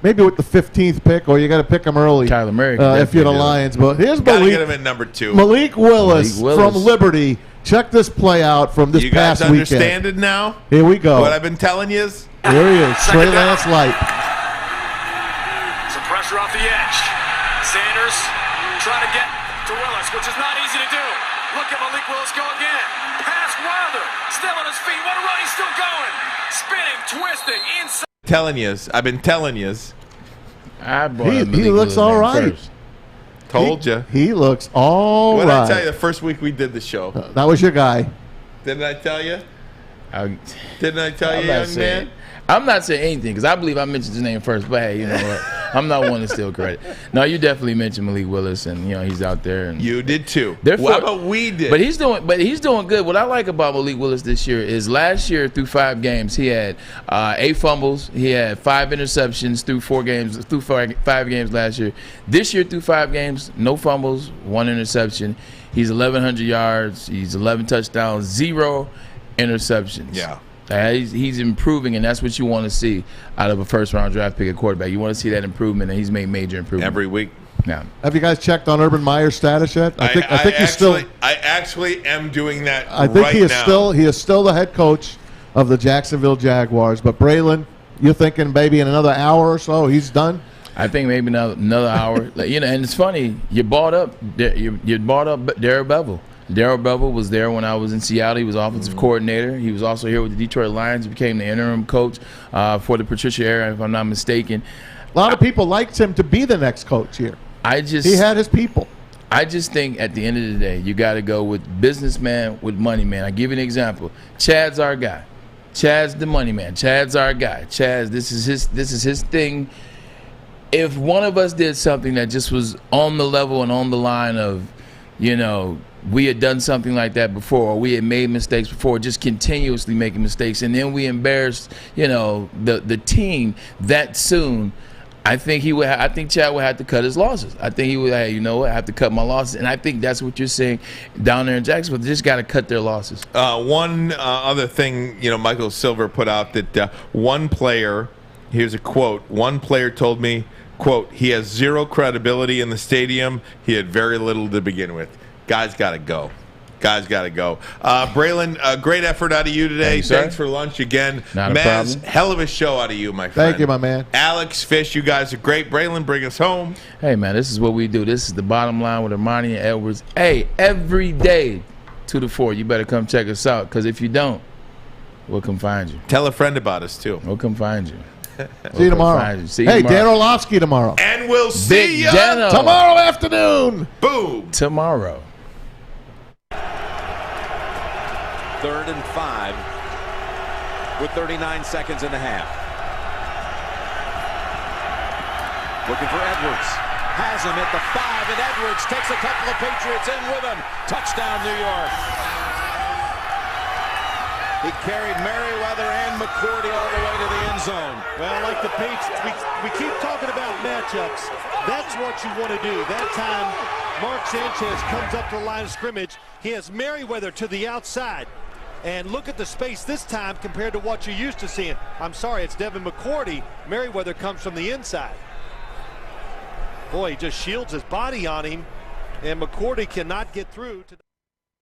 Maybe with the 15th pick, or you got to pick him early. Kyler Murray if you're the Lions. But here's Gotta Malik. get him at number 2. Malik Willis from Liberty. Check this play out from this past weekend. You guys understand it now? Here we go. What I've been telling you is? Here he is, Trey Lance Light. Some pressure off the edge. Sanders trying to get to Willis, which is not easy to do. Look at Malik Willis go again. Pass Wilder, still on his feet. What a run, he's still going. Spinning, twisting, inside. I've been telling you. He looks all right. Told you. He looks all right. What did I tell you the first week we did the show? That was your guy. Didn't I tell you? Didn't I tell you, young man? I'm not saying anything because I believe I mentioned his name first. But hey, you know what? I'm not one to steal credit. No, you definitely mentioned Malik Willis, and he's out there. And you did too. Well, but we did. But he's doing good. What I like about Malik Willis this year is last year through 5 games he had 8 fumbles, he had 5 interceptions through 5 games last year. This year through 5 games, no fumbles, 1 interception. He's 1,100 yards. He's 11 touchdowns, 0 interceptions. Yeah. He's improving, and that's what you want to see out of a first-round draft pick at quarterback. You want to see that improvement, and he's made major improvement every week. Yeah. Have you guys checked on Urban Meyer's status yet? I think he's still. I actually am doing that. I think right he is now. still the head coach of the Jacksonville Jaguars. But Braylon, you're thinking maybe in another hour or so he's done? I think maybe another hour. And it's funny. You brought up Darrell Bevell. Darrell Bevell was there when I was in Seattle. He was offensive coordinator. He was also here with the Detroit Lions. He became the interim coach for the Patricia era, if I'm not mistaken. A lot of people liked him to be the next coach here. He had his people. I just think at the end of the day, you got to go with businessman with money man. I give you an example. Chad's our guy. Chad's the money man. Chad's our guy. Chad, this is his thing. If one of us did something that just was on the level and on the line of, we had done something like that before, or we had made mistakes before, just continuously making mistakes, and then we embarrassed, the team that soon, I think Chad would have to cut his losses. I think he would, I have to cut my losses, and I think that's what you're saying down there in Jacksonville. They just got to cut their losses. One other thing, Michael Silver put out that one player, here's a quote, one player told me, quote, he has 0 credibility in the stadium. He had very little to begin with. Guys got to go. Braylon, great effort out of you today. Thanks for lunch again. Not a Maz, problem. hell of a show out of you, my friend. Thank you, my man. Alex, Fish, you guys are great. Braylon, bring us home. Hey, man, this is what we do. This is the bottom line with Armani and Edwards. Hey, every day, 2 to 4, you better come check us out, because if you don't, we'll come find you. Tell a friend about us, too. We'll come find you. See you tomorrow. See you tomorrow. Dan Orlovsky tomorrow. And we'll see you tomorrow afternoon. Boom. Tomorrow. 3rd and 5 with 39 seconds in the half. Looking for Edwards. Has him at the 5, and Edwards takes a couple of Patriots in with him. Touchdown, New York. He carried Merriweather and McCourty all the way to the end zone. Well, like the Patriots, we keep talking about matchups. That's what you want to do. That time, Mark Sanchez comes up to the line of scrimmage. He has Merriweather to the outside. And look at the space this time compared to what you're used to seeing. I'm sorry, it's Devin McCourty. Merriweather comes from the inside. Boy, he just shields his body on him, and McCourty cannot get through to